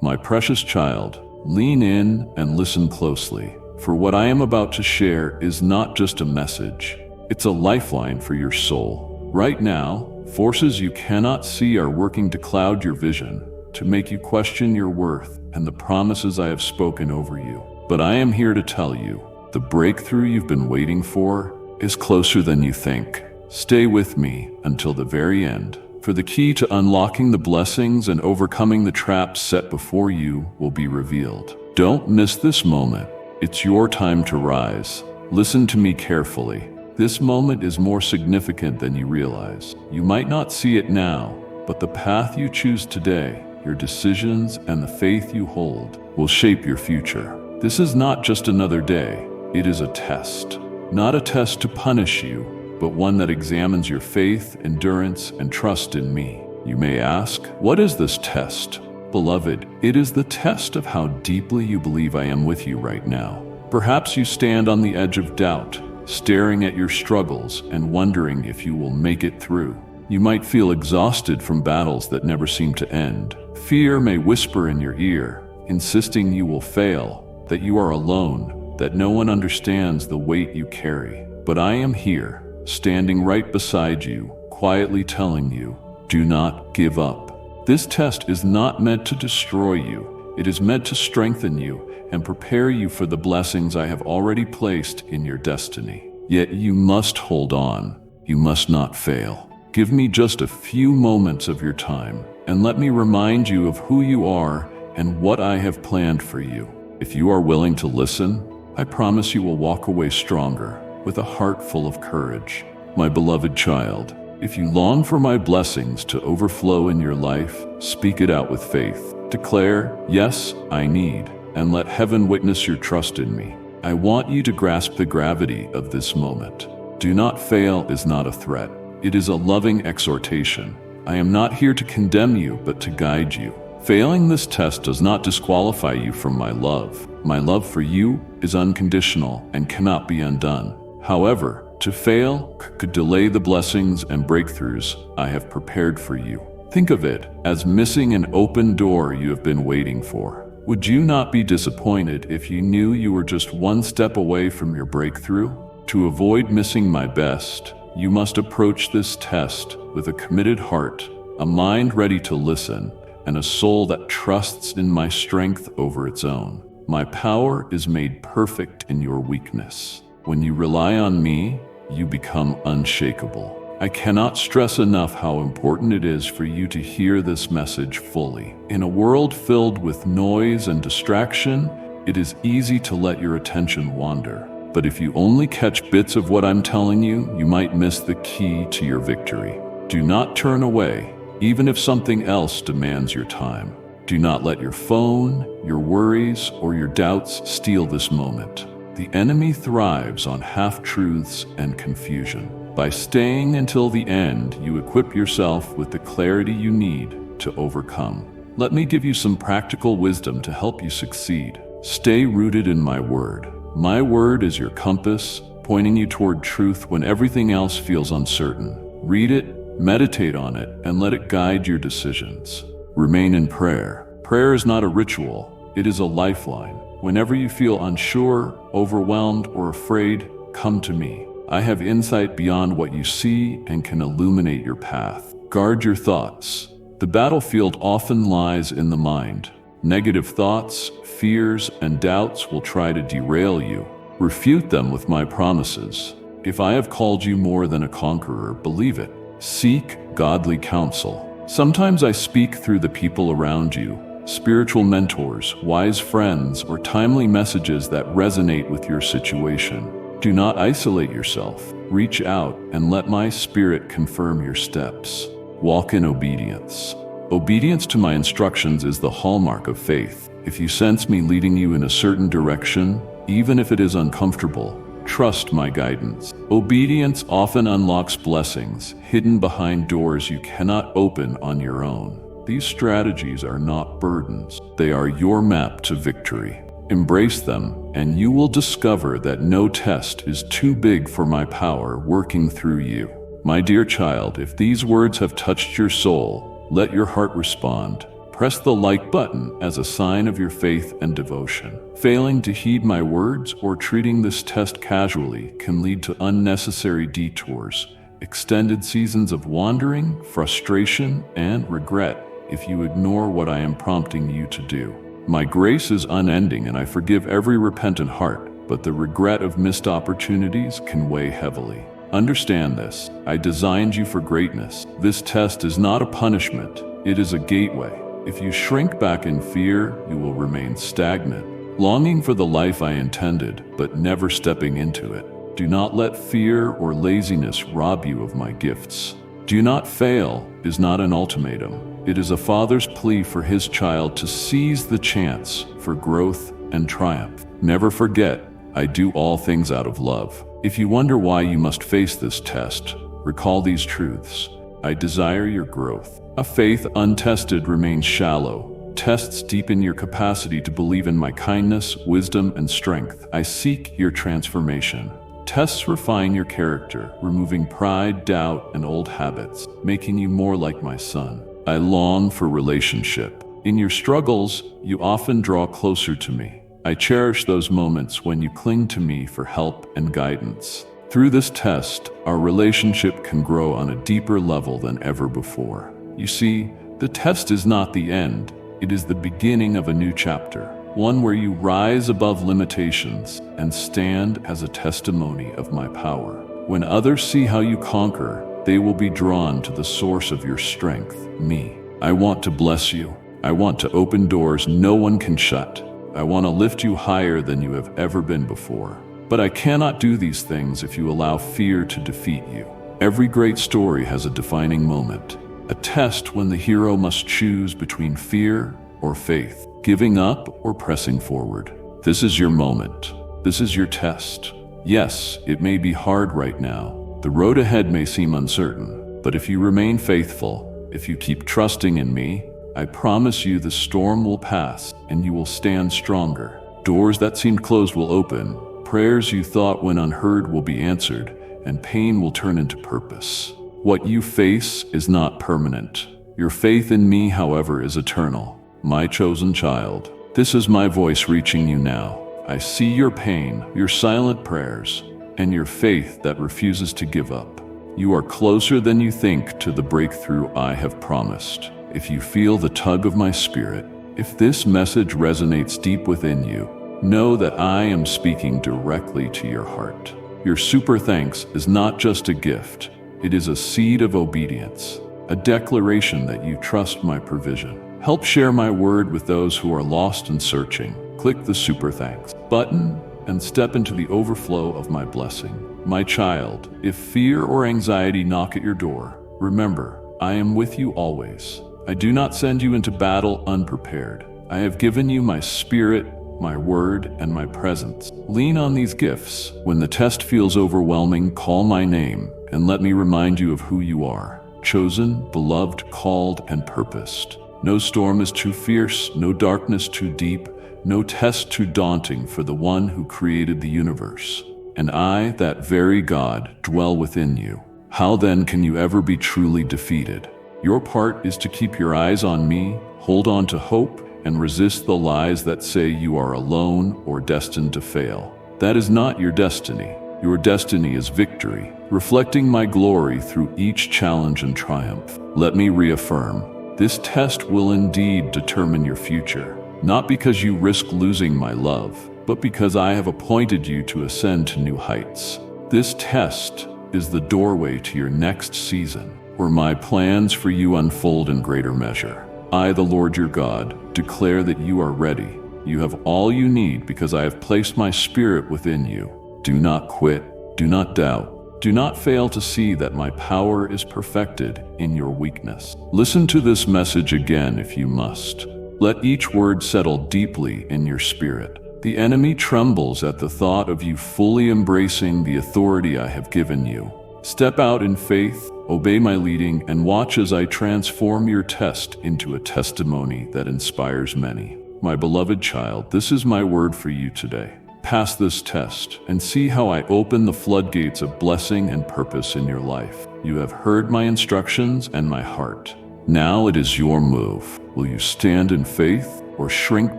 My precious child, lean in and listen closely, for what I am about to share is not just a message, it's a lifeline for your soul. Right now, forces you cannot see are working to cloud your vision, to make you question your worth and the promises I have spoken over you. But I am here to tell you, the breakthrough you've been waiting for is closer than you think. Stay with me until the very end, for the key to unlocking the blessings and overcoming the traps set before you will be revealed. Don't miss this moment. It's your time to rise. Listen to me carefully. This moment is more significant than you realize. You might not see it now, but the path you choose today, your decisions, and the faith you hold will shape your future. This is not just another day. It is a test. Not a test to punish you, but one that examines your faith, endurance, and trust in me. You may ask, what is this test? Beloved, it is the test of how deeply you believe I am with you right now. Perhaps you stand on the edge of doubt, staring at your struggles and wondering if you will make it through. You might feel exhausted from battles that never seem to end. Fear may whisper in your ear, insisting you will fail, that you are alone, that no one understands the weight you carry. But I am here, standing right beside you, quietly telling you, do not give up. This test is not meant to destroy you. It is meant to strengthen you and prepare you for the blessings I have already placed in your destiny. Yet you must hold on. You must not fail. Give me just a few moments of your time, and let me remind you of who you are and what I have planned for you. If you are willing to listen, I promise you will walk away stronger, with a heart full of courage. My beloved child, if you long for my blessings to overflow in your life, speak it out with faith. Declare, yes, I need, and let heaven witness your trust in me. I want you to grasp the gravity of this moment. Do not fail is not a threat. It is a loving exhortation. I am not here to condemn you, but to guide you. Failing this test does not disqualify you from my love. My love for you is unconditional and cannot be undone. However, to fail could delay the blessings and breakthroughs I have prepared for you. Think of it as missing an open door you have been waiting for. Would you not be disappointed if you knew you were just one step away from your breakthrough? To avoid missing my best, you must approach this test with a committed heart, a mind ready to listen, and a soul that trusts in my strength over its own. My power is made perfect in your weakness. When you rely on me, you become unshakable. I cannot stress enough how important it is for you to hear this message fully. In a world filled with noise and distraction, it is easy to let your attention wander. But if you only catch bits of what I'm telling you, you might miss the key to your victory. Do not turn away, even if something else demands your time. Do not let your phone, your worries, or your doubts steal this moment. The enemy thrives on half-truths and confusion. By staying until the end, you equip yourself with the clarity you need to overcome. Let me give you some practical wisdom to help you succeed. Stay rooted in my word. My word is your compass, pointing you toward truth when everything else feels uncertain. Read it, meditate on it, and let it guide your decisions. Remain in prayer. Prayer is not a ritual, it is a lifeline. Whenever you feel unsure, overwhelmed, or afraid, come to me. I have insight beyond what you see and can illuminate your path. Guard your thoughts. The battlefield often lies in the mind. Negative thoughts, fears, and doubts will try to derail you. Refute them with my promises. If I have called you more than a conqueror, believe it. Seek godly counsel. Sometimes I speak through the people around you, spiritual mentors, wise friends, or timely messages that resonate with your situation. Do not isolate yourself. Reach out and let my spirit confirm your steps. Walk in obedience. Obedience to my instructions is the hallmark of faith. If you sense me leading you in a certain direction, even if it is uncomfortable, trust my guidance. Obedience often unlocks blessings hidden behind doors you cannot open on your own. These strategies are not burdens. They are your map to victory. Embrace them, and you will discover that no test is too big for my power working through you. My dear child, if these words have touched your soul, let your heart respond. Press the like button as a sign of your faith and devotion. Failing to heed my words or treating this test casually can lead to unnecessary detours, extended seasons of wandering, frustration, and regret if you ignore what I am prompting you to do. My grace is unending and I forgive every repentant heart, but the regret of missed opportunities can weigh heavily. Understand this. I designed you for greatness. This test is not a punishment. It is a gateway. If you shrink back in fear, you will remain stagnant, longing for the life I intended, but never stepping into it. Do not let fear or laziness rob you of my gifts. Do not fail is not an ultimatum. It is a father's plea for his child to seize the chance for growth and triumph. Never forget, I do all things out of love. If you wonder why you must face this test, recall these truths. I desire your growth. A faith untested remains shallow. Tests deepen your capacity to believe in my kindness, wisdom, and strength. I seek your transformation. Tests refine your character, removing pride, doubt, and old habits, making you more like my son. I long for relationship. In your struggles, you often draw closer to me. I cherish those moments when you cling to me for help and guidance. Through this test, our relationship can grow on a deeper level than ever before. You see, the test is not the end. It is the beginning of a new chapter, one where you rise above limitations and stand as a testimony of my power. When others see how you conquer, they will be drawn to the source of your strength, me. I want to bless you. I want to open doors no one can shut. I want to lift you higher than you have ever been before. But I cannot do these things if you allow fear to defeat you. Every great story has a defining moment, a test when the hero must choose between fear or faith, giving up or pressing forward. This is your moment. This is your test. Yes, it may be hard right now. The road ahead may seem uncertain, but if you remain faithful, if you keep trusting in me, I promise you the storm will pass and you will stand stronger. Doors that seemed closed will open, prayers you thought went unheard will be answered, and pain will turn into purpose. What you face is not permanent. Your faith in me, however, is eternal. My chosen child, this is my voice reaching you now. I see your pain, your silent prayers, and your faith that refuses to give up. You are closer than you think to the breakthrough I have promised. If you feel the tug of my spirit, if this message resonates deep within you, know that I am speaking directly to your heart. Your super thanks is not just a gift, it is a seed of obedience, a declaration that you trust my provision. Help share my word with those who are lost and searching. Click the super thanks button and step into the overflow of my blessing. My child, if fear or anxiety knock at your door, remember, I am with you always. I do not send you into battle unprepared. I have given you my spirit, my word, and my presence. Lean on these gifts. When the test feels overwhelming, call my name, and let me remind you of who you are. Chosen, beloved, called, and purposed. No storm is too fierce, no darkness too deep, no test too daunting for the one who created the universe. And I, that very God, dwell within you. How then can you ever be truly defeated? Your part is to keep your eyes on me, hold on to hope, and resist the lies that say you are alone or destined to fail. That is not your destiny. Your destiny is victory, reflecting my glory through each challenge and triumph. Let me reaffirm, this test will indeed determine your future, not because you risk losing my love, but because I have appointed you to ascend to new heights. This test is the doorway to your next season, where my plans for you unfold in greater measure. I, the Lord your God, declare that you are ready. You have all you need because I have placed my spirit within you. Do not quit. Do not doubt. Do not fail to see that my power is perfected in your weakness. Listen to this message again if you must. Let each word settle deeply in your spirit. The enemy trembles at the thought of you fully embracing the authority I have given you. Step out in faith, obey my leading, and watch as I transform your test into a testimony that inspires many. My beloved child, this is my word for you today. Pass this test and see how I open the floodgates of blessing and purpose in your life. You have heard my instructions and my heart. Now it is your move. Will you stand in faith or shrink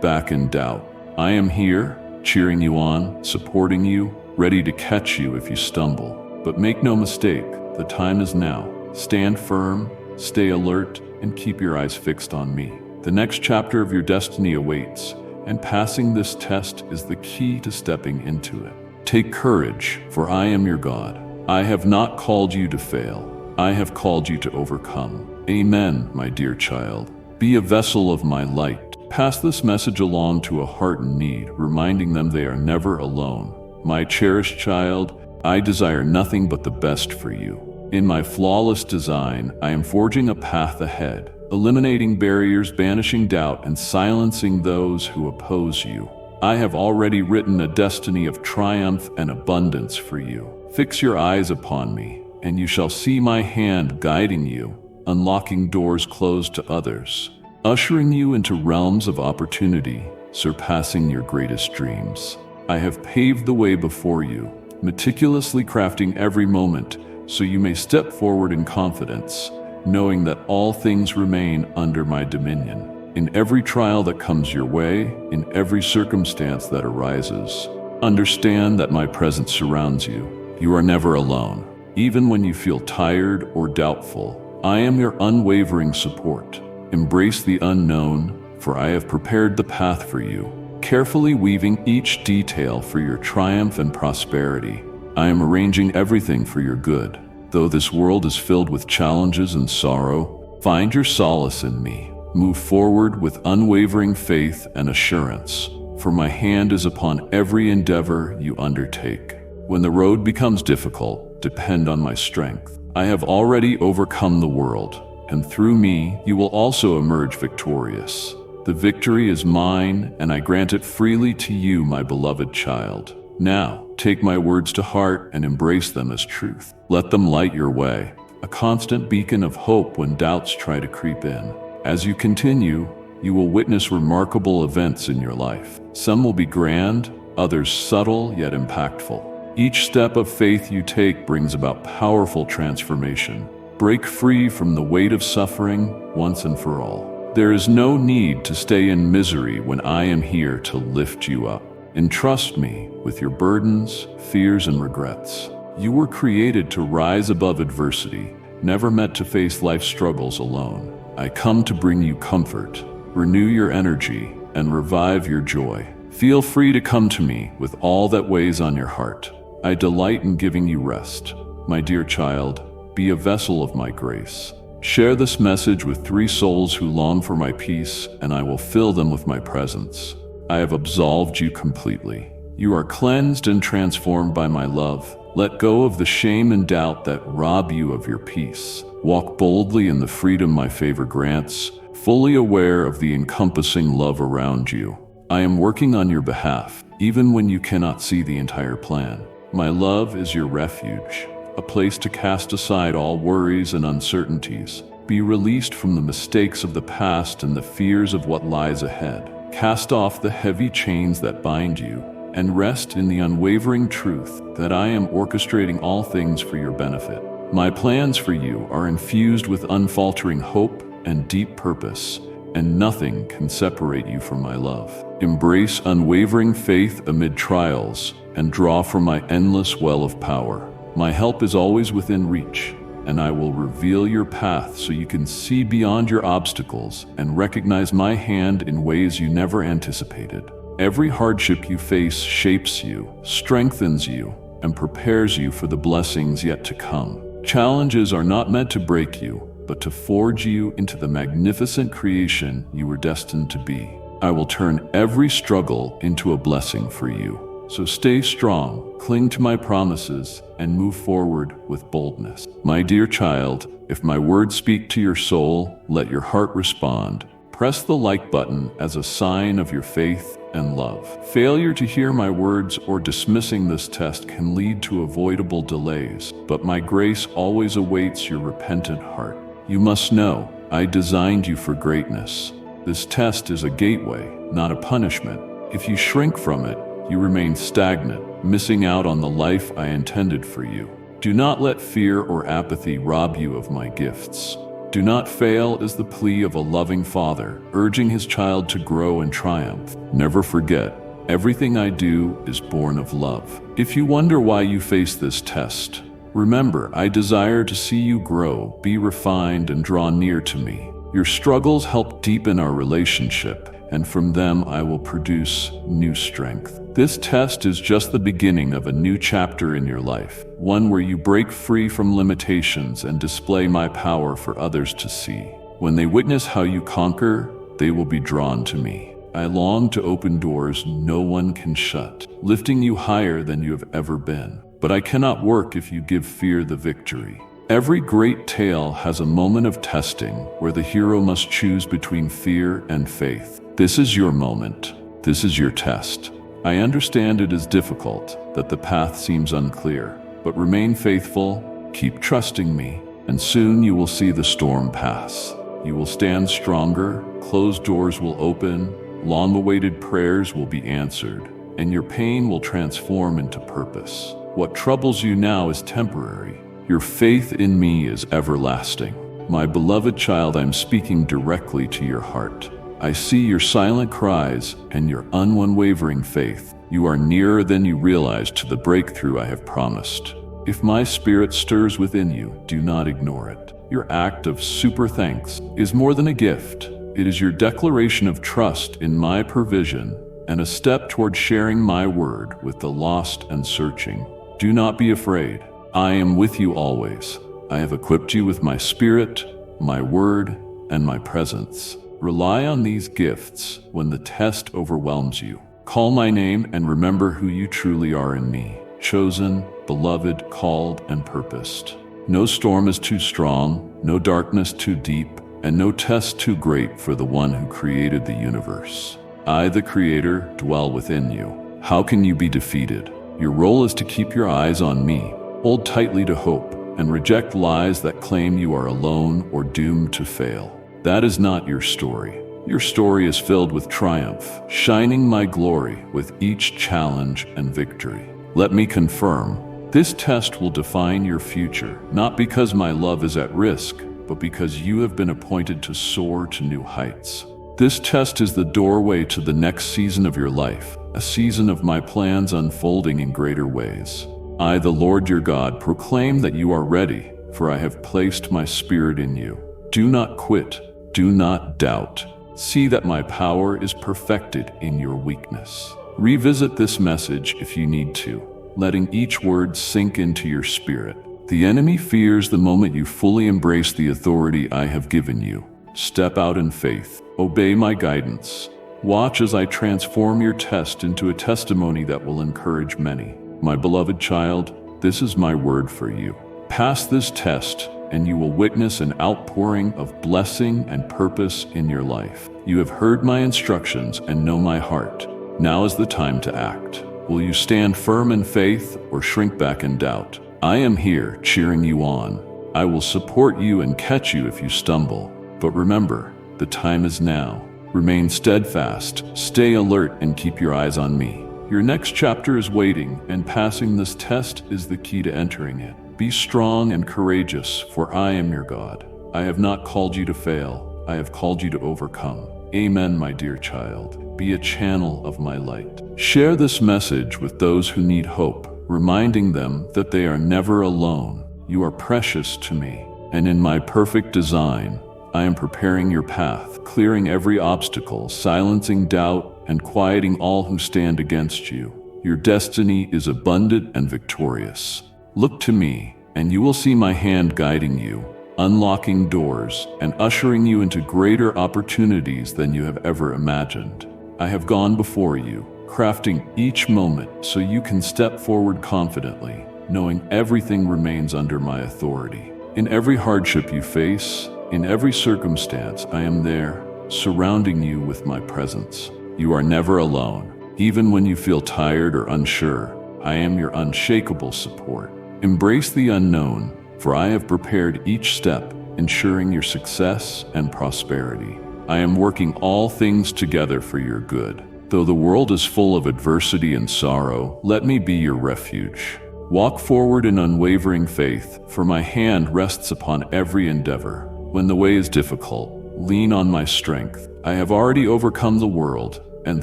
back in doubt? I am here, cheering you on, supporting you, ready to catch you if you stumble. But make no mistake, the time is now. Stand firm, stay alert, and keep your eyes fixed on me. The next chapter of your destiny awaits, and passing this test is the key to stepping into it. Take courage, for I am your God. I have not called you to fail. I have called you to overcome. Amen, my dear child. Be a vessel of my light. Pass this message along to a heart in need, reminding them they are never alone. My cherished child, I desire nothing but the best for you. In my flawless design, I am forging a path ahead, eliminating barriers, banishing doubt, and silencing those who oppose you. I have already written a destiny of triumph and abundance for you. Fix your eyes upon me, and you shall see my hand guiding you, unlocking doors closed to others, ushering you into realms of opportunity, surpassing your greatest dreams. I have paved the way before you, meticulously crafting every moment so you may step forward in confidence, knowing that all things remain under my dominion. In every trial that comes your way, in every circumstance that arises, understand that my presence surrounds you. You are never alone. Even when you feel tired or doubtful, I am your unwavering support. Embrace the unknown, for I have prepared the path for you, carefully weaving each detail for your triumph and prosperity. I am arranging everything for your good. Though this world is filled with challenges and sorrow, find your solace in me. Move forward with unwavering faith and assurance, for my hand is upon every endeavor you undertake. When the road becomes difficult, depend on my strength. I have already overcome the world, and through me you will also emerge victorious. The victory is mine, and I grant it freely to you, my beloved child. Now, take my words to heart and embrace them as truth. Let them light your way, a constant beacon of hope when doubts try to creep in. As you continue, you will witness remarkable events in your life. Some will be grand, others subtle yet impactful. Each step of faith you take brings about powerful transformation. Break free from the weight of suffering once and for all. There is no need to stay in misery when I am here to lift you up. Entrust me with your burdens, fears, and regrets. You were created to rise above adversity, never meant to face life's struggles alone. I come to bring you comfort, renew your energy, and revive your joy. Feel free to come to me with all that weighs on your heart. I delight in giving you rest. My dear child, be a vessel of my grace. Share this message with 3 souls who long for my peace, and I will fill them with my presence. I have absolved you completely. You are cleansed and transformed by my love. Let go of the shame and doubt that rob you of your peace. Walk boldly in the freedom my favor grants, fully aware of the encompassing love around you. I am working on your behalf, even when you cannot see the entire plan. My love is your refuge, a place to cast aside all worries and uncertainties. Be released from the mistakes of the past and the fears of what lies ahead. Cast off the heavy chains that bind you, and rest in the unwavering truth that I am orchestrating all things for your benefit. My plans for you are infused with unfaltering hope and deep purpose, and nothing can separate you from my love. Embrace unwavering faith amid trials, and draw from my endless well of power. My help is always within reach, and I will reveal your path so you can see beyond your obstacles and recognize my hand in ways you never anticipated. Every hardship you face shapes you, strengthens you, and prepares you for the blessings yet to come. Challenges are not meant to break you, but to forge you into the magnificent creation you were destined to be. I will turn every struggle into a blessing for you. So stay strong, cling to my promises, and move forward with boldness. My dear child, if my words speak to your soul, let your heart respond. Press the like button as a sign of your faith and love. Failure to hear my words or dismissing this test can lead to avoidable delays, but my grace always awaits your repentant heart. You must know, I designed you for greatness. This test is a gateway, not a punishment. If you shrink from it, you remain stagnant, missing out on the life I intended for you. Do not let fear or apathy rob you of my gifts. Do not fail is the plea of a loving father, urging his child to grow and triumph. Never forget, everything I do is born of love. If you wonder why you face this test, remember, I desire to see you grow, be refined, and draw near to me. Your struggles help deepen our relationship, and from them I will produce new strength. This test is just the beginning of a new chapter in your life, one where you break free from limitations and display my power for others to see. When they witness how you conquer, they will be drawn to me. I long to open doors no one can shut, lifting you higher than you have ever been. But I cannot work if you give fear the victory. Every great tale has a moment of testing where the hero must choose between fear and faith. This is your moment. This is your test. I understand it is difficult, that the path seems unclear, but remain faithful, keep trusting me, and soon you will see the storm pass. You will stand stronger, closed doors will open, long-awaited prayers will be answered, and your pain will transform into purpose. What troubles you now is temporary. Your faith in me is everlasting. My beloved child, I'm speaking directly to your heart. I see your silent cries and your unwavering faith. You are nearer than you realize to the breakthrough I have promised. If my spirit stirs within you, do not ignore it. Your act of super thanks is more than a gift. It is your declaration of trust in my provision and a step toward sharing my word with the lost and searching. Do not be afraid. I am with you always. I have equipped you with my spirit, my word, and my presence. Rely on these gifts when the test overwhelms you. Call my name and remember who you truly are in me. Chosen, beloved, called, and purposed. No storm is too strong, no darkness too deep, and no test too great for the one who created the universe. I, the Creator, dwell within you. How can you be defeated? Your role is to keep your eyes on me, hold tightly to hope, and reject lies that claim you are alone or doomed to fail. That is not your story. Your story is filled with triumph, shining my glory with each challenge and victory. Let me confirm, this test will define your future, not because my love is at risk, but because you have been appointed to soar to new heights. This test is the doorway to the next season of your life, a season of my plans unfolding in greater ways. I, the Lord your God, proclaim that you are ready, for I have placed my spirit in you. Do not quit. Do not doubt. See that my power is perfected in your weakness. Revisit this message if you need to, letting each word sink into your spirit. The enemy fears the moment you fully embrace the authority I have given you. Step out in faith. Obey my guidance. Watch as I transform your test into a testimony that will encourage many. My beloved child, this is my word for you. Pass this test, and you will witness an outpouring of blessing and purpose in your life. You have heard my instructions and know my heart. Now is the time to act. Will you stand firm in faith or shrink back in doubt? I am here cheering you on. I will support you and catch you if you stumble. But remember, the time is now. Remain steadfast, stay alert, and keep your eyes on me. Your next chapter is waiting, and passing this test is the key to entering it. Be strong and courageous, for I am your God. I have not called you to fail. I have called you to overcome. Amen, my dear child. Be a channel of my light. Share this message with those who need hope, reminding them that they are never alone. You are precious to me, and in my perfect design, I am preparing your path, clearing every obstacle, silencing doubt, and quieting all who stand against you. Your destiny is abundant and victorious. Look to me, and you will see my hand guiding you, unlocking doors, and ushering you into greater opportunities than you have ever imagined. I have gone before you, crafting each moment so you can step forward confidently, knowing everything remains under my authority. In every hardship you face, in every circumstance, I am there, surrounding you with my presence. You are never alone. Even when you feel tired or unsure, I am your unshakable support. Embrace the unknown, for I have prepared each step, ensuring your success and prosperity. I am working all things together for your good. Though the world is full of adversity and sorrow, let me be your refuge. Walk forward in unwavering faith, for my hand rests upon every endeavor. When the way is difficult, lean on my strength. I have already overcome the world, and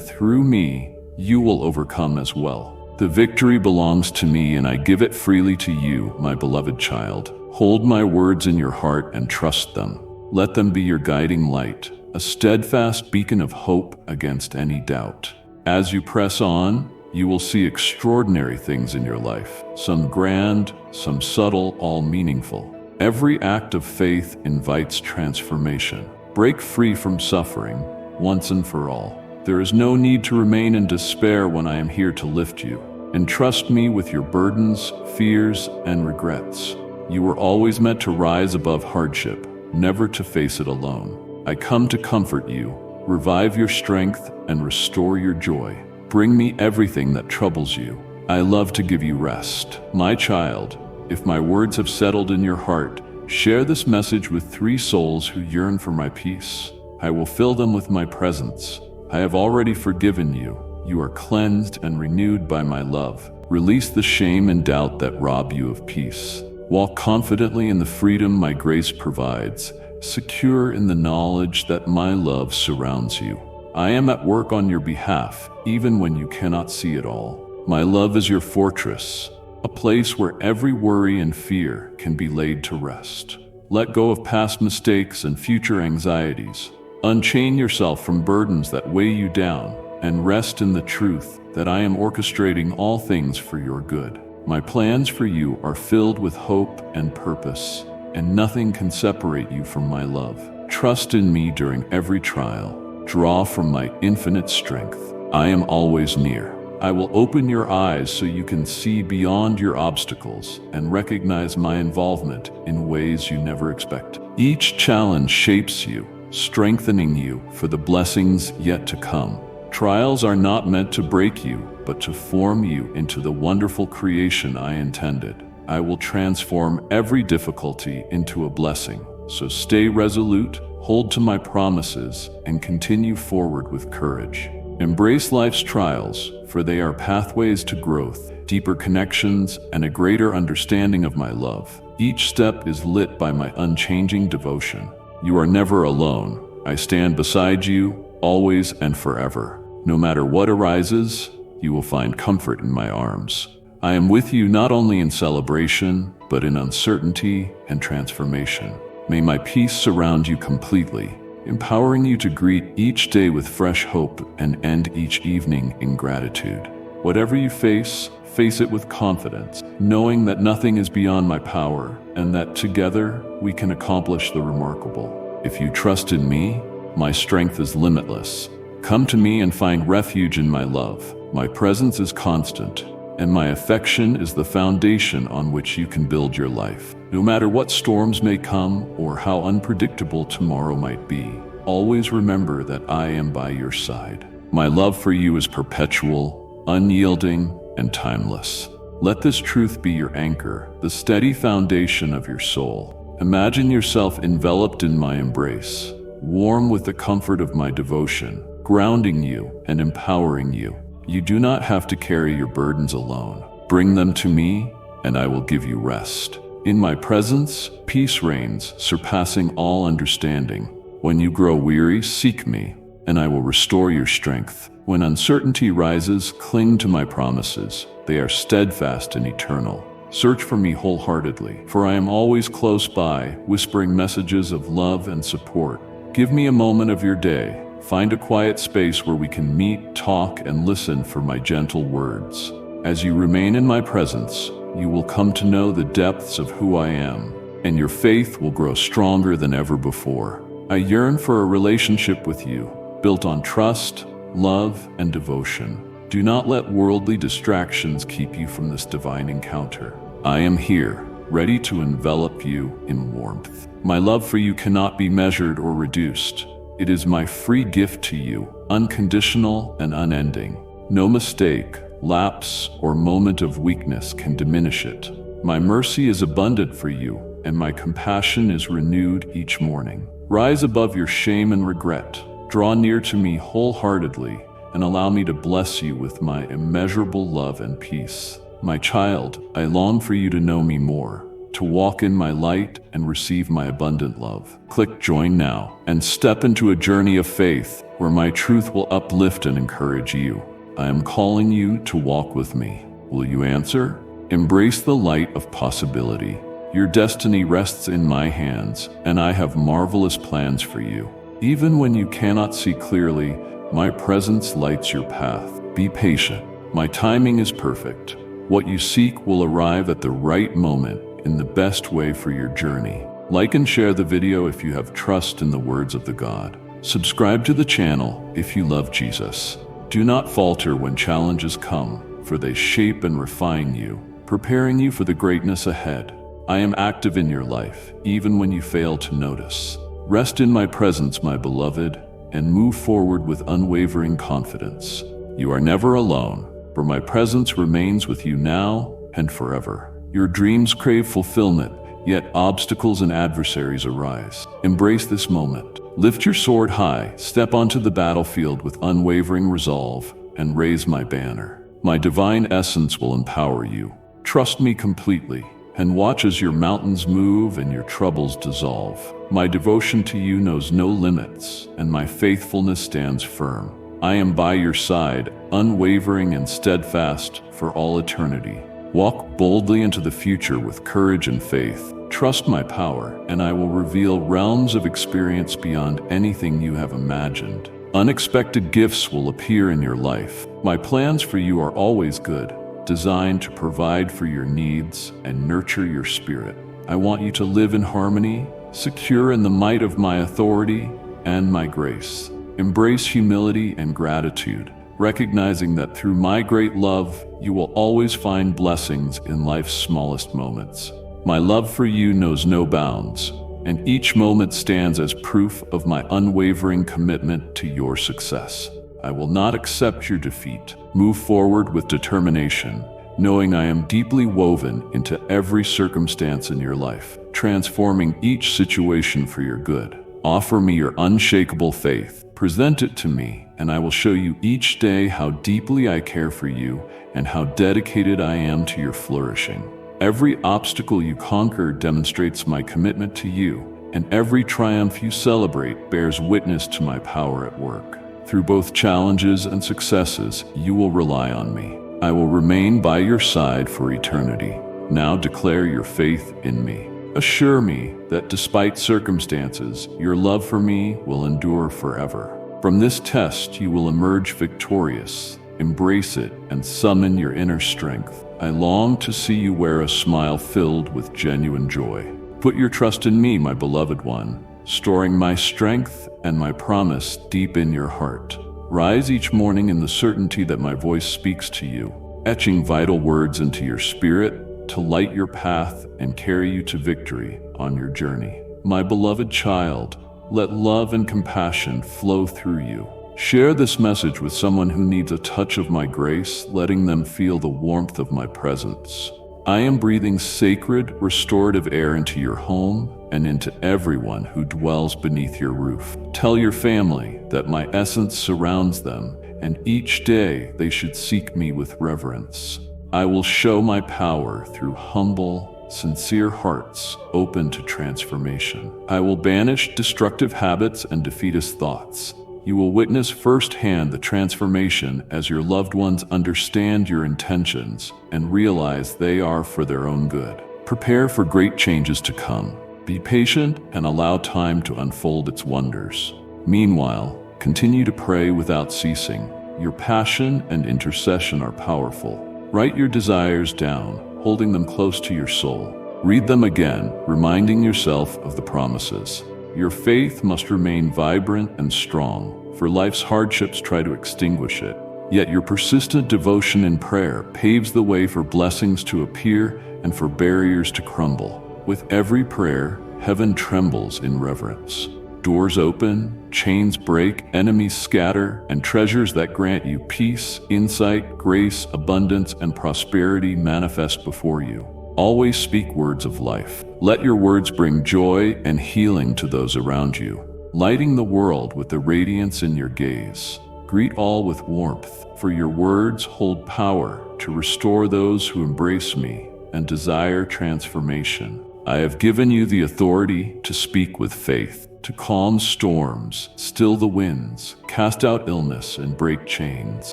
through me, you will overcome as well. The victory belongs to me, and I give it freely to you, my beloved child. Hold my words in your heart and trust them. Let them be your guiding light, a steadfast beacon of hope against any doubt. As you press on, you will see extraordinary things in your life, some grand, some subtle, all meaningful. Every act of faith invites transformation. Break free from suffering, once and for all. There is no need to remain in despair when I am here to lift you. Entrust me with your burdens, fears, and regrets. You were always meant to rise above hardship, never to face it alone. I come to comfort you, revive your strength, and restore your joy. Bring me everything that troubles you. I love to give you rest. My child, if my words have settled in your heart, share this message with 3 souls who yearn for my peace. I will fill them with my presence. I have already forgiven you. You are cleansed and renewed by my love. Release the shame and doubt that rob you of peace. Walk confidently in the freedom my grace provides, secure in the knowledge that my love surrounds you. I am at work on your behalf, even when you cannot see it all. My love is your fortress, a place where every worry and fear can be laid to rest. Let go of past mistakes and future anxieties. Unchain yourself from burdens that weigh you down, and rest in the truth that I am orchestrating all things for your good. My plans for you are filled with hope and purpose, and nothing can separate you from my love. Trust in me during every trial. Draw from my infinite strength. I am always near. I will open your eyes so you can see beyond your obstacles and recognize my involvement in ways you never expected. Each challenge shapes you, strengthening you for the blessings yet to come. Trials are not meant to break you, but to form you into the wonderful creation I intended. I will transform every difficulty into a blessing. So stay resolute, hold to my promises, and continue forward with courage. Embrace life's trials, for they are pathways to growth, deeper connections, and a greater understanding of my love. Each step is lit by my unchanging devotion. You are never alone. I stand beside you, always and forever. No matter what arises, you will find comfort in my arms. I am with you not only in celebration, but in uncertainty and transformation. May my peace surround you completely, empowering you to greet each day with fresh hope and end each evening in gratitude. Whatever you face it with confidence, knowing that nothing is beyond my power and that together we can accomplish the remarkable. If you trust in me, my strength is limitless. Come to me and find refuge in my love. My presence is constant, and my affection is the foundation on which you can build your life. No matter what storms may come or how unpredictable tomorrow might be, always remember that I am by your side. My love for you is perpetual, unyielding, and timeless. Let this truth be your anchor, the steady foundation of your soul. Imagine yourself enveloped in my embrace, warm with the comfort of my devotion, grounding you and empowering you. You do not have to carry your burdens alone. Bring them to me, and I will give you rest. In my presence, peace reigns, surpassing all understanding. When you grow weary, seek me, and I will restore your strength. When uncertainty rises, cling to my promises. They are steadfast and eternal. Search for me wholeheartedly, for I am always close by, whispering messages of love and support. Give me a moment of your day. Find a quiet space where we can meet, talk, and listen for my gentle words. As you remain in my presence, you will come to know the depths of who I am, and your faith will grow stronger than ever before. I yearn for a relationship with you, built on trust, love, and devotion. Do not let worldly distractions keep you from this divine encounter. I am here, ready to envelop you in warmth. My love for you cannot be measured or reduced. It is my free gift to you, unconditional and unending. No mistake, lapse, or moment of weakness can diminish it. My mercy is abundant for you, and my compassion is renewed each morning. Rise above your shame and regret. Draw near to me wholeheartedly, and allow me to bless you with my immeasurable love and peace. My child, I long for you to know me more, to walk in my light and receive my abundant love. Click join now and step into a journey of faith where my truth will uplift and encourage you. I am calling you to walk with me. Will you answer? Embrace the light of possibility. Your destiny rests in my hands, and I have marvelous plans for you. Even when you cannot see clearly, my presence lights your path. Be patient. My timing is perfect. What you seek will arrive at the right moment in the best way for your journey. Like and share the video if you have trust in the words of the God. Subscribe to the channel if you love Jesus. Do not falter when challenges come, for they shape and refine you, preparing you for the greatness ahead. I am active in your life, even when you fail to notice. Rest in my presence, my beloved, and move forward with unwavering confidence. You are never alone, for my presence remains with you now and forever. Your dreams crave fulfillment, yet obstacles and adversaries arise. Embrace this moment. Lift your sword high, step onto the battlefield with unwavering resolve, and raise my banner. My divine essence will empower you. Trust me completely, and watch as your mountains move and your troubles dissolve. My devotion to you knows no limits, and my faithfulness stands firm. I am by your side, unwavering and steadfast for all eternity. Walk boldly into the future with courage and faith. Trust my power, and I will reveal realms of experience beyond anything you have imagined. Unexpected gifts will appear in your life. My plans for you are always good, designed to provide for your needs and nurture your spirit. I want you to live in harmony, secure in the might of my authority and my grace. Embrace humility and gratitude, recognizing that through my great love, you will always find blessings in life's smallest moments. My love for you knows no bounds, and each moment stands as proof of my unwavering commitment to your success. I will not accept your defeat. Move forward with determination, knowing I am deeply woven into every circumstance in your life, transforming each situation for your good. Offer me your unshakable faith. Present it to me, and I will show you each day how deeply I care for you and how dedicated I am to your flourishing. Every obstacle you conquer demonstrates my commitment to you, and every triumph you celebrate bears witness to my power at work. Through both challenges and successes, you will rely on me. I will remain by your side for eternity. Now declare your faith in me. Assure me that despite circumstances, your love for me will endure forever. From this test, you will emerge victorious. Embrace it and summon your inner strength. I long to see you wear a smile filled with genuine joy. Put your trust in me, my beloved one, storing my strength and my promise deep in your heart. Rise each morning in the certainty that my voice speaks to you, etching vital words into your spirit to light your path and carry you to victory on your journey. My beloved child, let love and compassion flow through you. Share this message with someone who needs a touch of my grace, letting them feel the warmth of my presence. I am breathing sacred, restorative air into your home and into everyone who dwells beneath your roof. Tell your family that my essence surrounds them, and each day they should seek me with reverence. I will show my power through humble, sincere hearts open to transformation. I will banish destructive habits and defeatist thoughts. You will witness firsthand the transformation as your loved ones understand your intentions and realize they are for their own good. Prepare for great changes to come. Be patient and allow time to unfold its wonders. Meanwhile, continue to pray without ceasing. Your passion and intercession are powerful. Write your desires down, holding them close to your soul. Read them again, reminding yourself of the promises. Your faith must remain vibrant and strong, for life's hardships try to extinguish it. Yet your persistent devotion in prayer paves the way for blessings to appear and for barriers to crumble. With every prayer, heaven trembles in reverence. Doors open, chains break, enemies scatter, and treasures that grant you peace, insight, grace, abundance, and prosperity manifest before you. Always speak words of life. Let your words bring joy and healing to those around you, lighting the world with the radiance in your gaze. Greet all with warmth, for your words hold power to restore those who embrace me and desire transformation. I have given you the authority to speak with faith, to calm storms, still the winds, cast out illness, and break chains.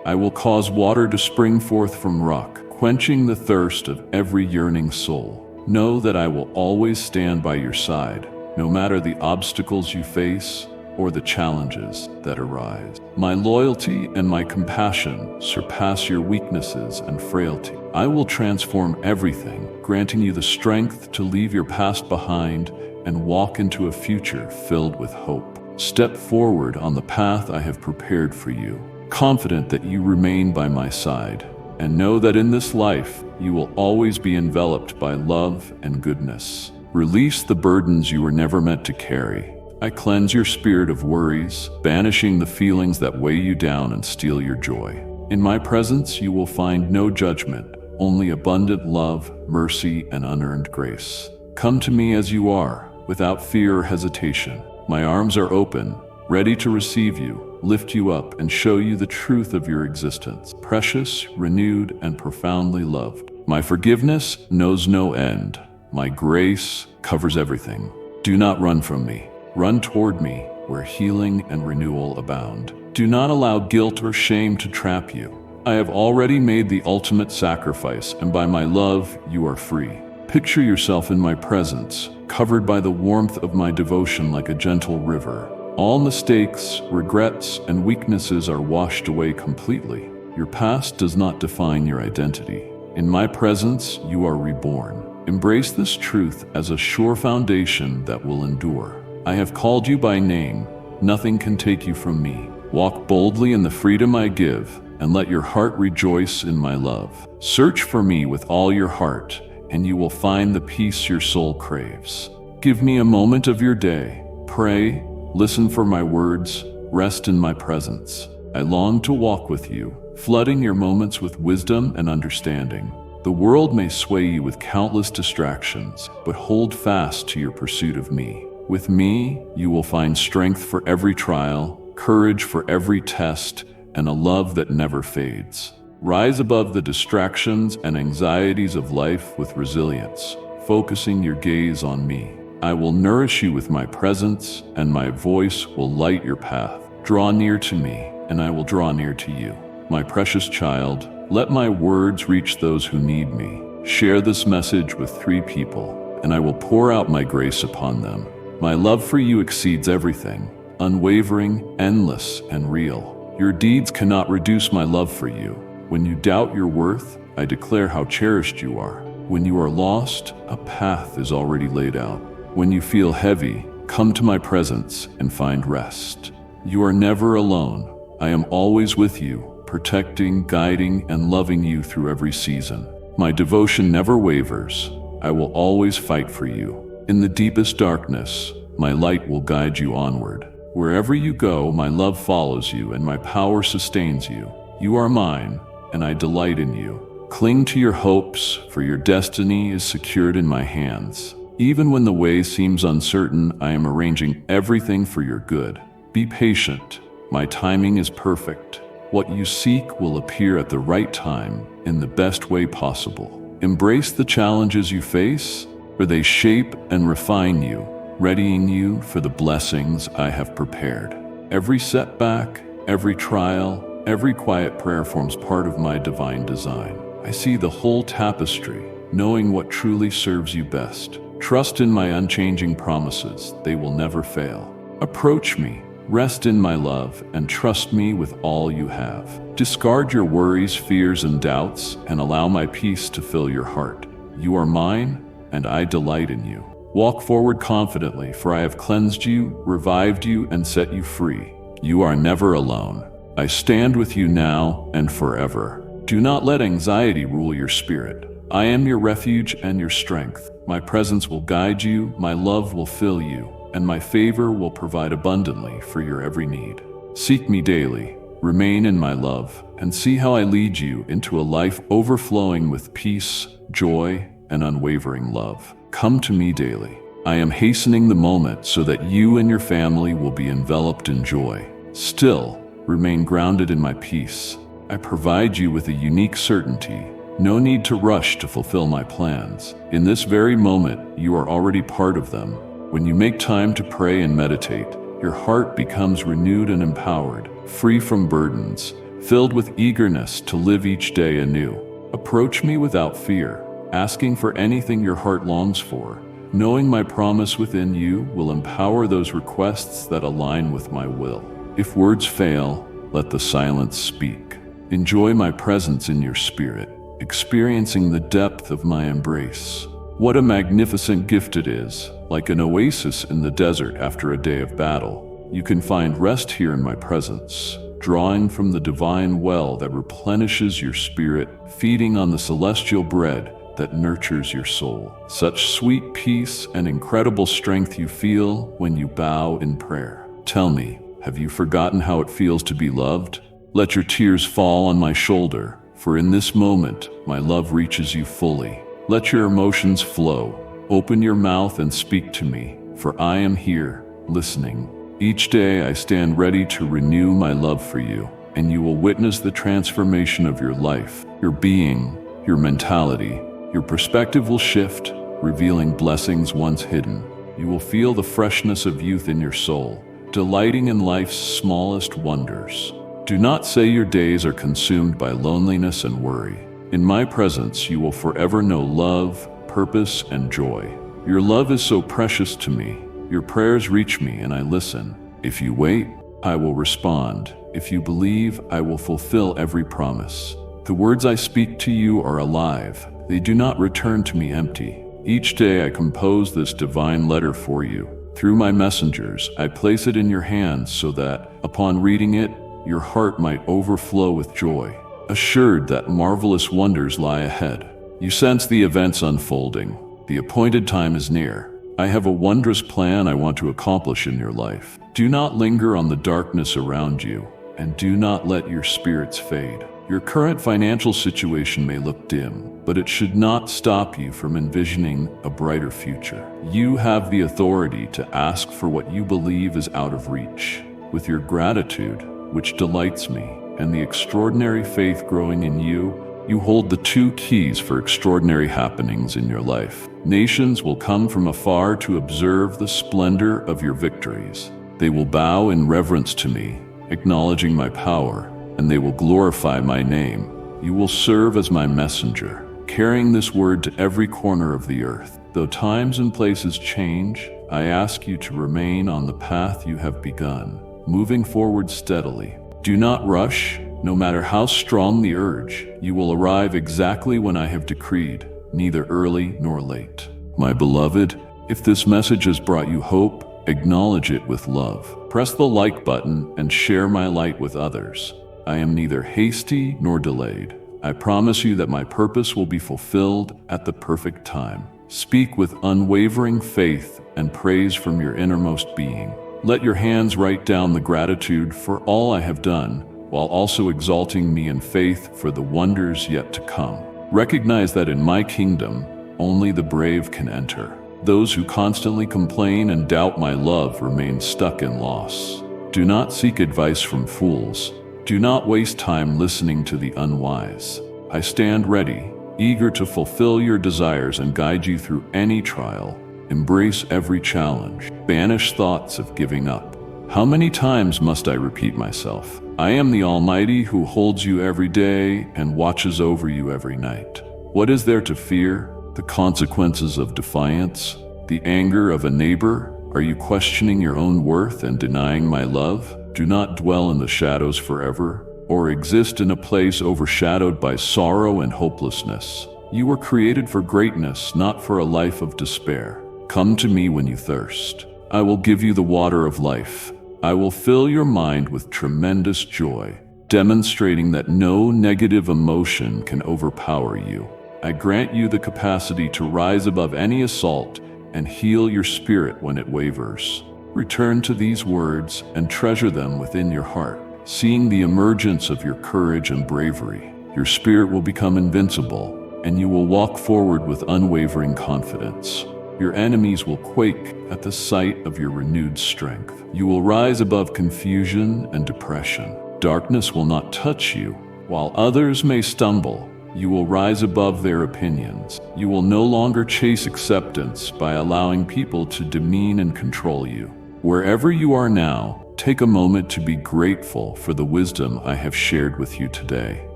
I will cause water to spring forth from rock, quenching the thirst of every yearning soul. Know that I will always stand by your side, no matter the obstacles you face or the challenges that arise. My loyalty and my compassion surpass your weaknesses and frailty. I will transform everything, granting you the strength to leave your past behind and walk into a future filled with hope. Step forward on the path I have prepared for you, confident that you remain by my side, and know that in this life you will always be enveloped by love and goodness. Release the burdens you were never meant to carry. I cleanse your spirit of worries, banishing the feelings that weigh you down and steal your joy. In my presence you will find no judgment, only abundant love, mercy, and unearned grace. Come to me as you are, without fear or hesitation. My arms are open, ready to receive you, lift you up, and show you the truth of your existence. Precious, renewed, and profoundly loved. My forgiveness knows no end. My grace covers everything. Do not run from me. Run toward me, where healing and renewal abound. Do not allow guilt or shame to trap you. I have already made the ultimate sacrifice, and by my love, you are free. Picture yourself in my presence, covered by the warmth of my devotion like a gentle river. All mistakes, regrets, and weaknesses are washed away completely. Your past does not define your identity. In my presence, you are reborn. Embrace this truth as a sure foundation that will endure. I have called you by name. Nothing can take you from me. Walk boldly in the freedom I give, and let your heart rejoice in my love. Search for me with all your heart, and you will find the peace your soul craves. Give me a moment of your day. Pray, listen for my words, rest in my presence. I long to walk with you, flooding your moments with wisdom and understanding. The world may sway you with countless distractions, but hold fast to your pursuit of me. With me, you will find strength for every trial, courage for every test, and a love that never fades. Rise above the distractions and anxieties of life with resilience, focusing your gaze on me. I will nourish you with my presence, and my voice will light your path. Draw near to me, and I will draw near to you. My precious child, let my words reach those who need me. Share this message with 3 people, and I will pour out my grace upon them. My love for you exceeds everything, unwavering, endless, and real. Your deeds cannot reduce my love for you. When you doubt your worth, I declare how cherished you are. When you are lost, a path is already laid out. When you feel heavy, come to my presence and find rest. You are never alone. I am always with you, protecting, guiding, and loving you through every season. My devotion never wavers. I will always fight for you. In the deepest darkness, my light will guide you onward. Wherever you go, my love follows you and my power sustains you. You are mine, and I delight in you. Cling to your hopes, for your destiny is secured in my hands. Even when the way seems uncertain, I am arranging everything for your good. Be patient. My timing is perfect. What you seek will appear at the right time, in the best way possible. Embrace the challenges you face, for they shape and refine you, readying you for the blessings I have prepared. Every setback, every trial, every quiet prayer forms part of my divine design. I see the whole tapestry, knowing what truly serves you best. Trust in my unchanging promises, they will never fail. Approach me, rest in my love, and trust me with all you have. Discard your worries, fears, and doubts, and allow my peace to fill your heart. You are mine, and I delight in you. Walk forward confidently, for I have cleansed you, revived you, and set you free. You are never alone. I stand with you now and forever. Do not let anxiety rule your spirit. I am your refuge and your strength. My presence will guide you, my love will fill you, and my favor will provide abundantly for your every need. Seek me daily, remain in my love, and see how I lead you into a life overflowing with peace, joy, and unwavering love. Come to me daily. I am hastening the moment so that you and your family will be enveloped in joy. Still, remain grounded in my peace. I provide you with a unique certainty, No need to rush to fulfill my plans. In this very moment, you are already part of them. When you make time to pray and meditate, your heart becomes renewed and empowered, free from burdens, filled with eagerness to live each day anew. Approach me without fear, asking for anything your heart longs for, knowing my promise within you will empower those requests that align with my will. If words fail, let the silence speak. Enjoy my presence in your spirit, experiencing the depth of my embrace. What a magnificent gift it is, like an oasis in the desert after a day of battle. You can find rest here in my presence, drawing from the divine well that replenishes your spirit, feeding on the celestial bread that nurtures your soul. Such sweet peace and incredible strength you feel when you bow in prayer. Tell me, have you forgotten how it feels to be loved? Let your tears fall on my shoulder, for in this moment, my love reaches you fully. Let your emotions flow. Open your mouth and speak to me, for I am here, listening. Each day I stand ready to renew my love for you, and you will witness the transformation of your life, your being, your mentality. Your perspective will shift, revealing blessings once hidden. You will feel the freshness of youth in your soul, delighting in life's smallest wonders. Do not say your days are consumed by loneliness and worry. In my presence, you will forever know love, purpose, and joy. Your love is so precious to me. Your prayers reach me and I listen. If you wait, I will respond. If you believe, I will fulfill every promise. The words I speak to you are alive. They do not return to me empty. Each day I compose this divine letter for you. Through my messengers, I place it in your hands so that, upon reading it, your heart might overflow with joy, assured that marvelous wonders lie ahead. You sense the events unfolding. The appointed time is near. I have a wondrous plan I want to accomplish in your life. Do not linger on the darkness around you, and do not let your spirits fade. Your current financial situation may look dim, but it should not stop you from envisioning a brighter future. You have the authority to ask for what you believe is out of reach. With your gratitude, which delights me, and the extraordinary faith growing in you, you hold the two keys for extraordinary happenings in your life. Nations will come from afar to observe the splendor of your victories. They will bow in reverence to me, acknowledging my power, and they will glorify my name. You will serve as my messenger, carrying this word to every corner of the earth. Though times and places change, I ask you to remain on the path you have begun, moving forward steadily. Do not rush. No matter how strong the urge, you will arrive exactly when I have decreed, neither early nor late. My beloved, if this message has brought you hope, acknowledge it with love. Press the like button and share my light with others. I am neither hasty nor delayed. I promise you that my purpose will be fulfilled at the perfect time. Speak with unwavering faith and praise from your innermost being. Let your hands write down the gratitude for all I have done, while also exalting me in faith for the wonders yet to come. Recognize that in my kingdom, only the brave can enter. Those who constantly complain and doubt my love remain stuck in loss. Do not seek advice from fools. Do not waste time listening to the unwise. I stand ready, eager to fulfill your desires and guide you through any trial. Embrace every challenge. Banish thoughts of giving up. How many times must I repeat myself? I am the Almighty who holds you every day and watches over you every night. What is there to fear? The consequences of defiance? The anger of a neighbor? Are you questioning your own worth and denying my love? Do not dwell in the shadows forever, or exist in a place overshadowed by sorrow and hopelessness. You were created for greatness, not for a life of despair. Come to me when you thirst. I will give you the water of life. I will fill your mind with tremendous joy, demonstrating that no negative emotion can overpower you. I grant you the capacity to rise above any assault and heal your spirit when it wavers. Return to these words and treasure them within your heart. Seeing the emergence of your courage and bravery, your spirit will become invincible, and you will walk forward with unwavering confidence. Your enemies will quake at the sight of your renewed strength. You will rise above confusion and depression. Darkness will not touch you. While others may stumble, You will rise above their opinions. You will no longer chase acceptance by allowing people to demean and control you. Wherever you are now, take a moment to be grateful for the wisdom I have shared with you today.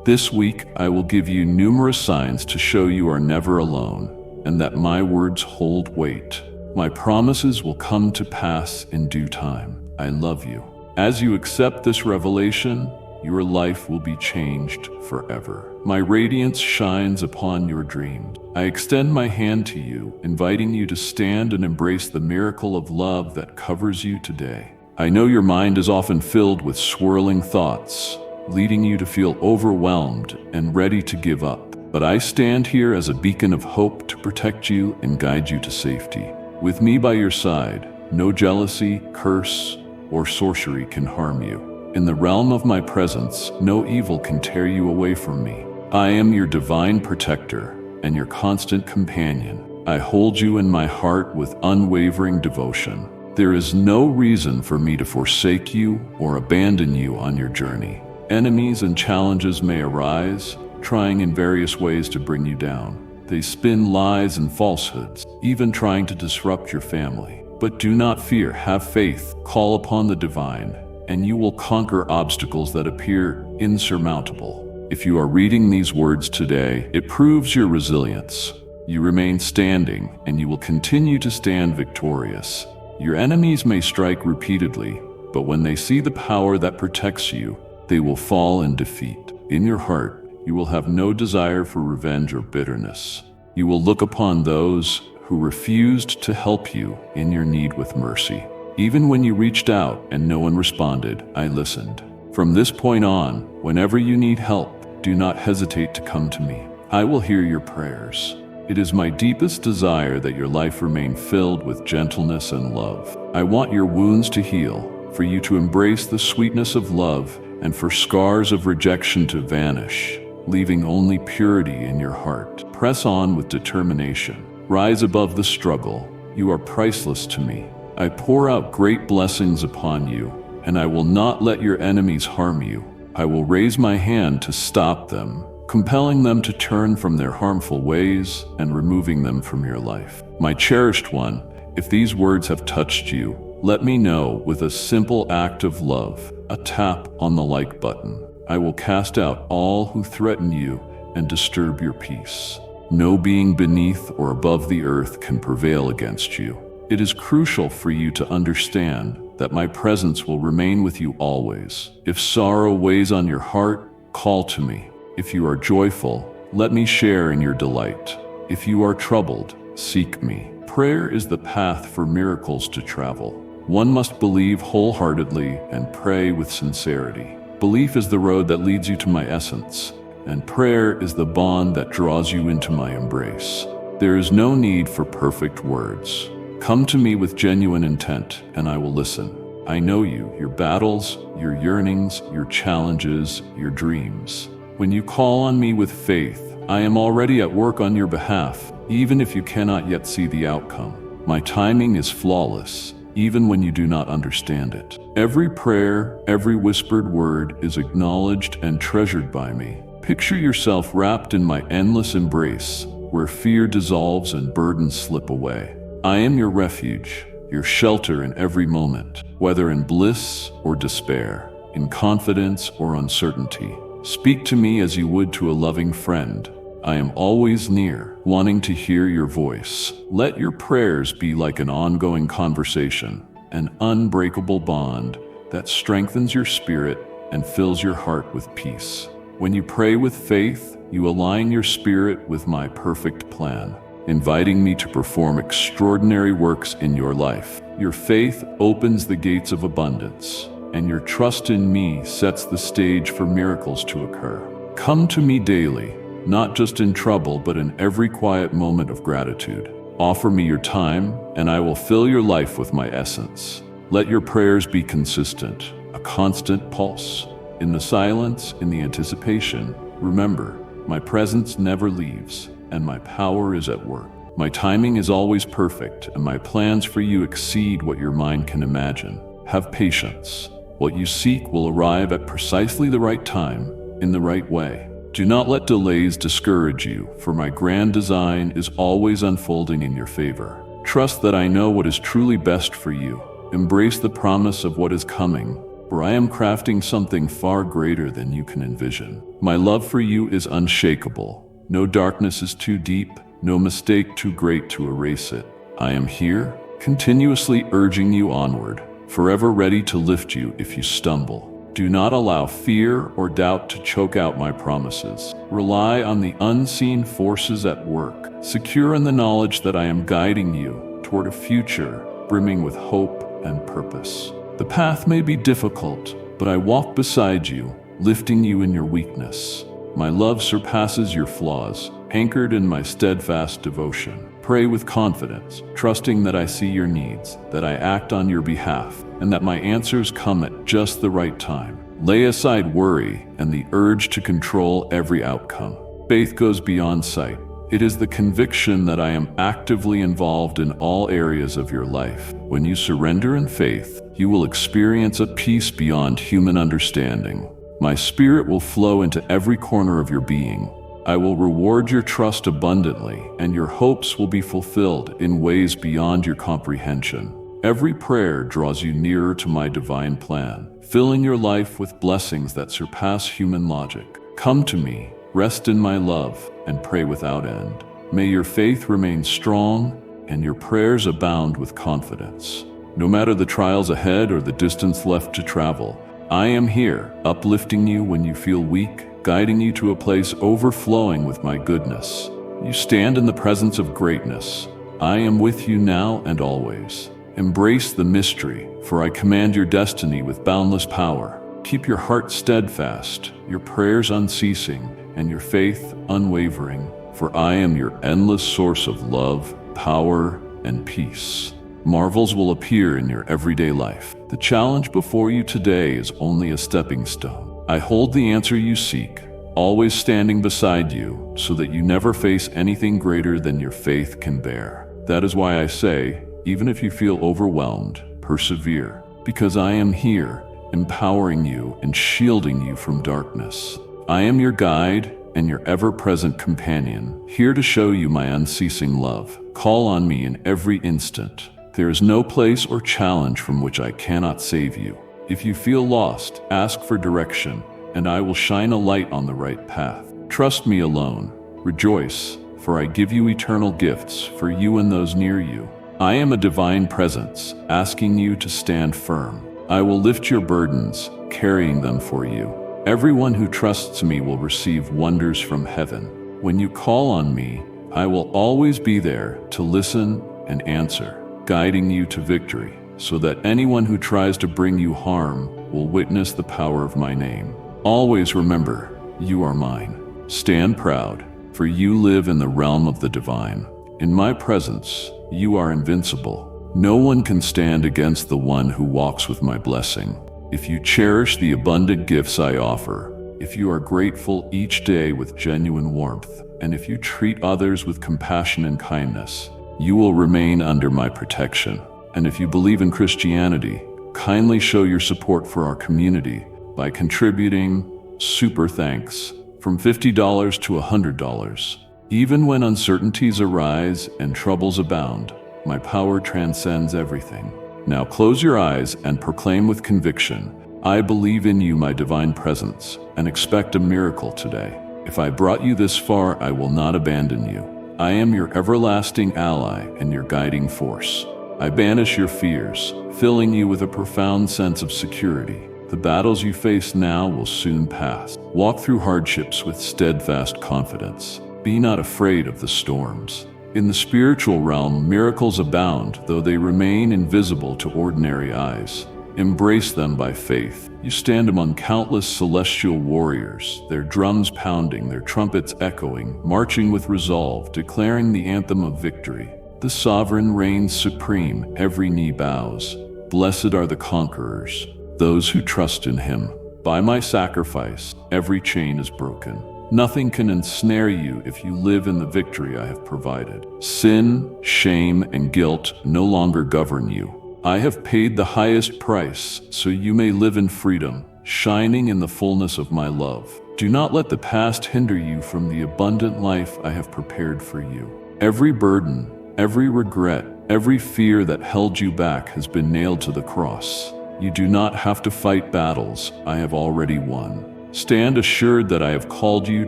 This week, I will give you numerous signs to show you are never alone and that my words hold weight. My promises will come to pass in due time. I love you. As you accept this revelation, your life will be changed forever. My radiance shines upon your dreams. I extend my hand to you, inviting you to stand and embrace the miracle of love that covers you today. I know your mind is often filled with swirling thoughts, leading you to feel overwhelmed and ready to give up. But I stand here as a beacon of hope to protect you and guide you to safety. With me by your side, no jealousy, curse, or sorcery can harm you. In the realm of my presence, no evil can tear you away from me. I am your divine protector and your constant companion. I hold you in my heart with unwavering devotion. There is no reason for me to forsake you or abandon you on your journey. Enemies and challenges may arise, trying in various ways to bring you down. They spin lies and falsehoods, even trying to disrupt your family. But do not fear, have faith, call upon the divine, and you will conquer obstacles that appear insurmountable. If you are reading these words today, it proves your resilience. You remain standing, and you will continue to stand victorious. Your enemies may strike repeatedly, but when they see the power that protects you, they will fall in defeat. In your heart, you will have no desire for revenge or bitterness. You will look upon those who refused to help you in your need with mercy. Even when you reached out and no one responded, I listened. From this point on, whenever you need help, do not hesitate to come to me. I will hear your prayers. It is my deepest desire that your life remain filled with gentleness and love. I want your wounds to heal, for you to embrace the sweetness of love, and for scars of rejection to vanish, leaving only purity in your heart. Press on with determination. Rise above the struggle. You are priceless to me. I pour out great blessings upon you, and I will not let your enemies harm you. I will raise my hand to stop them, compelling them to turn from their harmful ways and removing them from your life. My cherished one, if these words have touched you, let me know with a simple act of love, a tap on the like button. I will cast out all who threaten you and disturb your peace. No being beneath or above the earth can prevail against you. It is crucial for you to understand that my presence will remain with you always. If sorrow weighs on your heart, call to me. If you are joyful, let me share in your delight. If you are troubled, seek me. Prayer is the path for miracles to travel. One must believe wholeheartedly and pray with sincerity. Belief is the road that leads you to my essence, and prayer is the bond that draws you into my embrace. There is no need for perfect words. Come to me with genuine intent, and I will listen. I know you, your battles, your yearnings, your challenges, your dreams. When you call on me with faith, I am already at work on your behalf, even if you cannot yet see the outcome. My timing is flawless, even when you do not understand it. Every prayer, every whispered word is acknowledged and treasured by me. Picture yourself wrapped in my endless embrace, where fear dissolves and burdens slip away. I am your refuge, your shelter in every moment, whether in bliss or despair, in confidence or uncertainty. Speak to me as you would to a loving friend. I am always near, wanting to hear your voice. Let your prayers be like an ongoing conversation, an unbreakable bond that strengthens your spirit and fills your heart with peace. When you pray with faith, you align your spirit with my perfect plan, inviting me to perform extraordinary works in your life. Your faith opens the gates of abundance, and your trust in me sets the stage for miracles to occur. Come to me daily, not just in trouble, but in every quiet moment of gratitude. Offer me your time, and I will fill your life with my essence. Let your prayers be consistent, a constant pulse. In the silence, in the anticipation, remember, my presence never leaves, and my power is at work. My timing is always perfect, and my plans for you exceed what your mind can imagine. Have patience. What you seek will arrive at precisely the right time, in the right way. Do not let delays discourage you, for my grand design is always unfolding in your favor. Trust that I know what is truly best for you. Embrace the promise of what is coming, for I am crafting something far greater than you can envision. My love for you is unshakable. No darkness is too deep, no mistake too great to erase it. I am here, continuously urging you onward, forever ready to lift you if you stumble. Do not allow fear or doubt to choke out my promises. Rely on the unseen forces at work, secure in the knowledge that I am guiding you toward a future brimming with hope and purpose. The path may be difficult, but I walk beside you, lifting you in your weakness. My love surpasses your flaws, anchored in my steadfast devotion. Pray with confidence, trusting that I see your needs, that I act on your behalf, and that my answers come at just the right time. Lay aside worry and the urge to control every outcome. Faith goes beyond sight. It is the conviction that I am actively involved in all areas of your life. When you surrender in faith, you will experience a peace beyond human understanding. My spirit will flow into every corner of your being. I will reward your trust abundantly, and your hopes will be fulfilled in ways beyond your comprehension. Every prayer draws you nearer to my divine plan, filling your life with blessings that surpass human logic. Come to me, rest in my love, and pray without end. May your faith remain strong, and your prayers abound with confidence. No matter the trials ahead or the distance left to travel, I am here, uplifting you when you feel weak, guiding you to a place overflowing with my goodness. You stand in the presence of greatness. I am with you now and always. Embrace the mystery, for I command your destiny with boundless power. Keep your heart steadfast, your prayers unceasing, and your faith unwavering, for I am your endless source of love, power, and peace. Marvels will appear in your everyday life. The challenge before you today is only a stepping stone. I hold the answer you seek, always standing beside you, so that you never face anything greater than your faith can bear. That is why I say, even if you feel overwhelmed, persevere, because I am here, empowering you and shielding you from darkness. I am your guide and your ever-present companion, here to show you my unceasing love. Call on me in every instant. There is no place or challenge from which I cannot save you. If you feel lost, ask for direction, and I will shine a light on the right path. Trust me alone. Rejoice, for I give you eternal gifts for you and those near you. I am a divine presence, asking you to stand firm. I will lift your burdens, carrying them for you. Everyone who trusts me will receive wonders from heaven. When you call on me, I will always be there to listen and answer, guiding you to victory, so that anyone who tries to bring you harm will witness the power of my name. Always remember, you are mine. Stand proud, for you live in the realm of the divine. In my presence, you are invincible. No one can stand against the one who walks with my blessing. If you cherish the abundant gifts I offer, if you are grateful each day with genuine warmth, and if you treat others with compassion and kindness, you will remain under my protection. And if you believe in Christianity, kindly show your support for our community by contributing super thanks from $50 to $100. Even when uncertainties arise and troubles abound, my power transcends everything. Now close your eyes and proclaim with conviction, I believe in you, my divine presence, and expect a miracle today. If I brought you this far, I will not abandon you. I am your everlasting ally and your guiding force. I banish your fears, filling you with a profound sense of security. The battles you face now will soon pass. Walk through hardships with steadfast confidence. Be not afraid of the storms. In the spiritual realm, miracles abound, though they remain invisible to ordinary eyes. Embrace them by faith. You stand among countless celestial warriors, their drums pounding, their trumpets echoing, marching with resolve, declaring the anthem of victory. The sovereign reigns supreme, every knee bows. Blessed are the conquerors, those who trust in him. By my sacrifice, every chain is broken. Nothing can ensnare you if you live in the victory I have provided. Sin, shame, and guilt no longer govern you. I have paid the highest price so you may live in freedom, shining in the fullness of my love. Do not let the past hinder you from the abundant life I have prepared for you. Every burden, every regret, every fear that held you back has been nailed to the cross. You do not have to fight battles I have already won. Stand assured that I have called you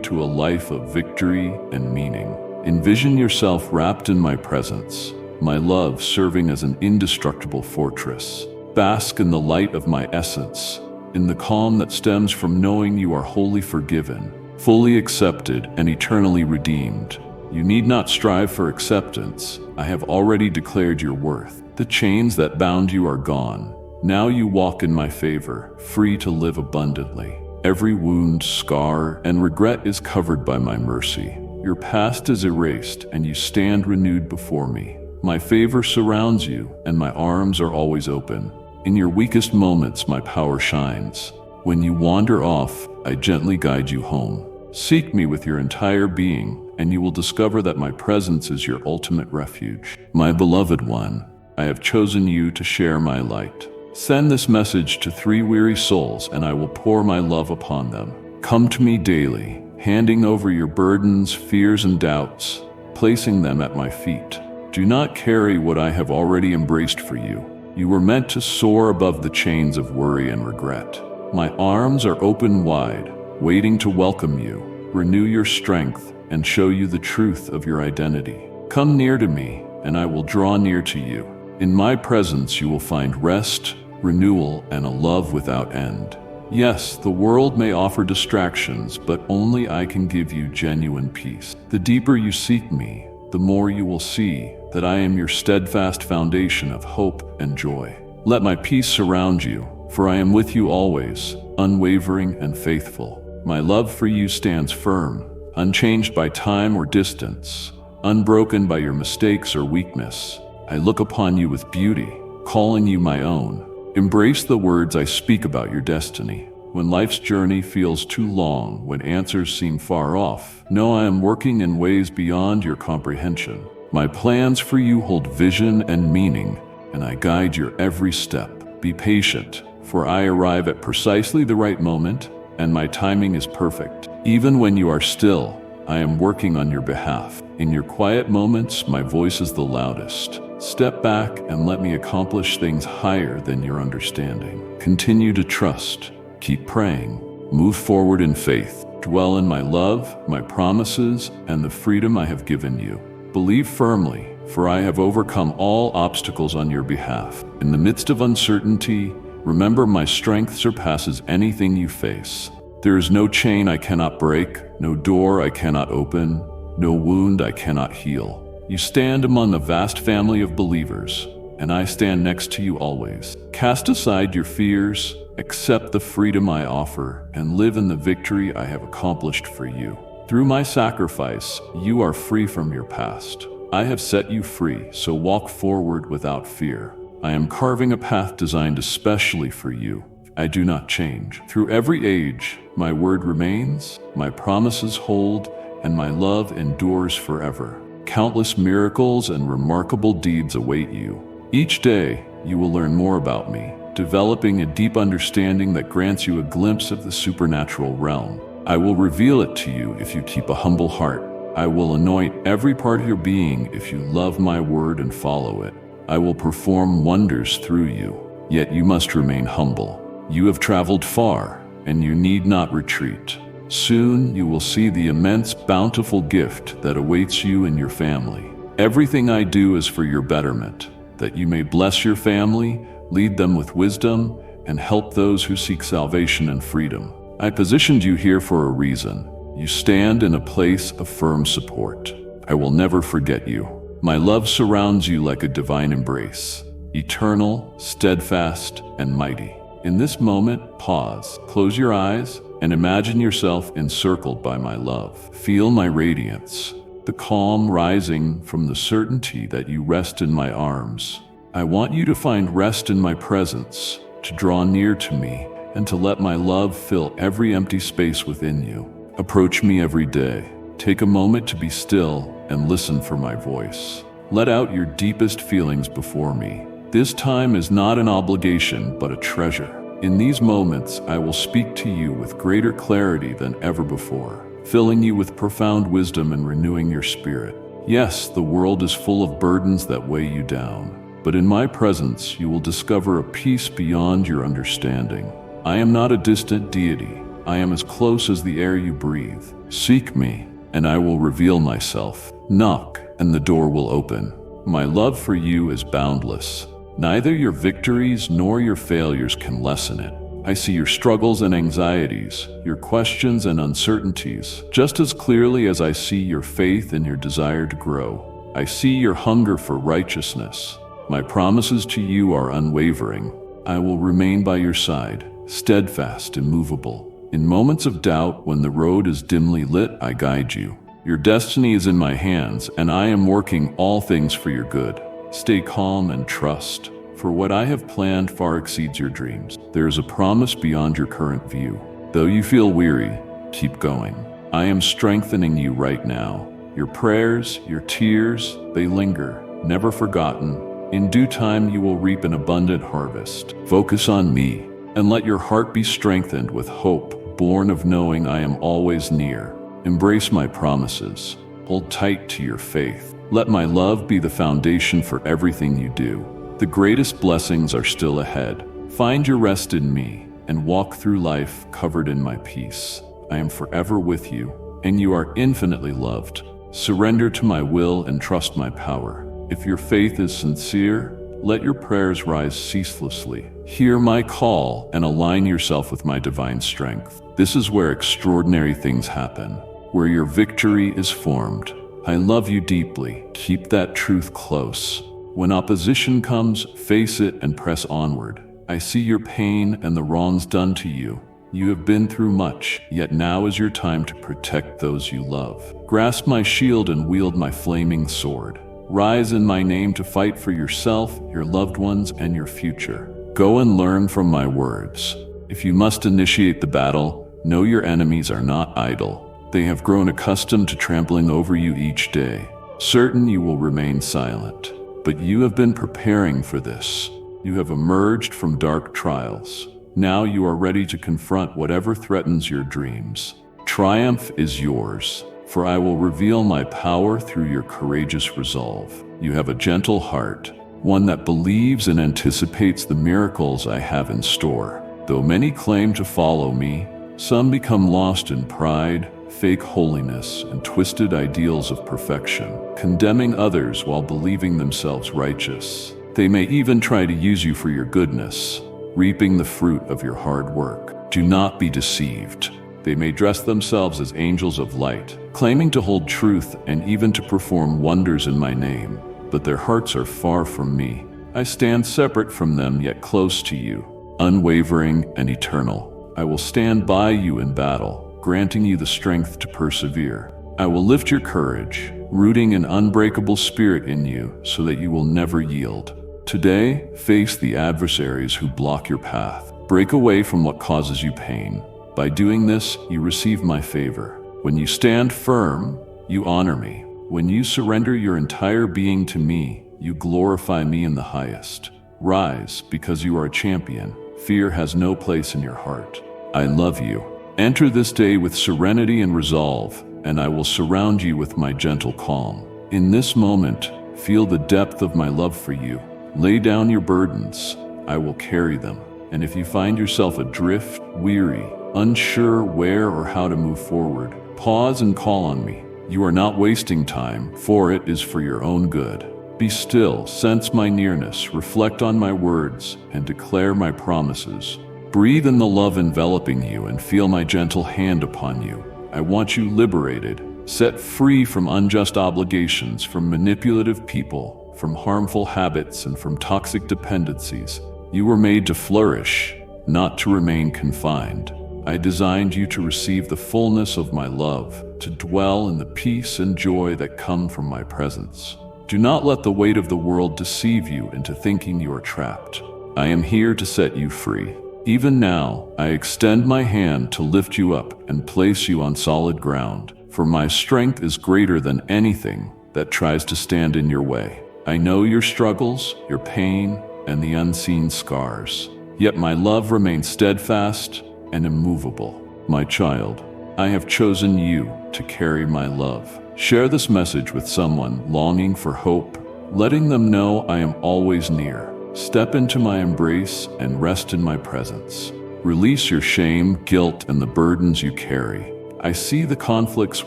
to a life of victory and meaning. Envision yourself wrapped in my presence, my love serving as an indestructible fortress. Bask in the light of my essence, in the calm that stems from knowing you are wholly forgiven, fully accepted, and eternally redeemed. You need not strive for acceptance. I have already declared your worth. The chains that bound you are gone. Now you walk in my favor, free to live abundantly. Every wound, scar, and regret is covered by my mercy. Your past is erased, and you stand renewed before me. My favor surrounds you, and my arms are always open. In your weakest moments, my power shines. When you wander off, I gently guide you home. Seek me with your entire being, and you will discover that my presence is your ultimate refuge. My beloved one, I have chosen you to share my light. Send this message to 3 weary souls, and I will pour my love upon them. Come to me daily, handing over your burdens, fears, and doubts, placing them at my feet. Do not carry what I have already embraced for you. You were meant to soar above the chains of worry and regret. My arms are open wide, waiting to welcome you, renew your strength, and show you the truth of your identity. Come near to me, and I will draw near to you. In my presence you will find rest, renewal, and a love without end. Yes, the world may offer distractions, but only I can give you genuine peace. The deeper you seek me, the more you will see that I am your steadfast foundation of hope and joy. Let my peace surround you, for I am with you always, unwavering and faithful. My love for you stands firm, unchanged by time or distance, unbroken by your mistakes or weakness. I look upon you with beauty, calling you my own. Embrace the words I speak about your destiny. When life's journey feels too long, when answers seem far off, know I am working in ways beyond your comprehension. My plans for you hold vision and meaning, and I guide your every step. Be patient, for I arrive at precisely the right moment, and my timing is perfect. Even when you are still, I am working on your behalf. In your quiet moments, my voice is the loudest. Step back and let me accomplish things higher than your understanding. Continue to trust. Keep praying. Move forward in faith. Dwell in my love, my promises, and the freedom I have given you. Believe firmly, for I have overcome all obstacles on your behalf. In the midst of uncertainty, remember my strength surpasses anything you face. There is no chain I cannot break, no door I cannot open, no wound I cannot heal. You stand among a vast family of believers, and I stand next to you always. Cast aside your fears, accept the freedom I offer, and live in the victory I have accomplished for you. Through my sacrifice, you are free from your past. I have set you free, so walk forward without fear. I am carving a path designed especially for you. I do not change. Through every age, my word remains, my promises hold, and my love endures forever. Countless miracles and remarkable deeds await you. Each day, you will learn more about me, developing a deep understanding that grants you a glimpse of the supernatural realm. I will reveal it to you if you keep a humble heart. I will anoint every part of your being if you love my word and follow it. I will perform wonders through you, yet you must remain humble. You have traveled far, and you need not retreat. Soon you will see the immense, bountiful gift that awaits you and your family. Everything I do is for your betterment, that you may bless your family, lead them with wisdom, and help those who seek salvation and freedom. I positioned you here for a reason. You stand in a place of firm support. I will never forget you. My love surrounds you like a divine embrace, eternal, steadfast, and mighty. In this moment, pause, close your eyes, and imagine yourself encircled by my love. Feel my radiance, the calm rising from the certainty that you rest in my arms. I want you to find rest in my presence, to draw near to me, and to let my love fill every empty space within you. Approach me every day. Take a moment to be still and listen for my voice. Let out your deepest feelings before me. This time is not an obligation, but a treasure. In these moments, I will speak to you with greater clarity than ever before, filling you with profound wisdom and renewing your spirit. Yes, the world is full of burdens that weigh you down, but in my presence you will discover a peace beyond your understanding. I am not a distant deity. I am as close as the air you breathe. Seek me, and I will reveal myself. Knock, and the door will open. My love for you is boundless. Neither your victories nor your failures can lessen it. I see your struggles and anxieties, your questions and uncertainties, just as clearly as I see your faith and your desire to grow. I see your hunger for righteousness. My promises to you are unwavering. I will remain by your side, steadfast, immovable. In moments of doubt, when the road is dimly lit, I guide you. Your destiny is in my hands, and I am working all things for your good. Stay calm and trust, for what I have planned far exceeds your dreams. There is a promise beyond your current view. Though you feel weary, keep going. I am strengthening you right now. Your prayers, your tears, they linger, never forgotten. In due time you will reap an abundant harvest. Focus on me, and let your heart be strengthened with hope, born of knowing I am always near. Embrace my promises. Hold tight to your faith. Let my love be the foundation for everything you do. The greatest blessings are still ahead. Find your rest in me and walk through life covered in my peace. I am forever with you, and you are infinitely loved. Surrender to my will and trust my power. If your faith is sincere, let your prayers rise ceaselessly. Hear my call and align yourself with my divine strength. This is where extraordinary things happen, where your victory is formed. I love you deeply. Keep that truth close. When opposition comes, face it and press onward. I see your pain and the wrongs done to you. You have been through much, yet now is your time to protect those you love. Grasp my shield and wield my flaming sword. Rise in my name to fight for yourself, your loved ones, and your future. Go and learn from my words. If you must initiate the battle, know your enemies are not idle. They have grown accustomed to trampling over you each day. Certain you will remain silent. But you have been preparing for this. You have emerged from dark trials. Now you are ready to confront whatever threatens your dreams. Triumph is yours, for I will reveal my power through your courageous resolve. You have a gentle heart, one that believes and anticipates the miracles I have in store. Though many claim to follow me, some become lost in pride, fake holiness, and twisted ideals of perfection, condemning others while believing themselves righteous. They may even try to use you for your goodness, reaping the fruit of your hard work. Do not be deceived. They may dress themselves as angels of light, claiming to hold truth and even to perform wonders in my name, but their hearts are far from me. I stand separate from them, yet close to you, unwavering and eternal. I will stand by you in battle, granting you the strength to persevere. I will lift your courage, rooting an unbreakable spirit in you so that you will never yield. Today, face the adversaries who block your path. Break away from what causes you pain. By doing this, you receive my favor. When you stand firm, you honor me. When you surrender your entire being to me, you glorify me in the highest. Rise, because you are a champion. Fear has no place in your heart. I love you. Enter this day with serenity and resolve, and I will surround you with my gentle calm. In this moment, feel the depth of my love for you. Lay down your burdens. I will carry them. And if you find yourself adrift, weary, unsure where or how to move forward, pause and call on me. You are not wasting time, for it is for your own good. Be still, sense my nearness, reflect on my words, and declare my promises. Breathe in the love enveloping you and feel my gentle hand upon you. I want you liberated, set free from unjust obligations, from manipulative people, from harmful habits, and from toxic dependencies. You were made to flourish, not to remain confined. I designed you to receive the fullness of my love, to dwell in the peace and joy that come from my presence. Do not let the weight of the world deceive you into thinking you are trapped. I am here to set you free. Even now, I extend my hand to lift you up and place you on solid ground, for my strength is greater than anything that tries to stand in your way. I know your struggles, your pain, and the unseen scars. yet my love remains steadfast and immovable. My child, I have chosen you to carry my love. Share this message with someone longing for hope, letting them know I am always near. Step into my embrace and rest in my presence. Release your shame, guilt, and the burdens you carry. I see the conflicts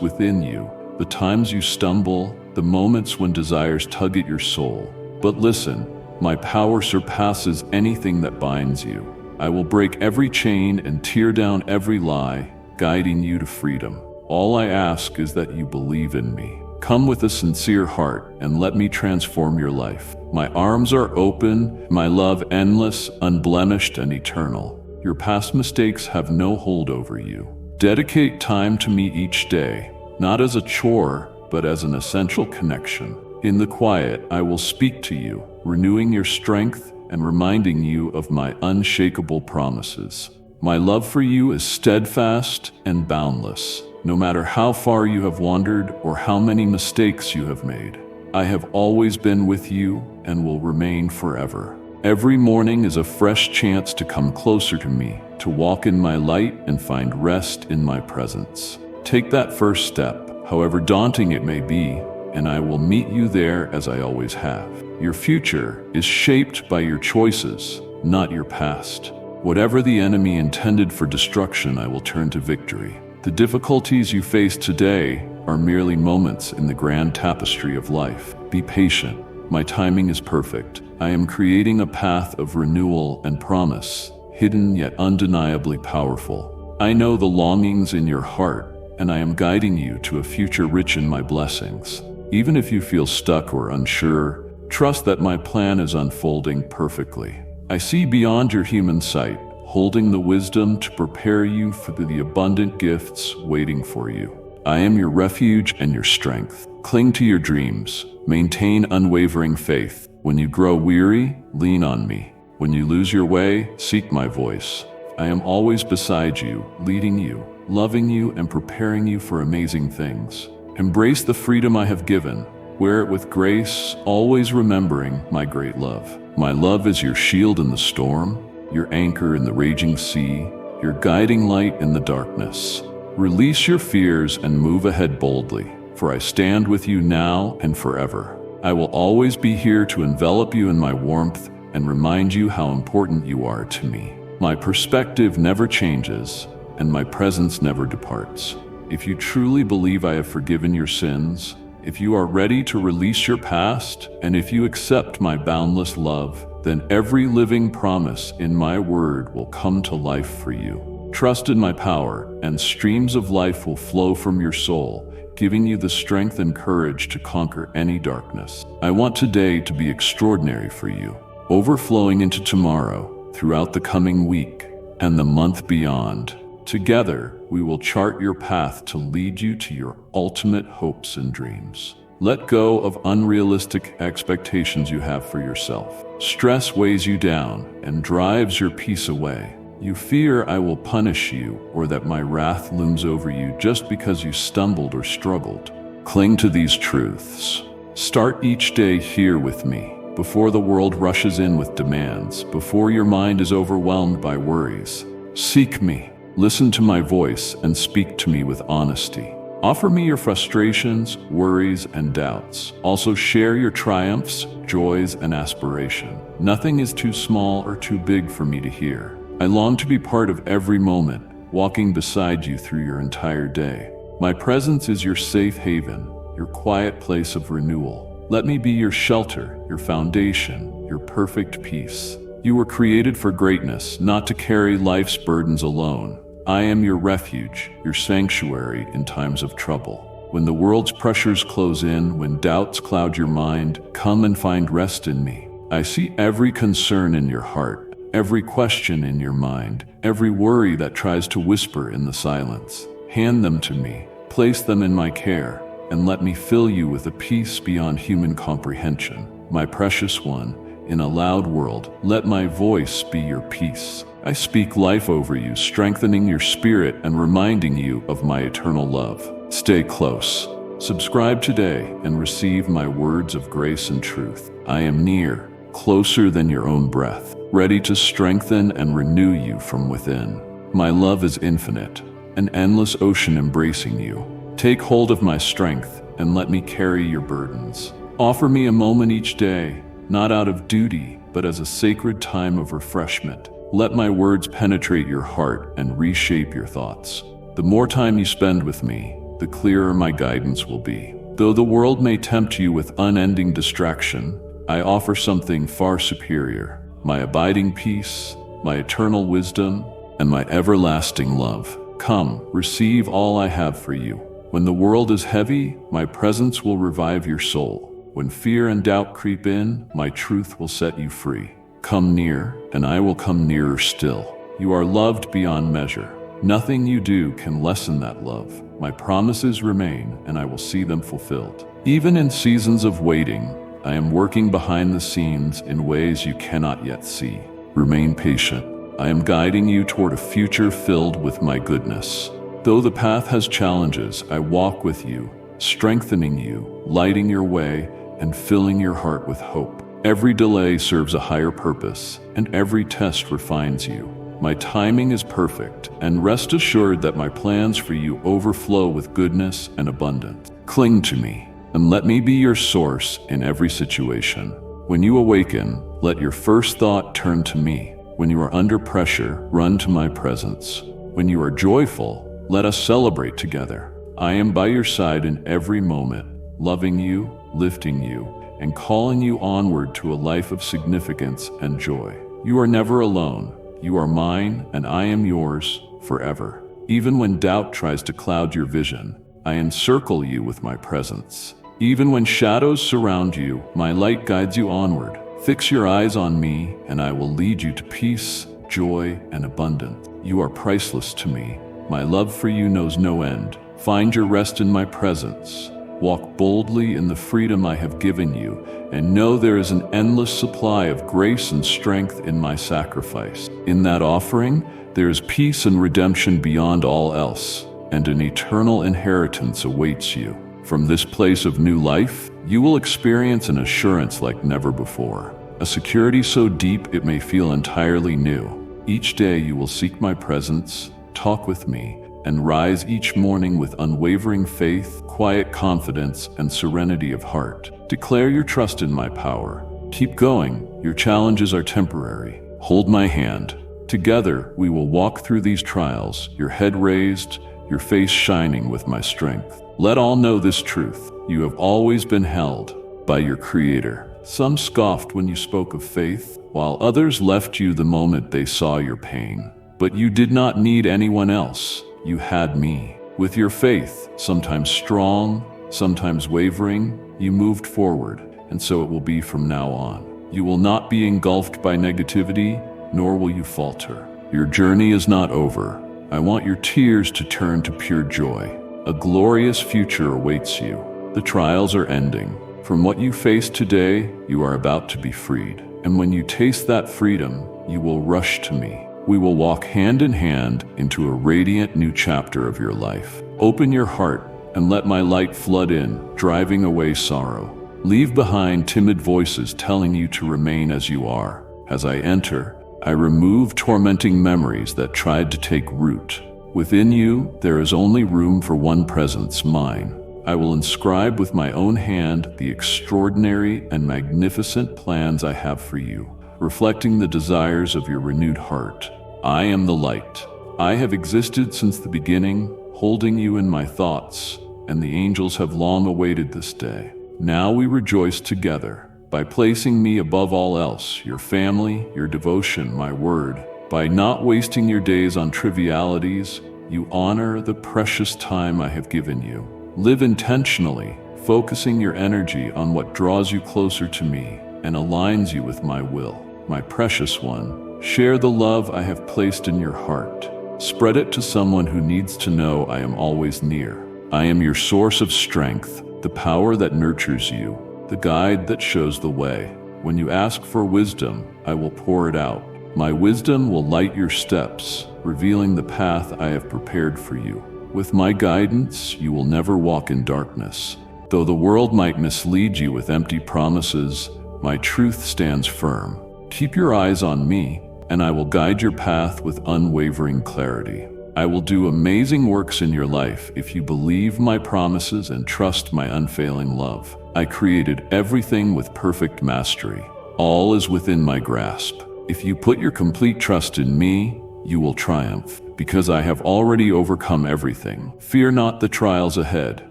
within you, the times you stumble, the moments when desires tug at your soul. But listen, my power surpasses anything that binds you. I will break every chain and tear down every lie, guiding you to freedom. All I ask is that you believe in me. Come with a sincere heart and let me transform your life. My arms are open, my love endless, unblemished, and eternal. Your past mistakes have no hold over you. Dedicate time to me each day, not as a chore, but as an essential connection. In the quiet, I will speak to you, renewing your strength and reminding you of my unshakable promises. My love for you is steadfast and boundless. No matter how far you have wandered or how many mistakes you have made, I have always been with you and will remain forever. Every morning is a fresh chance to come closer to me, to walk in my light and find rest in my presence. Take that first step, however daunting it may be, and I will meet you there as I always have. Your future is shaped by your choices, not your past. Whatever the enemy intended for destruction, I will turn to victory. The difficulties you face today are merely moments in the grand tapestry of life. Be patient. My timing is perfect. I am creating a path of renewal and promise, hidden yet undeniably powerful. I know the longings in your heart, and I am guiding you to a future rich in my blessings. Even if you feel stuck or unsure, trust that my plan is unfolding perfectly. I see beyond your human sight, holding the wisdom to prepare you for the abundant gifts waiting for you. I am your refuge and your strength. Cling to your dreams. Maintain unwavering faith. When you grow weary, lean on me. When you lose your way, seek my voice. I am always beside you, leading you, loving you, and preparing you for amazing things. Embrace the freedom I have given. Wear it with grace, always remembering my great love. My love is your shield in the storm, your anchor in the raging sea, your guiding light in the darkness. Release your fears and move ahead boldly, for I stand with you now and forever. I will always be here to envelop you in my warmth and remind you how important you are to me. My perspective never changes, and my presence never departs. If you truly believe I have forgiven your sins, if you are ready to release your past, and if you accept my boundless love, then every living promise in my word will come to life for you. Trust in my power, and streams of life will flow from your soul, giving you the strength and courage to conquer any darkness. I want today to be extraordinary for you, overflowing into tomorrow, throughout the coming week, and the month beyond. Together, we will chart your path to lead you to your ultimate hopes and dreams. Let go of unrealistic expectations you have for yourself. Stress weighs you down and drives your peace away. You fear I will punish you or that my wrath looms over you just because you stumbled or struggled. Cling to these truths. Start each day here with me, before the world rushes in with demands, before your mind is overwhelmed by worries. Seek me. Listen to my voice and speak to me with honesty. Offer me your frustrations, worries, and doubts. Also share your triumphs, joys, and aspiration. Nothing is too small or too big for me to hear. I long to be part of every moment, walking beside you through your entire day. My presence is your safe haven, your quiet place of renewal. Let me be your shelter, your foundation, your perfect peace. You were created for greatness, not to carry life's burdens alone. I am your refuge, your sanctuary in times of trouble. When the world's pressures close in, when doubts cloud your mind, come and find rest in me. I see every concern in your heart, every question in your mind, every worry that tries to whisper in the silence. Hand them to me, place them in my care, and let me fill you with a peace beyond human comprehension. My precious one, in a loud world, let my voice be your peace. I speak life over you, strengthening your spirit and reminding you of my eternal love. Stay close. Subscribe today and receive my words of grace and truth. I am near, closer than your own breath. ready to strengthen and renew you from within. My love is infinite, an endless ocean embracing you. Take hold of my strength and let me carry your burdens. Offer me a moment each day, not out of duty, but as a sacred time of refreshment. Let my words penetrate your heart and reshape your thoughts. The more time you spend with me, the clearer my guidance will be. Though the world may tempt you with unending distraction, I offer something far superior: my abiding peace, my eternal wisdom, and my everlasting love. Come, receive all I have for you. When the world is heavy, my presence will revive your soul. When fear and doubt creep in, my truth will set you free. Come near, and I will come nearer still. You are loved beyond measure. Nothing you do can lessen that love. My promises remain, and I will see them fulfilled. Even in seasons of waiting, I am working behind the scenes in ways you cannot yet see. Remain patient. I am guiding you toward a future filled with my goodness. Though the path has challenges, I walk with you, strengthening you, lighting your way, and filling your heart with hope. Every delay serves a higher purpose, and every test refines you. My timing is perfect, and rest assured that my plans for you overflow with goodness and abundance. Cling to me, and let me be your source in every situation. When you awaken, let your first thought turn to me. When you are under pressure, run to my presence. When you are joyful, let us celebrate together. I am by your side in every moment, loving you, lifting you, and calling you onward to a life of significance and joy. You are never alone. You are mine, and I am yours forever. Even when doubt tries to cloud your vision, I encircle you with my presence. Even when shadows surround you, my light guides you onward. Fix your eyes on me, and I will lead you to peace, joy, and abundance. You are priceless to me. My love for you knows no end. Find your rest in my presence. Walk boldly in the freedom I have given you, and know there is an endless supply of grace and strength in my sacrifice. In that offering, there is peace and redemption beyond all else, and an eternal inheritance awaits you. From this place of new life, you will experience an assurance like never before, a security so deep it may feel entirely new. Each day you will seek my presence, talk with me, and rise each morning with unwavering faith, quiet confidence, and serenity of heart. Declare your trust in my power. Keep going. Your challenges are temporary. Hold my hand. Together, we will walk through these trials, your head raised, your face shining with my strength. Let all know this truth. You have always been held by your Creator. Some scoffed when you spoke of faith, while others left you the moment they saw your pain. But you did not need anyone else. You had me. With your faith, sometimes strong, sometimes wavering, you moved forward, and so it will be from now on. You will not be engulfed by negativity, nor will you falter. Your journey is not over. I want your tears to turn to pure joy. A glorious future awaits you. The trials are ending. From what you face today, you are about to be freed. And when you taste that freedom, you will rush to me. We will walk hand in hand into a radiant new chapter of your life. Open your heart and let my light flood in, driving away sorrow. Leave behind timid voices telling you to remain as you are. As I enter, I remove tormenting memories that tried to take root. Within you, there is only room for one presence, mine. I will inscribe with my own hand the extraordinary and magnificent plans I have for you, reflecting the desires of your renewed heart. I am the light. I have existed since the beginning, holding you in my thoughts, and the angels have long awaited this day. Now we rejoice together by placing me above all else, your family, your devotion, my word. By not wasting your days on trivialities, you honor the precious time I have given you. Live intentionally, focusing your energy on what draws you closer to me and aligns you with my will. My precious one, share the love I have placed in your heart. Spread it to someone who needs to know I am always near. I am your source of strength, the power that nurtures you, the guide that shows the way. When you ask for wisdom, I will pour it out. My wisdom will light your steps, revealing the path I have prepared for you. With my guidance, you will never walk in darkness. Though the world might mislead you with empty promises, my truth stands firm. Keep your eyes on me, and I will guide your path with unwavering clarity. I will do amazing works in your life if you believe my promises and trust my unfailing love. I created everything with perfect mastery. All is within my grasp. If you put your complete trust in me, you will triumph, because I have already overcome everything. Fear not the trials ahead.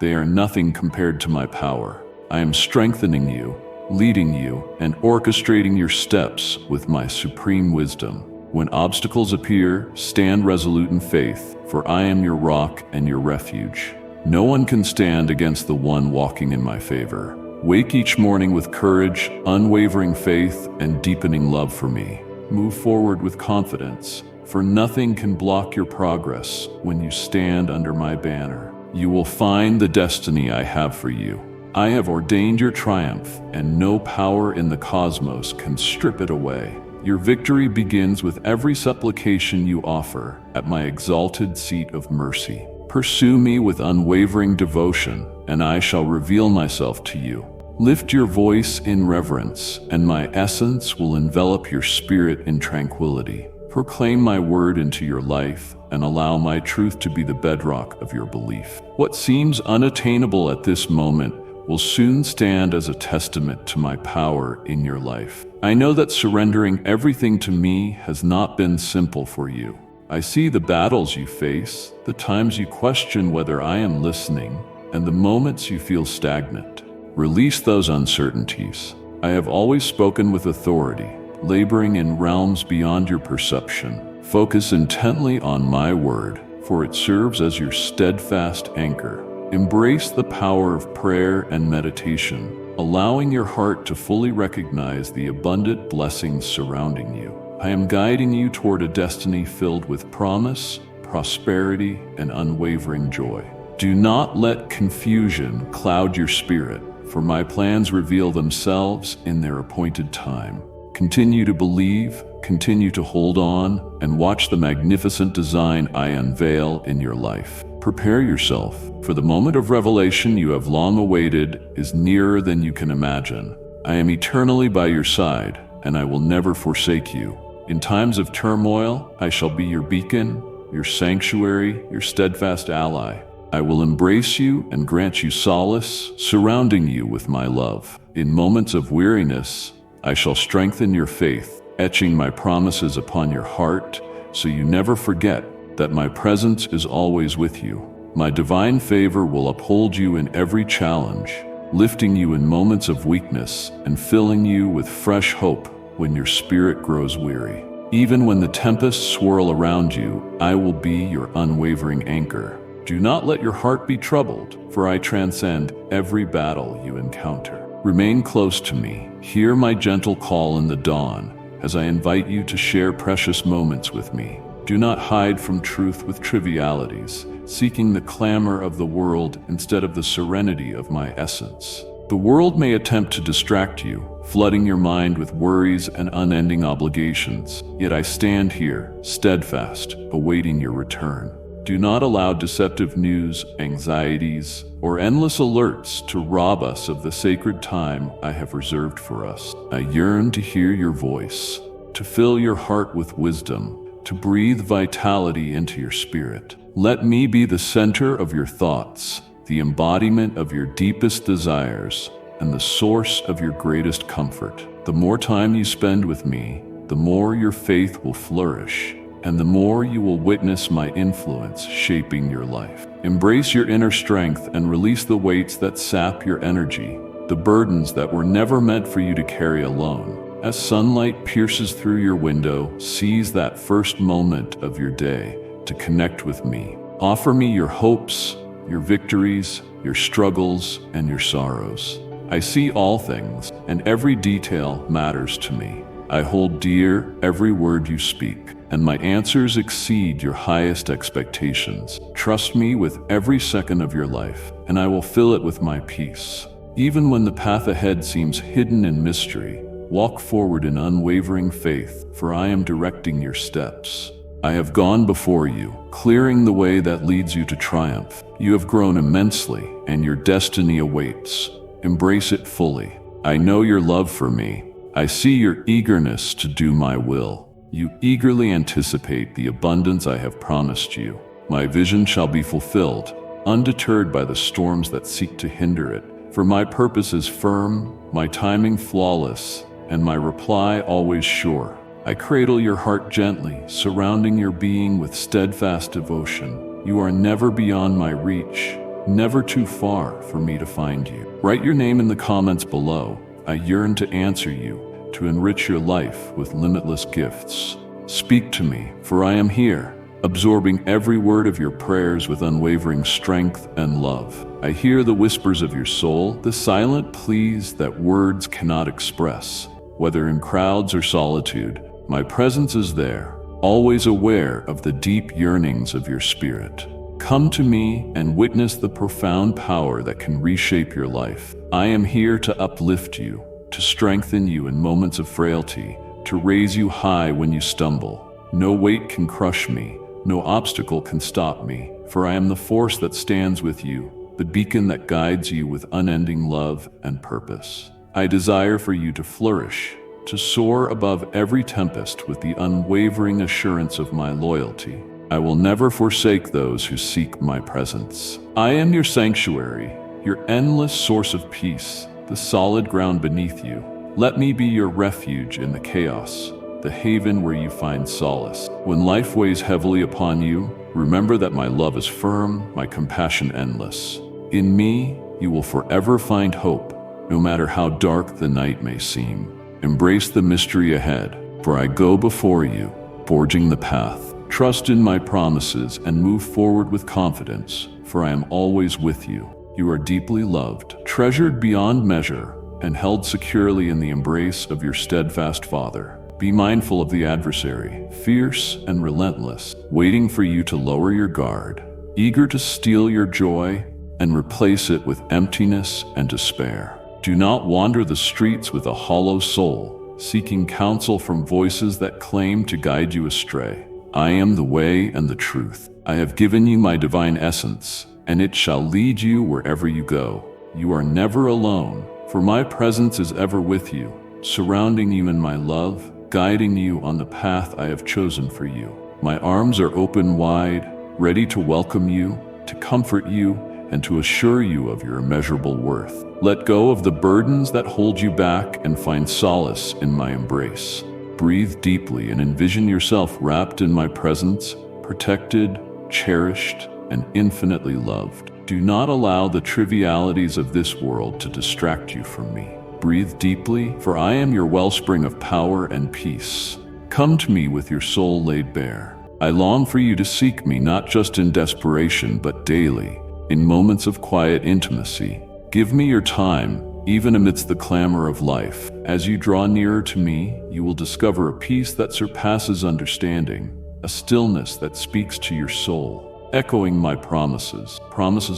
They are nothing compared to my power. I am strengthening you, leading you, and orchestrating your steps with my supreme wisdom. When obstacles appear, stand resolute in faith, for I am your rock and your refuge. No one can stand against the one walking in my favor. Wake each morning with courage, unwavering faith, and deepening love for me. Move forward with confidence, for nothing can block your progress when you stand under my banner. You will find the destiny I have for you. I have ordained your triumph, and no power in the cosmos can strip it away. Your victory begins with every supplication you offer at my exalted seat of mercy. Pursue me with unwavering devotion, and I shall reveal myself to you. Lift your voice in reverence, and my essence will envelop your spirit in tranquility. Proclaim my word into your life, and allow my truth to be the bedrock of your belief. What seems unattainable at this moment will soon stand as a testament to my power in your life. I know that surrendering everything to me has not been simple for you. I see the battles you face, the times you question whether I am listening, and the moments you feel stagnant. Release those uncertainties. I have always spoken with authority, laboring in realms beyond your perception. Focus intently on my word, for it serves as your steadfast anchor. Embrace the power of prayer and meditation, allowing your heart to fully recognize the abundant blessings surrounding you. I am guiding you toward a destiny filled with promise, prosperity, and unwavering joy. Do not let confusion cloud your spirit, for my plans reveal themselves in their appointed time. Continue to believe, continue to hold on, and watch the magnificent design I unveil in your life. Prepare yourself, for the moment of revelation you have long awaited is nearer than you can imagine. I am eternally by your side, and I will never forsake you. In times of turmoil, I shall be your beacon, your sanctuary, your steadfast ally. I will embrace you and grant you solace, surrounding you with my love. In moments of weariness, I shall strengthen your faith, etching my promises upon your heart, so you never forget that my presence is always with you. My divine favor will uphold you in every challenge, lifting you in moments of weakness and filling you with fresh hope when your spirit grows weary. Even when the tempests swirl around you, I will be your unwavering anchor. Do not let your heart be troubled, for I transcend every battle you encounter. Remain close to me. Hear my gentle call in the dawn as I invite you to share precious moments with me. Do not hide from truth with trivialities, seeking the clamor of the world instead of the serenity of my essence. The world may attempt to distract you, flooding your mind with worries and unending obligations, yet I stand here, steadfast, awaiting your return. Do not allow deceptive news, anxieties, or endless alerts to rob us of the sacred time I have reserved for us. I yearn to hear your voice, to fill your heart with wisdom, to breathe vitality into your spirit. Let me be the center of your thoughts, the embodiment of your deepest desires, and the source of your greatest comfort. The more time you spend with me, the more your faith will flourish, and the more you will witness my influence shaping your life. Embrace your inner strength and release the weights that sap your energy, the burdens that were never meant for you to carry alone. As sunlight pierces through your window, seize that first moment of your day to connect with me. Offer me your hopes, your victories, your struggles, and your sorrows. I see all things, and every detail matters to me. I hold dear every word you speak, and my answers exceed your highest expectations. Trust me with every second of your life, and I will fill it with my peace. Even when the path ahead seems hidden in mystery, walk forward in unwavering faith, for I am directing your steps. I have gone before you, clearing the way that leads you to triumph. You have grown immensely, and your destiny awaits. Embrace it fully. I know your love for me, I see your eagerness to do my will. You eagerly anticipate the abundance I have promised you. My vision shall be fulfilled, undeterred by the storms that seek to hinder it. For my purpose is firm, my timing flawless, and my reply always sure. I cradle your heart gently, surrounding your being with steadfast devotion. You are never beyond my reach, never too far for me to find you. Write your name in the comments below. I yearn to answer you, to enrich your life with limitless gifts. Speak to me, for I am here, absorbing every word of your prayers with unwavering strength and love. I hear the whispers of your soul, the silent pleas that words cannot express. Whether in crowds or solitude, my presence is there, always aware of the deep yearnings of your spirit. Come to me and witness the profound power that can reshape your life. I am here to uplift you, to strengthen you in moments of frailty, to raise you high when you stumble. No weight can crush me, no obstacle can stop me, for I am the force that stands with you, the beacon that guides you with unending love and purpose. I desire for you to flourish, to soar above every tempest with the unwavering assurance of my loyalty. I will never forsake those who seek my presence. I am your sanctuary, your endless source of peace, the solid ground beneath you. Let me be your refuge in the chaos, the haven where you find solace. When life weighs heavily upon you, remember that my love is firm, my compassion endless. In me, you will forever find hope, no matter how dark the night may seem. Embrace the mystery ahead, for I go before you, forging the path. Trust in my promises and move forward with confidence, for I am always with you. You are deeply loved, treasured beyond measure, and held securely in the embrace of your steadfast Father. Be mindful of the adversary, fierce and relentless, waiting for you to lower your guard, eager to steal your joy and replace it with emptiness and despair. Do not wander the streets with a hollow soul, seeking counsel from voices that claim to guide you astray. I am the way and the truth. I have given you my divine essence, and it shall lead you wherever you go. You are never alone, for my presence is ever with you, surrounding you in my love, guiding you on the path I have chosen for you. My arms are open wide, ready to welcome you, to comfort you, and to assure you of your immeasurable worth. Let go of the burdens that hold you back and find solace in my embrace. Breathe deeply and envision yourself wrapped in my presence, protected, cherished, and infinitely loved. Do not allow the trivialities of this world to distract you from me. Breathe deeply, for I am your wellspring of power and peace. Come to me with your soul laid bare. I long for you to seek me not just in desperation, but daily, in moments of quiet intimacy. Give me your time, even amidst the clamor of life. As you draw nearer to me, you will discover a peace that surpasses understanding, a stillness that speaks to your soul, echoing my promises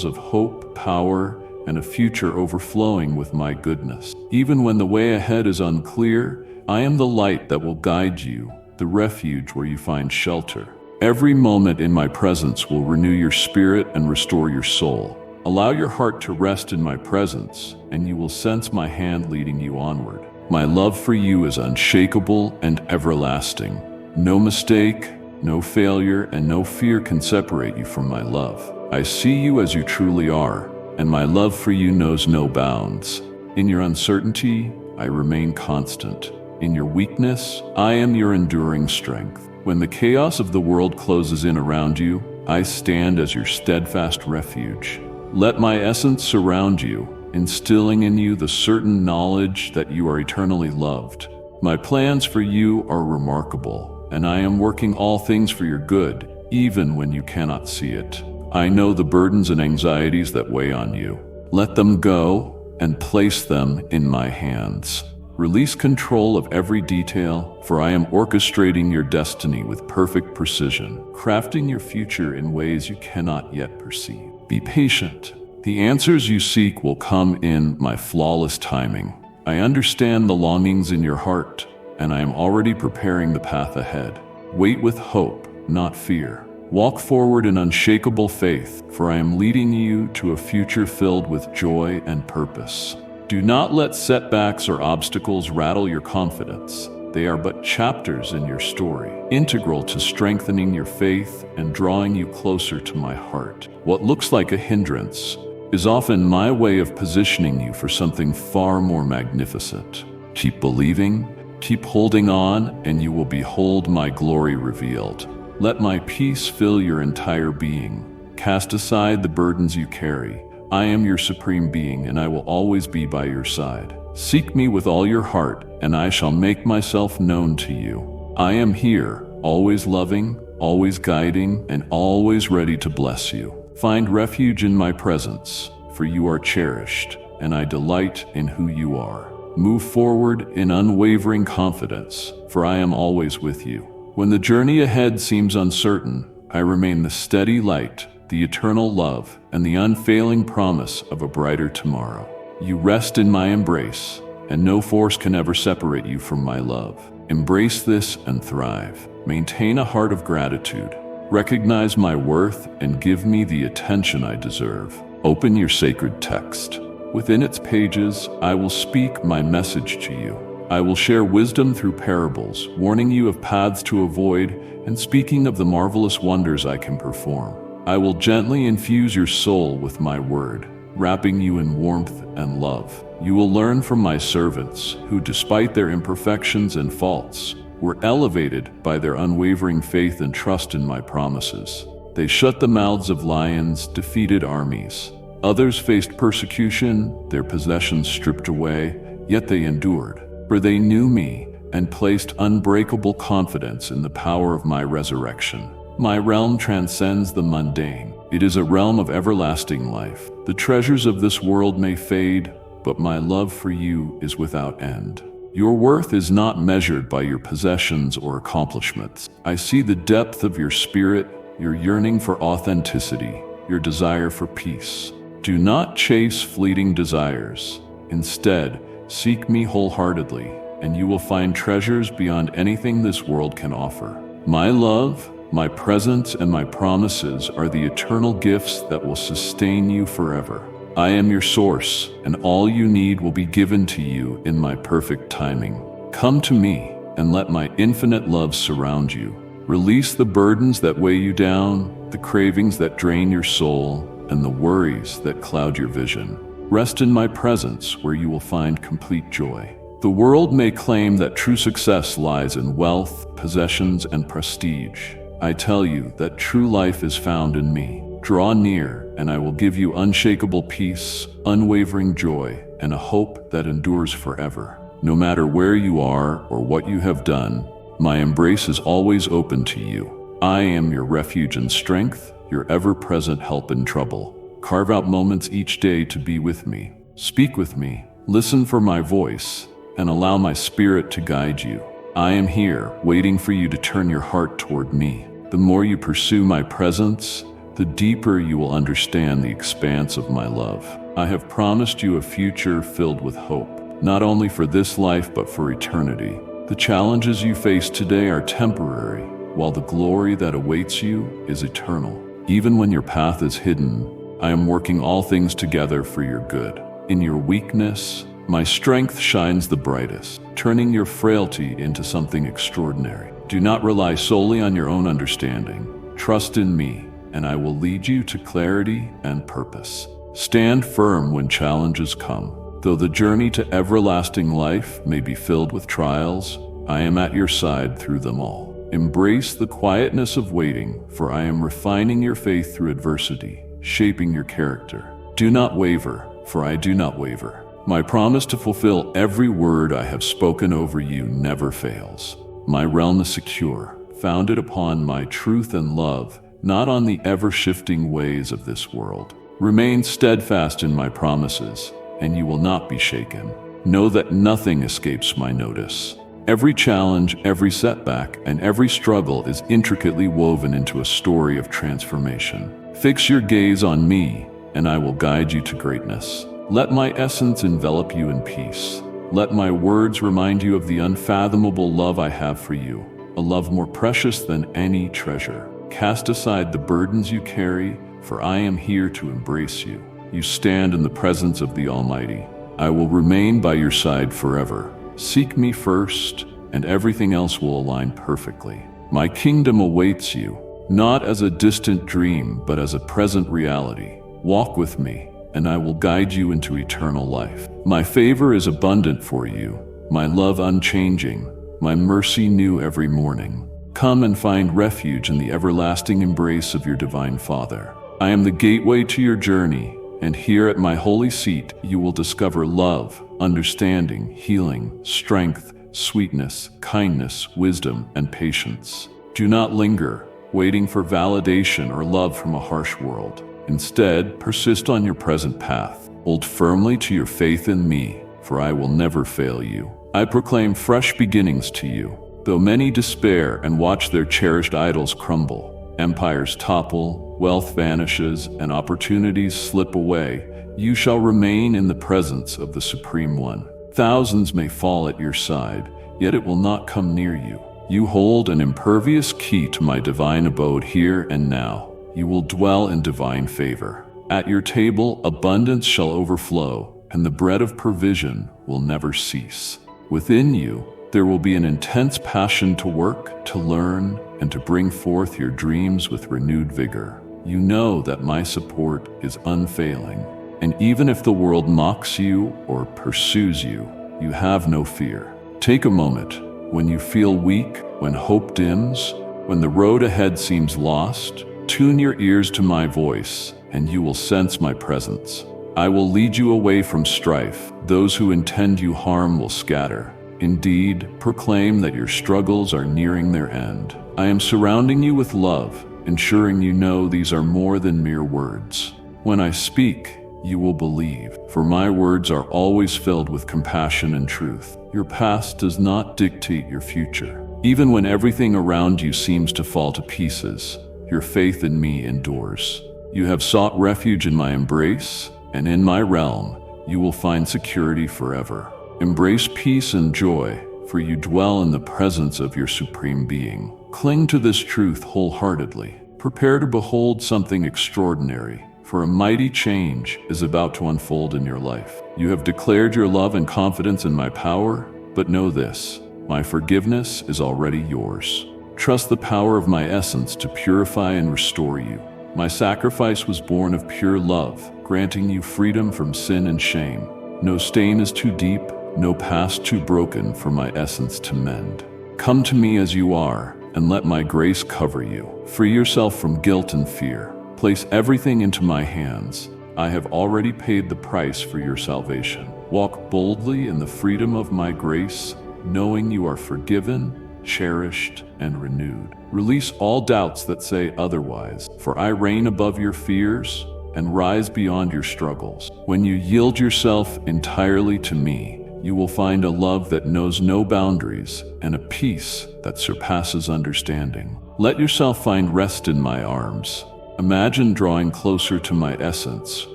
of hope, power, and a future overflowing with my goodness. Even when the way ahead is unclear, I am the light that will guide you, the refuge where you find shelter. Every moment in my presence will renew your spirit and restore your soul. Allow your heart to rest in my presence, and you will sense my hand leading you onward. My love for you is unshakable and everlasting. No mistake, no failure, and no fear can separate you from my love. I see you as you truly are, and my love for you knows no bounds. In your uncertainty, I remain constant. In your weakness, I am your enduring strength. When the chaos of the world closes in around you, I stand as your steadfast refuge. Let my essence surround you, instilling in you the certain knowledge that you are eternally loved. My plans for you are remarkable, and I am working all things for your good, even when you cannot see it. I know the burdens and anxieties that weigh on you. Let them go and place them in my hands. Release control of every detail, for I am orchestrating your destiny with perfect precision, crafting your future in ways you cannot yet perceive. Be patient. The answers you seek will come in my flawless timing. I understand the longings in your heart, and I am already preparing the path ahead. Wait with hope, not fear. Walk forward in unshakable faith, for I am leading you to a future filled with joy and purpose. Do not let setbacks or obstacles rattle your confidence. They are but chapters in your story, integral to strengthening your faith and drawing you closer to my heart. What looks like a hindrance is often my way of positioning you for something far more magnificent. Keep believing, keep holding on, and you will behold my glory revealed. Let my peace fill your entire being. Cast aside the burdens you carry. I am your supreme being, and I will always be by your side. Seek me with all your heart, and I shall make myself known to you. I am here, always loving, always guiding, and always ready to bless you. Find refuge in my presence, for you are cherished, and I delight in who you are. Move forward in unwavering confidence, for I am always with you. When the journey ahead seems uncertain, I remain the steady light, the eternal love, and the unfailing promise of a brighter tomorrow. You rest in my embrace, and no force can ever separate you from my love. Embrace this and thrive. Maintain a heart of gratitude. Recognize my worth and give me the attention I deserve. Open your sacred text. Within its pages, I will speak my message to you. I will share wisdom through parables, warning you of paths to avoid and speaking of the marvelous wonders I can perform. I will gently infuse your soul with my word, wrapping you in warmth and love. You will learn from my servants, who, despite their imperfections and faults, were elevated by their unwavering faith and trust in my promises. They shut the mouths of lions, defeated armies. Others faced persecution, their possessions stripped away, yet they endured. For they knew me and placed unbreakable confidence in the power of my resurrection. My realm transcends the mundane. It is a realm of everlasting life. The treasures of this world may fade, but my love for you is without end. Your worth is not measured by your possessions or accomplishments. I see the depth of your spirit, your yearning for authenticity, your desire for peace. Do not chase fleeting desires. Instead, seek me wholeheartedly, and you will find treasures beyond anything this world can offer. My love, my presence, and my promises are the eternal gifts that will sustain you forever. I am your source, and all you need will be given to you in my perfect timing. Come to me, and let my infinite love surround you. Release the burdens that weigh you down, the cravings that drain your soul, and the worries that cloud your vision. Rest in my presence, where you will find complete joy. The world may claim that true success lies in wealth, possessions, and prestige. I tell you that true life is found in me. Draw near, and I will give you unshakable peace, unwavering joy, and a hope that endures forever. No matter where you are or what you have done, my embrace is always open to you. I am your refuge and strength, your ever-present help in trouble. Carve out moments each day to be with me. Speak with me, listen for my voice, and allow my spirit to guide you. I am here, waiting for you to turn your heart toward me. The more you pursue my presence, the deeper you will understand the expanse of my love. I have promised you a future filled with hope, not only for this life but for eternity. The challenges you face today are temporary, while the glory that awaits you is eternal. Even when your path is hidden, I am working all things together for your good. In your weakness, my strength shines the brightest, turning your frailty into something extraordinary. Do not rely solely on your own understanding. Trust in me, and I will lead you to clarity and purpose. Stand firm when challenges come. Though the journey to everlasting life may be filled with trials, I am at your side through them all. Embrace the quietness of waiting, for I am refining your faith through adversity, shaping your character. Do not waver, for I do not waver. My promise to fulfill every word I have spoken over you never fails. My realm is secure, founded upon my truth and love, not on the ever-shifting ways of this world. Remain steadfast in my promises, and you will not be shaken. Know that nothing escapes my notice. Every challenge, every setback, and every struggle is intricately woven into a story of transformation. Fix your gaze on me, and I will guide you to greatness. Let my essence envelop you in peace. Let my words remind you of the unfathomable love I have for you, a love more precious than any treasure. Cast aside the burdens you carry, for I am here to embrace you. You stand in the presence of the Almighty, I will remain by your side forever. Seek me first, and everything else will align perfectly. My kingdom awaits you, not as a distant dream, but as a present reality. Walk with me, and I will guide you into eternal life. My favor is abundant for you, my love unchanging, my mercy new every morning. Come and find refuge in the everlasting embrace of your divine Father. I am the gateway to your journey, and here at my holy seat you will discover love, understanding, healing, strength, sweetness, kindness, wisdom, and patience. Do not linger, waiting for validation or love from a harsh world. Instead, persist on your present path. Hold firmly to your faith in me, for I will never fail you. I proclaim fresh beginnings to you. Though many despair and watch their cherished idols crumble, empires topple, wealth vanishes, and opportunities slip away, you shall remain in the presence of the Supreme One. Thousands may fall at your side, yet it will not come near you. You hold an impervious key to my divine abode here and now. You will dwell in divine favor. At your table, abundance shall overflow, and the bread of provision will never cease. Within you, there will be an intense passion to work, to learn, and to bring forth your dreams with renewed vigor. You know that my support is unfailing, and even if the world mocks you or pursues you, you have no fear. Take a moment when you feel weak, when hope dims, when the road ahead seems lost. Tune your ears to my voice, and you will sense my presence. I will lead you away from strife. Those who intend you harm will scatter. Indeed, proclaim that your struggles are nearing their end. I am surrounding you with love, ensuring you know these are more than mere words. When I speak, you will believe, for my words are always filled with compassion and truth. Your past does not dictate your future. Even when everything around you seems to fall to pieces, your faith in me endures. You have sought refuge in my embrace, and in my realm, you will find security forever. Embrace peace and joy, for you dwell in the presence of your supreme being. Cling to this truth wholeheartedly. Prepare to behold something extraordinary, for a mighty change is about to unfold in your life. You have declared your love and confidence in my power, but know this: my forgiveness is already yours. Trust the power of my essence to purify and restore you. My sacrifice was born of pure love, granting you freedom from sin and shame. No stain is too deep, no past too broken for my essence to mend. Come to me as you are, and let my grace cover you. Free yourself from guilt and fear. Place everything into my hands. I have already paid the price for your salvation. Walk boldly in the freedom of my grace, knowing you are forgiven, cherished, and renewed. Release all doubts that say otherwise, for I reign above your fears and rise beyond your struggles. When you yield yourself entirely to me, you will find a love that knows no boundaries and a peace that surpasses understanding. Let yourself find rest in my arms. Imagine drawing closer to my essence,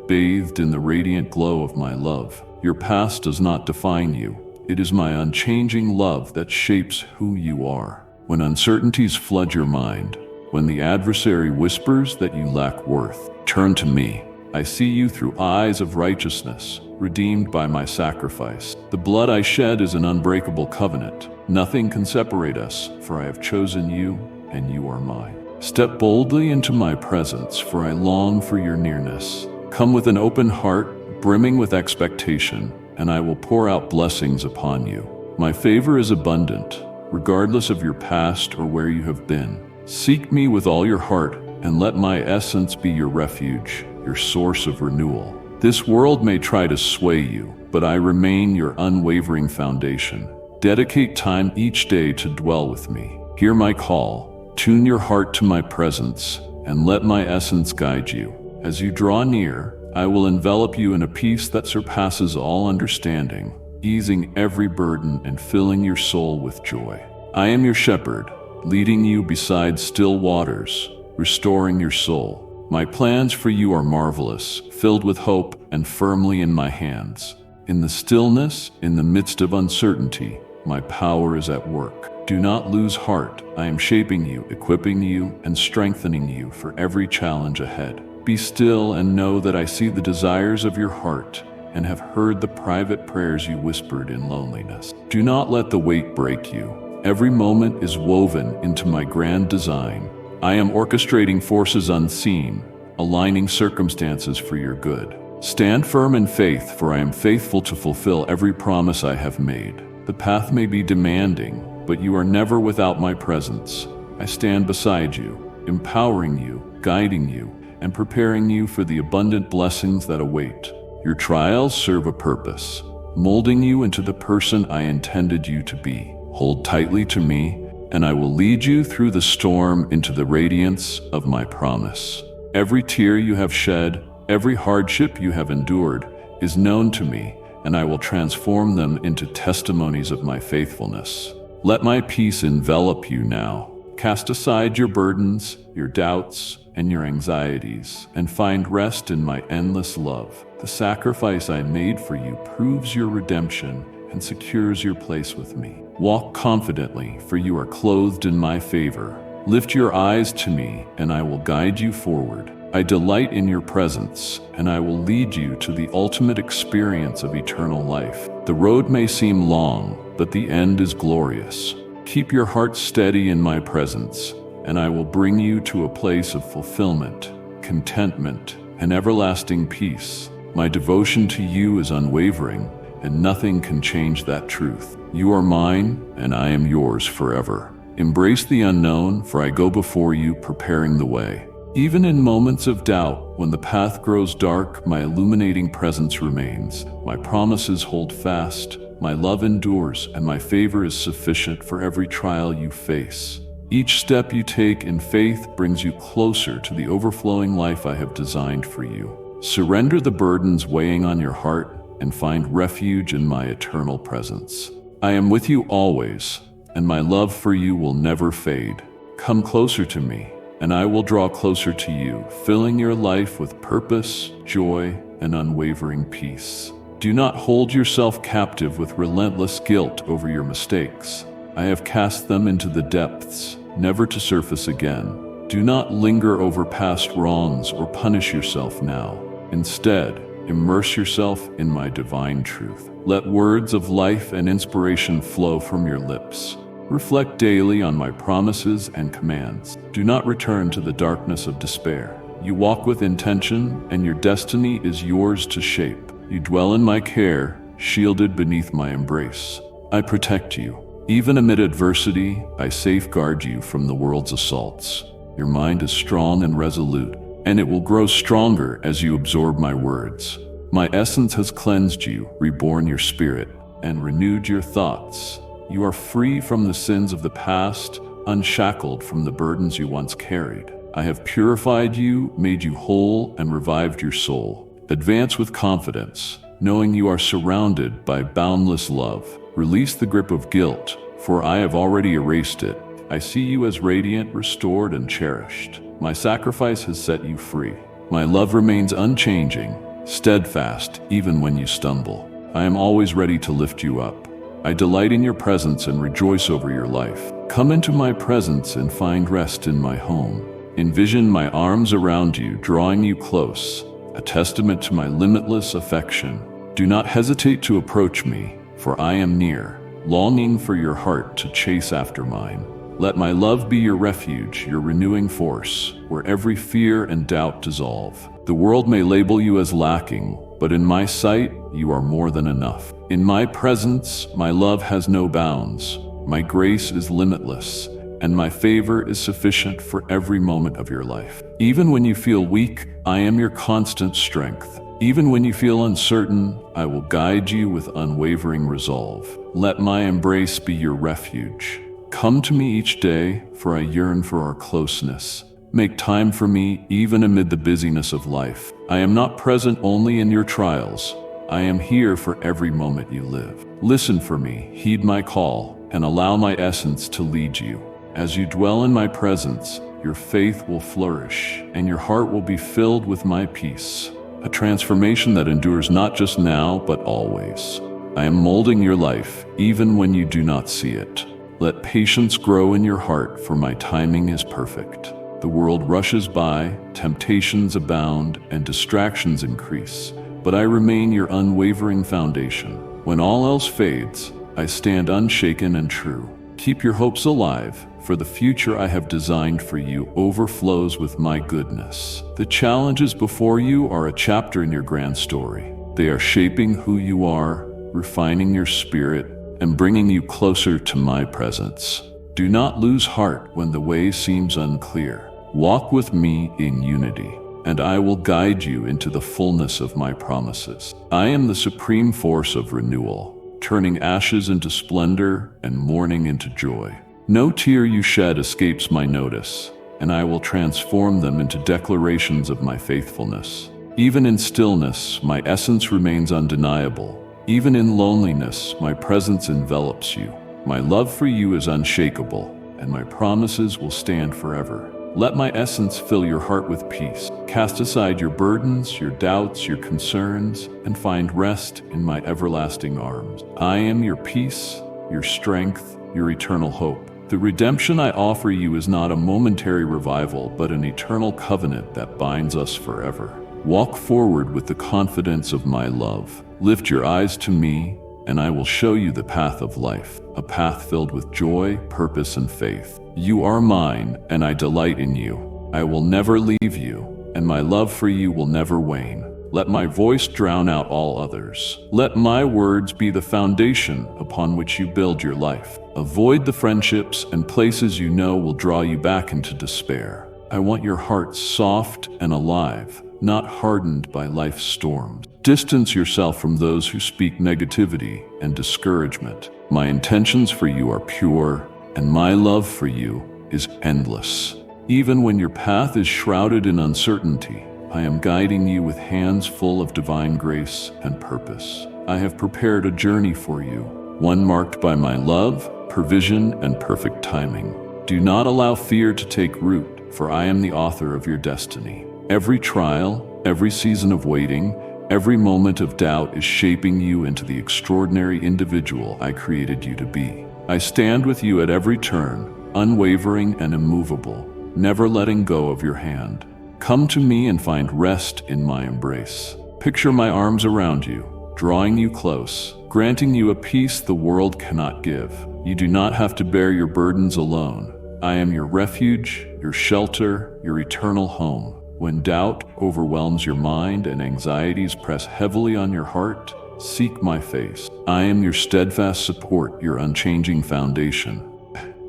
bathed in the radiant glow of my love. Your past does not define you. It is my unchanging love that shapes who you are. When uncertainties flood your mind, when the adversary whispers that you lack worth, turn to me. I see you through eyes of righteousness, redeemed by my sacrifice. The blood I shed is an unbreakable covenant. Nothing can separate us, for I have chosen you, and you are mine. Step boldly into my presence, for I long for your nearness. Come with an open heart, brimming with expectation, and I will pour out blessings upon you. My favor is abundant, regardless of your past or where you have been. Seek me with all your heart, and let my essence be your refuge, your source of renewal. This world may try to sway you, but I remain your unwavering foundation. Dedicate time each day to dwell with me. Hear my call, tune your heart to my presence, and let my essence guide you. As you draw near, I will envelop you in a peace that surpasses all understanding, easing every burden and filling your soul with joy. I am your shepherd, leading you beside still waters, restoring your soul. My plans for you are marvelous, filled with hope and firmly in my hands. In the stillness, in the midst of uncertainty, my power is at work. Do not lose heart. I am shaping you, equipping you, and strengthening you for every challenge ahead. Be still and know that I see the desires of your heart, and have heard the private prayers you whispered in loneliness. Do not let the weight break you. Every moment is woven into my grand design. I am orchestrating forces unseen, aligning circumstances for your good. Stand firm in faith, for I am faithful to fulfill every promise I have made. The path may be demanding, but you are never without my presence. I stand beside you, empowering you, guiding you, and preparing you for the abundant blessings that await. Your trials serve a purpose, molding you into the person I intended you to be. Hold tightly to me, and I will lead you through the storm into the radiance of my promise. Every tear you have shed, every hardship you have endured is known to me, and I will transform them into testimonies of my faithfulness. Let my peace envelop you now. Cast aside your burdens, your doubts, and your anxieties, and find rest in my endless love. The sacrifice I made for you proves your redemption and secures your place with me. Walk confidently, for you are clothed in my favor. Lift your eyes to me, and I will guide you forward. I delight in your presence, and I will lead you to the ultimate experience of eternal life. The road may seem long, but the end is glorious. Keep your heart steady in my presence, and I will bring you to a place of fulfillment, contentment, and everlasting peace. My devotion to you is unwavering, and nothing can change that truth. You are mine, and I am yours forever. Embrace the unknown, for I go before you, preparing the way. Even in moments of doubt, when the path grows dark, my illuminating presence remains. My promises hold fast, my love endures, and my favor is sufficient for every trial you face. Each step you take in faith brings you closer to the overflowing life I have designed for you. Surrender the burdens weighing on your heart and find refuge in my eternal presence. I am with you always, and my love for you will never fade. Come closer to me, and I will draw closer to you, filling your life with purpose, joy, and unwavering peace. Do not hold yourself captive with relentless guilt over your mistakes. I have cast them into the depths, never to surface again. Do not linger over past wrongs or punish yourself now. Instead, immerse yourself in my divine truth. Let words of life and inspiration flow from your lips. Reflect daily on my promises and commands. Do not return to the darkness of despair. You walk with intention, and your destiny is yours to shape. You dwell in my care, shielded beneath my embrace. I protect you. Even amid adversity, I safeguard you from the world's assaults. Your mind is strong and resolute, and it will grow stronger as you absorb my words. My essence has cleansed you, reborn your spirit, and renewed your thoughts. You are free from the sins of the past, unshackled from the burdens you once carried. I have purified you, made you whole, and revived your soul. Advance with confidence, knowing you are surrounded by boundless love. Release the grip of guilt, for I have already erased it. I see you as radiant, restored, and cherished. My sacrifice has set you free. My love remains unchanging, steadfast, even when you stumble. I am always ready to lift you up. I delight in your presence and rejoice over your life. Come into my presence and find rest in my home. Envision my arms around you, drawing you close, a testament to my limitless affection. Do not hesitate to approach me, for I am near, longing for your heart to chase after mine. Let my love be your refuge, your renewing force, where every fear and doubt dissolve. The world may label you as lacking, but in my sight, you are more than enough. In my presence, my love has no bounds. My grace is limitless, and my favor is sufficient for every moment of your life. Even when you feel weak, I am your constant strength. Even when you feel uncertain, I will guide you with unwavering resolve. Let my embrace be your refuge. Come to me each day, for I yearn for our closeness. Make time for me even amid the busyness of life. I am not present only in your trials. I am here for every moment you live. Listen for me, heed my call, and allow my essence to lead you. As you dwell in my presence, your faith will flourish, and your heart will be filled with my peace. A transformation that endures not just now, but always. I am molding your life, even when you do not see it. Let patience grow in your heart, for my timing is perfect. The world rushes by, temptations abound, and distractions increase. but I remain your unwavering foundation. When all else fades, I stand unshaken and true. Keep your hopes alive, for the future I have designed for you overflows with my goodness. The challenges before you are a chapter in your grand story. They are shaping who you are, refining your spirit, and bringing you closer to my presence. Do not lose heart when the way seems unclear. Walk with me in unity, and I will guide you into the fullness of my promises. I am the supreme force of renewal, turning ashes into splendor and mourning into joy. No tear you shed escapes my notice, and I will transform them into declarations of my faithfulness. Even in stillness, my essence remains undeniable. Even in loneliness, my presence envelops you. My love for you is unshakable, and my promises will stand forever. Let my essence fill your heart with peace. Cast aside your burdens, your doubts, your concerns, and find rest in my everlasting arms. I am your peace, your strength, your eternal hope. The redemption I offer you is not a momentary revival, but an eternal covenant that binds us forever. Walk forward with the confidence of my love. Lift your eyes to me, and I will show you the path of life, a path filled with joy, purpose, and faith. You are mine, and I delight in you. I will never leave you, and my love for you will never wane. Let my voice drown out all others. Let my words be the foundation upon which you build your life. Avoid the friendships and places you know will draw you back into despair. I want your heart soft and alive, not hardened by life's storms. Distance yourself from those who speak negativity and discouragement. My intentions for you are pure, and my love for you is endless. Even when your path is shrouded in uncertainty, I am guiding you with hands full of divine grace and purpose. I have prepared a journey for you, one marked by my love, provision, and perfect timing. Do not allow fear to take root, for I am the author of your destiny. Every trial, every season of waiting, every moment of doubt is shaping you into the extraordinary individual I created you to be. I stand with you at every turn, unwavering and immovable, never letting go of your hand. Come to me and find rest in my embrace. Picture my arms around you, drawing you close, granting you a peace the world cannot give. You do not have to bear your burdens alone. I am your refuge, your shelter, your eternal home. When doubt overwhelms your mind and anxieties press heavily on your heart, seek my face. I am your steadfast support, your unchanging foundation.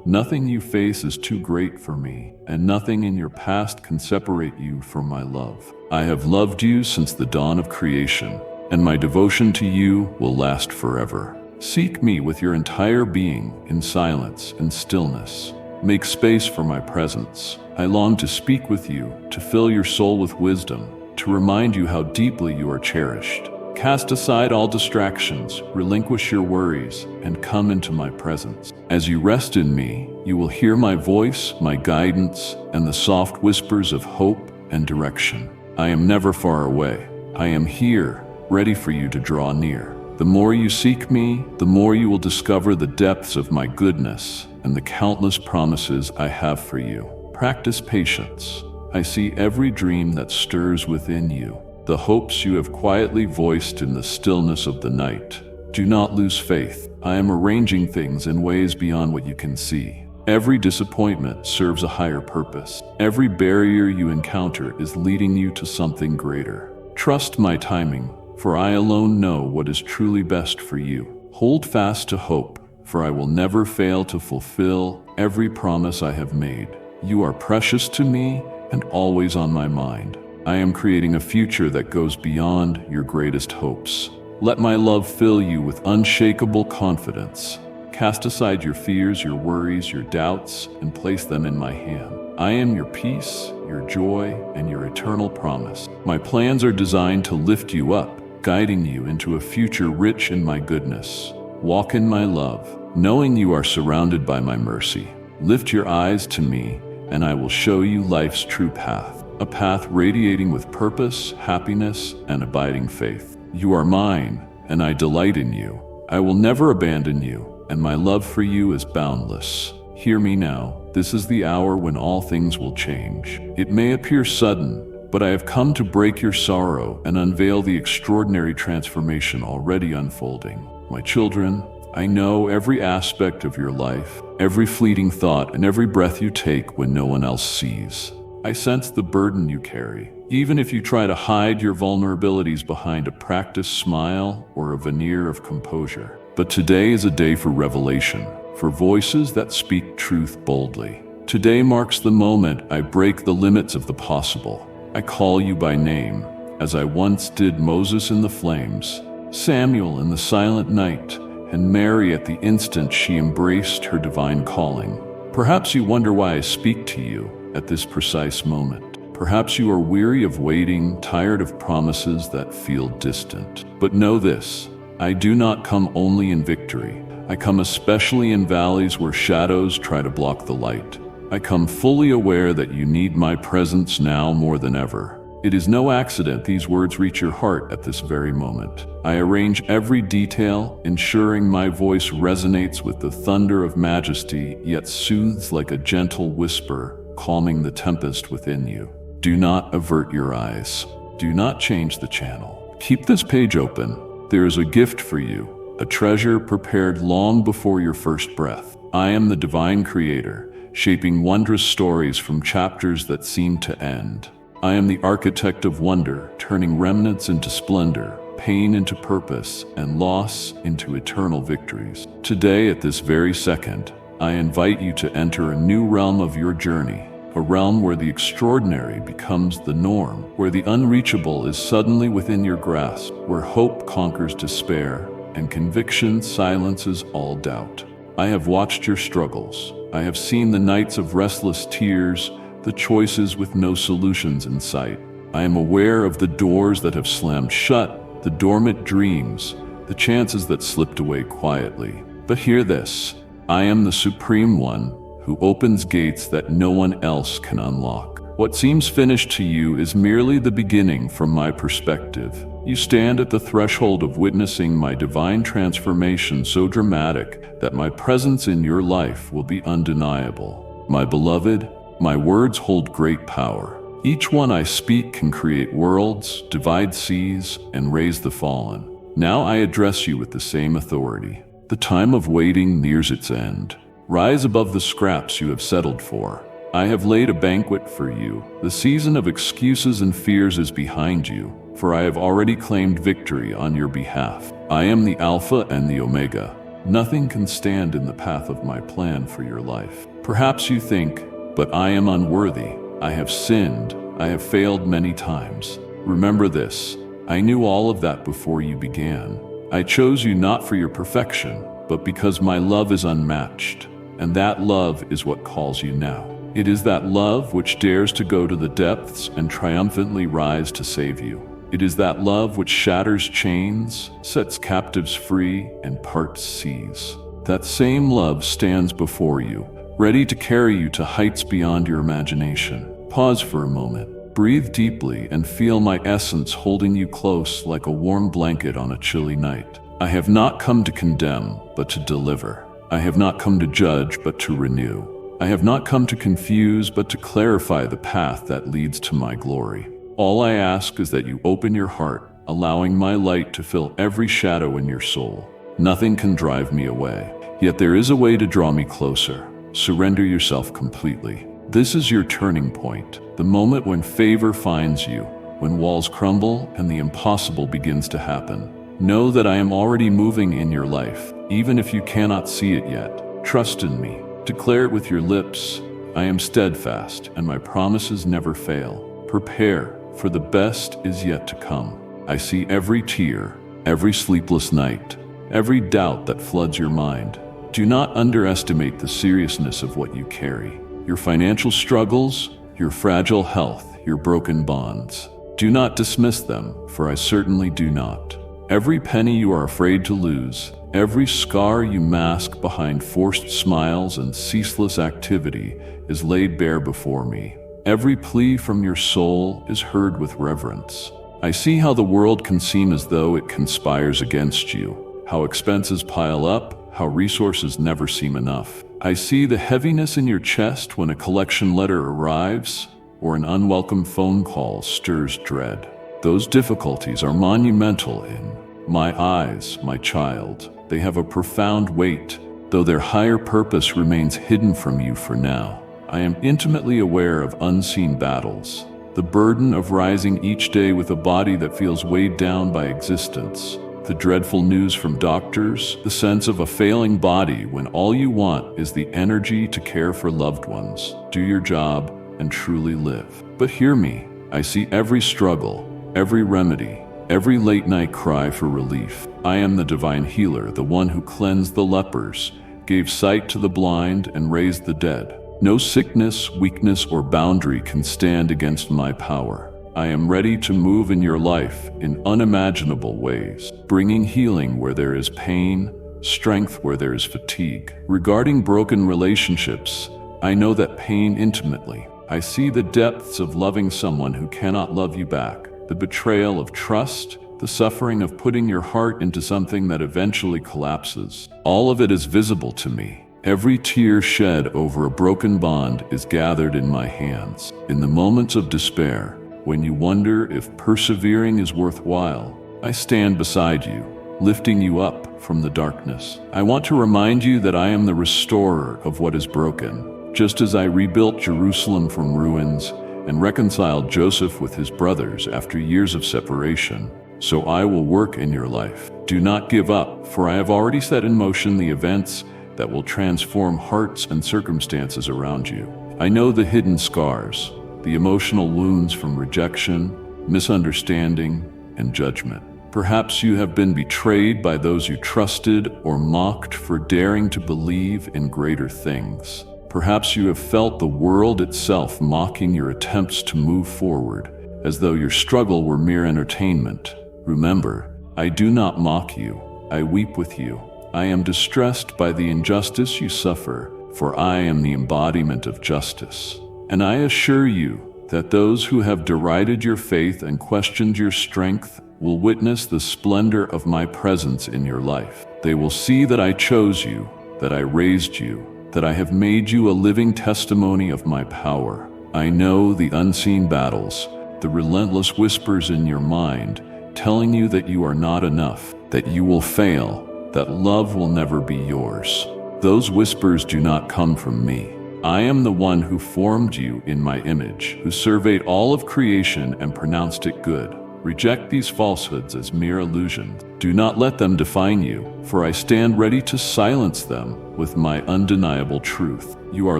Nothing you face is too great for me, and nothing in your past can separate you from my love. I have loved you since the dawn of creation, and my devotion to you will last forever. Seek me with your entire being in silence and stillness. Make space for my presence. I long to speak with you, to fill your soul with wisdom, to remind you how deeply you are cherished. Cast aside all distractions, relinquish your worries, and come into my presence. As you rest in me, you will hear my voice, my guidance, and the soft whispers of hope and direction. I am never far away. I am here, ready for you to draw near. The more you seek me, the more you will discover the depths of my goodness and the countless promises I have for you. Practice patience. I see every dream that stirs within you, the hopes you have quietly voiced in the stillness of the night. Do not lose faith. I am arranging things in ways beyond what you can see. Every disappointment serves a higher purpose. Every barrier you encounter is leading you to something greater. Trust my timing, for I alone know what is truly best for you. Hold fast to hope, for I will never fail to fulfill every promise I have made. You are precious to me and always on my mind. I am creating a future that goes beyond your greatest hopes. Let my love fill you with unshakable confidence. Cast aside your fears, your worries, your doubts, and place them in my hand. I am your peace, your joy, and your eternal promise. My plans are designed to lift you up, guiding you into a future rich in my goodness. Walk in my love, knowing you are surrounded by my mercy. Lift your eyes to me, and I will show you life's true path, a path radiating with purpose, happiness, and abiding faith. You are mine, and I delight in you. I will never abandon you, and my love for you is boundless. Hear me now. This is the hour when all things will change. It may appear sudden, but I have come to break your sorrow and unveil the extraordinary transformation already unfolding. My children, I know every aspect of your life, every fleeting thought, and every breath you take when no one else sees. I sense the burden you carry, even if you try to hide your vulnerabilities behind a practiced smile or a veneer of composure. But today is a day for revelation, for voices that speak truth boldly. Today marks the moment I break the limits of the possible. I call you by name, as I once did Moses in the flames, Samuel in the silent night, and Mary at the instant she embraced her divine calling. Perhaps you wonder why I speak to you at this precise moment. Perhaps you are weary of waiting, tired of promises that feel distant. But know this, I do not come only in victory. I come especially in valleys where shadows try to block the light. I come fully aware that you need my presence now more than ever. It is no accident these words reach your heart at this very moment. I arrange every detail, ensuring my voice resonates with the thunder of majesty, yet soothes like a gentle whisper, calming the tempest within you. Do not avert your eyes. Do not change the channel. Keep this page open. There is a gift for you, a treasure prepared long before your first breath. I am the divine creator, shaping wondrous stories from chapters that seem to end. I am the architect of wonder, turning remnants into splendor, pain into purpose, and loss into eternal victories. Today, at this very second, I invite you to enter a new realm of your journey, a realm where the extraordinary becomes the norm, where the unreachable is suddenly within your grasp, where hope conquers despair, and conviction silences all doubt. I have watched your struggles. I have seen the nights of restless tears, the choices with no solutions in sight. I am aware of the doors that have slammed shut, the dormant dreams, the chances that slipped away quietly. But hear this, I am the Supreme One who opens gates that no one else can unlock. What seems finished to you is merely the beginning from my perspective. You stand at the threshold of witnessing my divine transformation so dramatic that my presence in your life will be undeniable. My beloved, my words hold great power. Each one I speak can create worlds, divide seas, and raise the fallen. Now I address you with the same authority. The time of waiting nears its end. Rise above the scraps you have settled for. I have laid a banquet for you. The season of excuses and fears is behind you, for I have already claimed victory on your behalf. I am the Alpha and the Omega. Nothing can stand in the path of my plan for your life. Perhaps you think, but I am unworthy. I have sinned. I have failed many times. Remember this, I knew all of that before you began. I chose you not for your perfection, but because my love is unmatched. And that love is what calls you now. It is that love which dares to go to the depths and triumphantly rise to save you. It is that love which shatters chains, sets captives free, and parts seas. That same love stands before you, ready to carry you to heights beyond your imagination. Pause for a moment, breathe deeply, and feel my essence holding you close like a warm blanket on a chilly night. I have not come to condemn, but to deliver. I have not come to judge, but to renew. I have not come to confuse, but to clarify the path that leads to my glory. All I ask is that you open your heart, allowing my light to fill every shadow in your soul. Nothing can drive me away, yet there is a way to draw me closer. Surrender yourself completely. This is your turning point, the moment when favor finds you, when walls crumble and the impossible begins to happen. Know that I am already moving in your life, even if you cannot see it yet. Trust in me. Declare it with your lips. I am steadfast, and my promises never fail. Prepare, for the best is yet to come. I see every tear, every sleepless night, every doubt that floods your mind. Do not underestimate the seriousness of what you carry. Your financial struggles, your fragile health, your broken bonds. Do not dismiss them, for I certainly do not. Every penny you are afraid to lose, every scar you mask behind forced smiles and ceaseless activity is laid bare before me. Every plea from your soul is heard with reverence. I see how the world can seem as though it conspires against you, how expenses pile up, how resources never seem enough. I see the heaviness in your chest when a collection letter arrives, or an unwelcome phone call stirs dread. Those difficulties are monumental in my eyes, my child. They have a profound weight, though their higher purpose remains hidden from you for now. I am intimately aware of unseen battles, the burden of rising each day with a body that feels weighed down by existence, the dreadful news from doctors, the sense of a failing body when all you want is the energy to care for loved ones, do your job, and truly live. But hear me, I see every struggle, every remedy, every late-night cry for relief. I am the divine healer, the one who cleansed the lepers, gave sight to the blind, and raised the dead. No sickness, weakness, or boundary can stand against my power. I am ready to move in your life in unimaginable ways, bringing healing where there is pain, strength where there is fatigue. Regarding broken relationships, I know that pain intimately. I see the depths of loving someone who cannot love you back, the betrayal of trust, the suffering of putting your heart into something that eventually collapses. All of it is visible to me. Every tear shed over a broken bond is gathered in my hands. In the moments of despair, when you wonder if persevering is worthwhile, I stand beside you, lifting you up from the darkness. I want to remind you that I am the restorer of what is broken. Just as I rebuilt Jerusalem from ruins and reconciled Joseph with his brothers after years of separation, so I will work in your life. Do not give up, for I have already set in motion the events that will transform hearts and circumstances around you. I know the hidden scars, the emotional wounds from rejection, misunderstanding, and judgment. Perhaps you have been betrayed by those you trusted or mocked for daring to believe in greater things. Perhaps you have felt the world itself mocking your attempts to move forward, as though your struggle were mere entertainment. Remember, I do not mock you. I weep with you. I am distressed by the injustice you suffer, for I am the embodiment of justice. And I assure you that those who have derided your faith and questioned your strength will witness the splendor of my presence in your life. They will see that I chose you, that I raised you, that I have made you a living testimony of my power. I know the unseen battles, the relentless whispers in your mind, telling you that you are not enough, that you will fail, that love will never be yours. Those whispers do not come from me. I am the one who formed you in my image, who surveyed all of creation and pronounced it good. Reject these falsehoods as mere illusions. Do not let them define you, for I stand ready to silence them with my undeniable truth. You are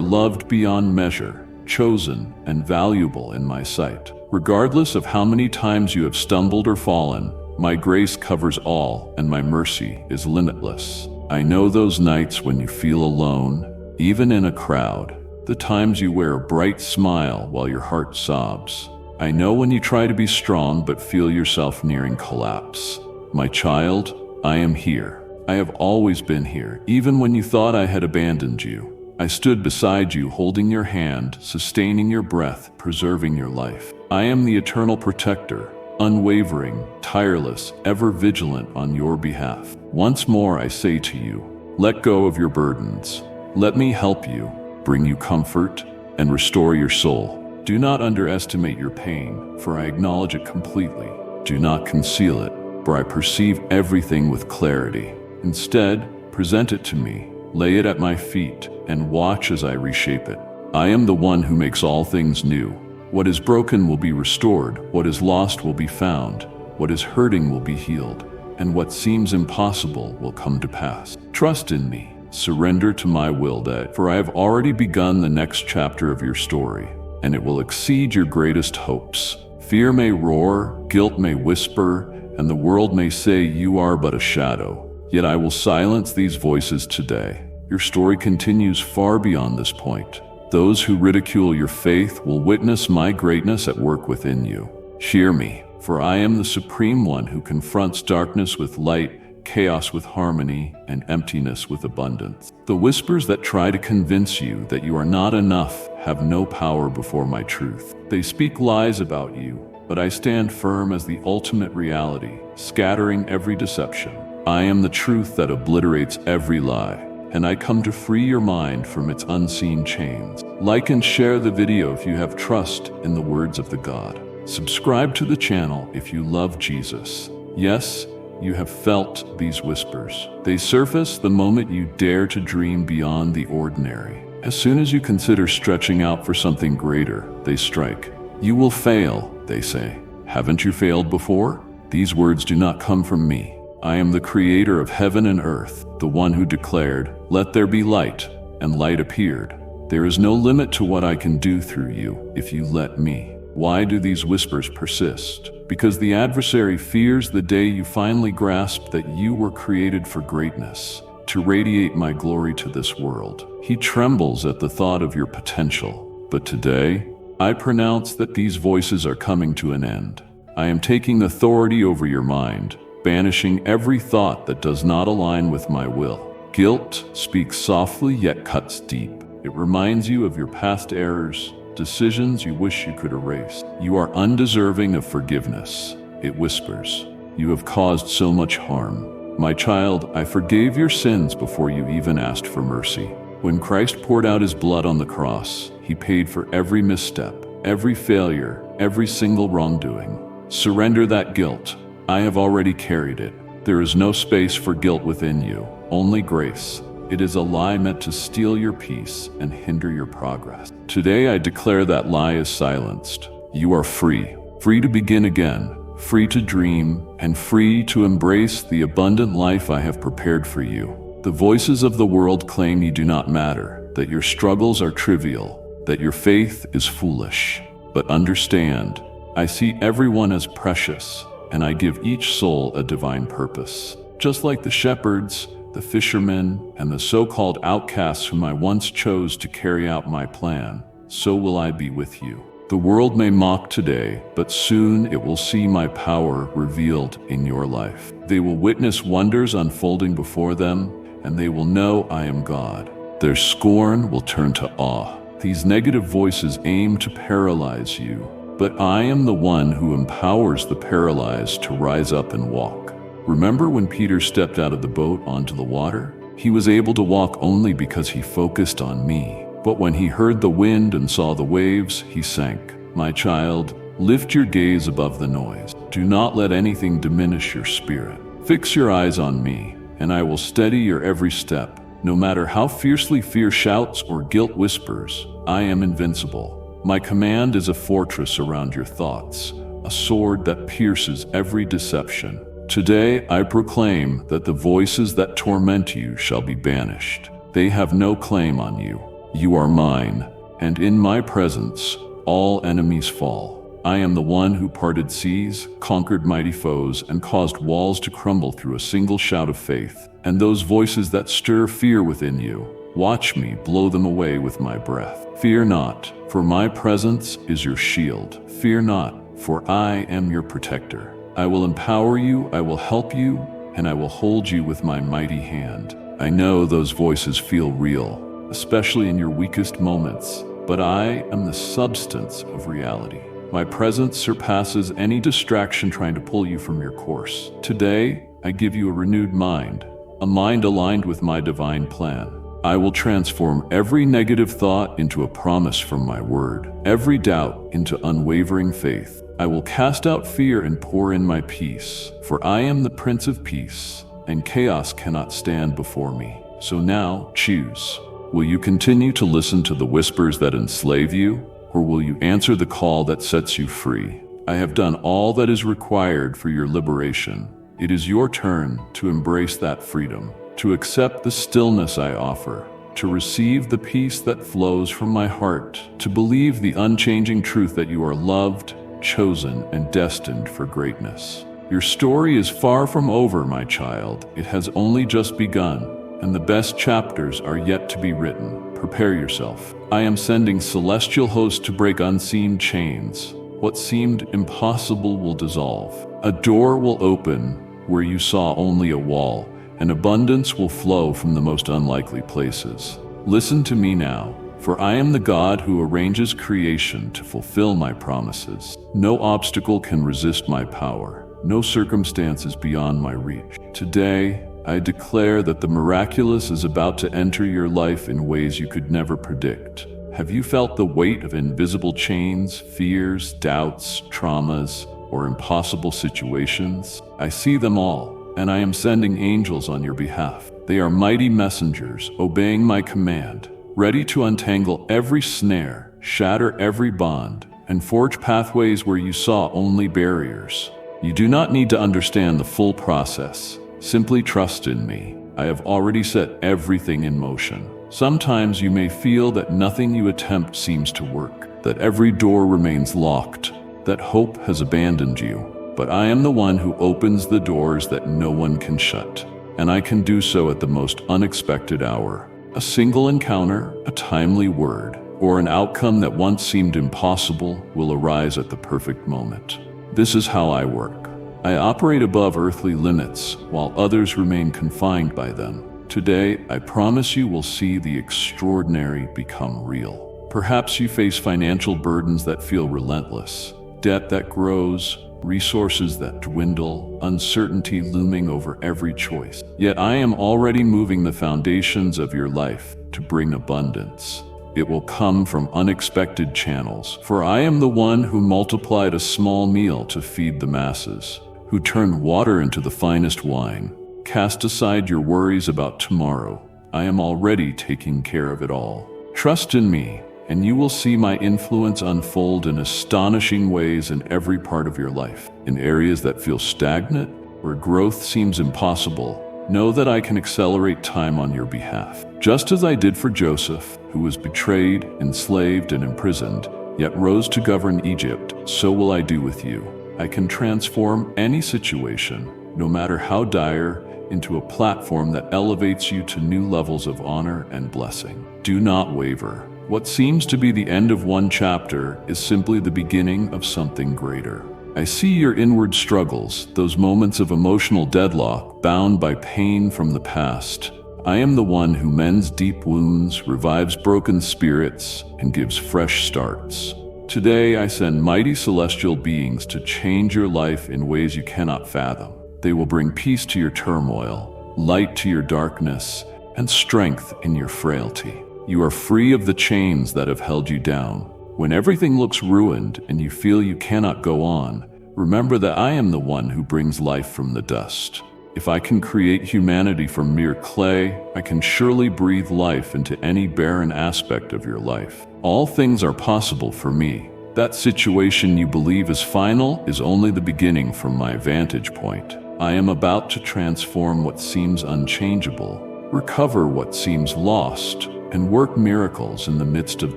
loved beyond measure, chosen and valuable in my sight. Regardless of how many times you have stumbled or fallen, my grace covers all, and my mercy is limitless. I know those nights when you feel alone, even in a crowd, the times you wear a bright smile while your heart sobs. I know when you try to be strong but feel yourself nearing collapse. My child, I am here. I have always been here, even when you thought I had abandoned you. I stood beside you, holding your hand, sustaining your breath, preserving your life. I am the eternal protector, unwavering, tireless, ever vigilant on your behalf. Once more I say to you, let go of your burdens. Let me help you, bring you comfort, and restore your soul. Do not underestimate your pain, for I acknowledge it completely. Do not conceal it, for I perceive everything with clarity. Instead, present it to me, lay it at my feet, and watch as I reshape it. I am the one who makes all things new. What is broken will be restored, what is lost will be found, what is hurting will be healed, and what seems impossible will come to pass. Trust in me, surrender to my will, for I have already begun the next chapter of your story, and it will exceed your greatest hopes. Fear may roar, guilt may whisper, and the world may say you are but a shadow. Yet I will silence these voices today. Your story continues far beyond this point. Those who ridicule your faith will witness my greatness at work within you. Hear me, for I am the supreme one who confronts darkness with light, chaos with harmony, and emptiness with abundance. The whispers that try to convince you that you are not enough have no power before my truth. They speak lies about you, but I stand firm as the ultimate reality, scattering every deception. I am the truth that obliterates every lie. and I come to free your mind from its unseen chains. Like and share the video if you have trust in the words of the God. Subscribe to the channel if you love Jesus. Yes, you have felt these whispers. They surface the moment you dare to dream beyond the ordinary. As soon as you consider stretching out for something greater, they strike. You will fail, they say. Haven't you failed before? These words do not come from me. I am the creator of heaven and earth, the one who declared, "Let there be light," and light appeared. There is no limit to what I can do through you if you let me. Why do these whispers persist? Because the adversary fears the day you finally grasp that you were created for greatness, to radiate my glory to this world. He trembles at the thought of your potential. But today, I pronounce that these voices are coming to an end. I am taking authority over your mind, banishing every thought that does not align with my will. Guilt speaks softly yet cuts deep. It reminds you of your past errors, decisions you wish you could erase. You are undeserving of forgiveness, it whispers. You have caused so much harm. My child, I forgave your sins before you even asked for mercy. When Christ poured out his blood on the cross, he paid for every misstep, every failure, every single wrongdoing. Surrender that guilt. I have already carried it. There is no space for guilt within you, only grace. It is a lie meant to steal your peace and hinder your progress. Today I declare that lie is silenced. You are free. Free to begin again, free to dream, and free to embrace the abundant life I have prepared for you. The voices of the world claim you do not matter, that your struggles are trivial, that your faith is foolish. But understand, I see everyone as precious, and I give each soul a divine purpose. Just like the shepherds, the fishermen, and the so-called outcasts whom I once chose to carry out my plan, so will I be with you. The world may mock today, but soon it will see my power revealed in your life. They will witness wonders unfolding before them, and they will know I am God. Their scorn will turn to awe. These negative voices aim to paralyze you, but I am the one who empowers the paralyzed to rise up and walk. Remember when Peter stepped out of the boat onto the water? He was able to walk only because he focused on me. But when he heard the wind and saw the waves, he sank. My child, lift your gaze above the noise. Do not let anything diminish your spirit. Fix your eyes on me, and I will steady your every step. No matter how fiercely fear shouts or guilt whispers, I am invincible. My command is a fortress around your thoughts, a sword that pierces every deception. Today I proclaim that the voices that torment you shall be banished. They have no claim on you. You are mine, and in my presence all enemies fall. I am the one who parted seas, conquered mighty foes, and caused walls to crumble through a single shout of faith. And those voices that stir fear within you, watch me blow them away with my breath. Fear not, for my presence is your shield. Fear not, for I am your protector. I will empower you, I will help you, and I will hold you with my mighty hand. I know those voices feel real, especially in your weakest moments, but I am the substance of reality. My presence surpasses any distraction trying to pull you from your course. Today, I give you a renewed mind, a mind aligned with my divine plan. I will transform every negative thought into a promise from my word, every doubt into unwavering faith. I will cast out fear and pour in my peace, for I am the Prince of Peace, and chaos cannot stand before me. So now, choose. Will you continue to listen to the whispers that enslave you, or will you answer the call that sets you free? I have done all that is required for your liberation. It is your turn to embrace that freedom, to accept the stillness I offer, to receive the peace that flows from my heart, to believe the unchanging truth that you are loved, chosen, and destined for greatness. Your story is far from over, my child. It has only just begun, and the best chapters are yet to be written. Prepare yourself. I am sending celestial hosts to break unseen chains. What seemed impossible will dissolve. A door will open where you saw only a wall, and abundance will flow from the most unlikely places. Listen to me now, for I am the God who arranges creation to fulfill my promises. No obstacle can resist my power. No circumstance is beyond my reach. Today, I declare that the miraculous is about to enter your life in ways you could never predict. Have you felt the weight of invisible chains, fears, doubts, traumas, or impossible situations? I see them all, and I am sending angels on your behalf. They are mighty messengers, obeying my command, ready to untangle every snare, shatter every bond, and forge pathways where you saw only barriers. You do not need to understand the full process. Simply trust in me. I have already set everything in motion. Sometimes you may feel that nothing you attempt seems to work, that every door remains locked, that hope has abandoned you. But I am the one who opens the doors that no one can shut, and I can do so at the most unexpected hour. A single encounter, a timely word, or an outcome that once seemed impossible will arise at the perfect moment. This is how I work. I operate above earthly limits, while others remain confined by them. Today, I promise you will see the extraordinary become real. Perhaps you face financial burdens that feel relentless, debt that grows, resources that dwindle, uncertainty looming over every choice. Yet I am already moving the foundations of your life to bring abundance. It will come from unexpected channels, for I am the one who multiplied a small meal to feed the masses, who turned water into the finest wine. Cast aside your worries about tomorrow. I am already taking care of it all. Trust in me, and you will see my influence unfold in astonishing ways in every part of your life. In areas that feel stagnant, where growth seems impossible, know that I can accelerate time on your behalf. Just as I did for Joseph, who was betrayed, enslaved, and imprisoned, yet rose to govern Egypt, so will I do with you. I can transform any situation, no matter how dire, into a platform that elevates you to new levels of honor and blessing. Do not waver. What seems to be the end of one chapter is simply the beginning of something greater. I see your inward struggles, those moments of emotional deadlock, bound by pain from the past. I am the one who mends deep wounds, revives broken spirits, and gives fresh starts. Today, I send mighty celestial beings to change your life in ways you cannot fathom. They will bring peace to your turmoil, light to your darkness, and strength in your frailty. You are free of the chains that have held you down. When everything looks ruined and you feel you cannot go on, remember that I am the one who brings life from the dust. If I can create humanity from mere clay, I can surely breathe life into any barren aspect of your life. All things are possible for me. That situation you believe is final is only the beginning from my vantage point. I am about to transform what seems unchangeable, recover what seems lost, and work miracles in the midst of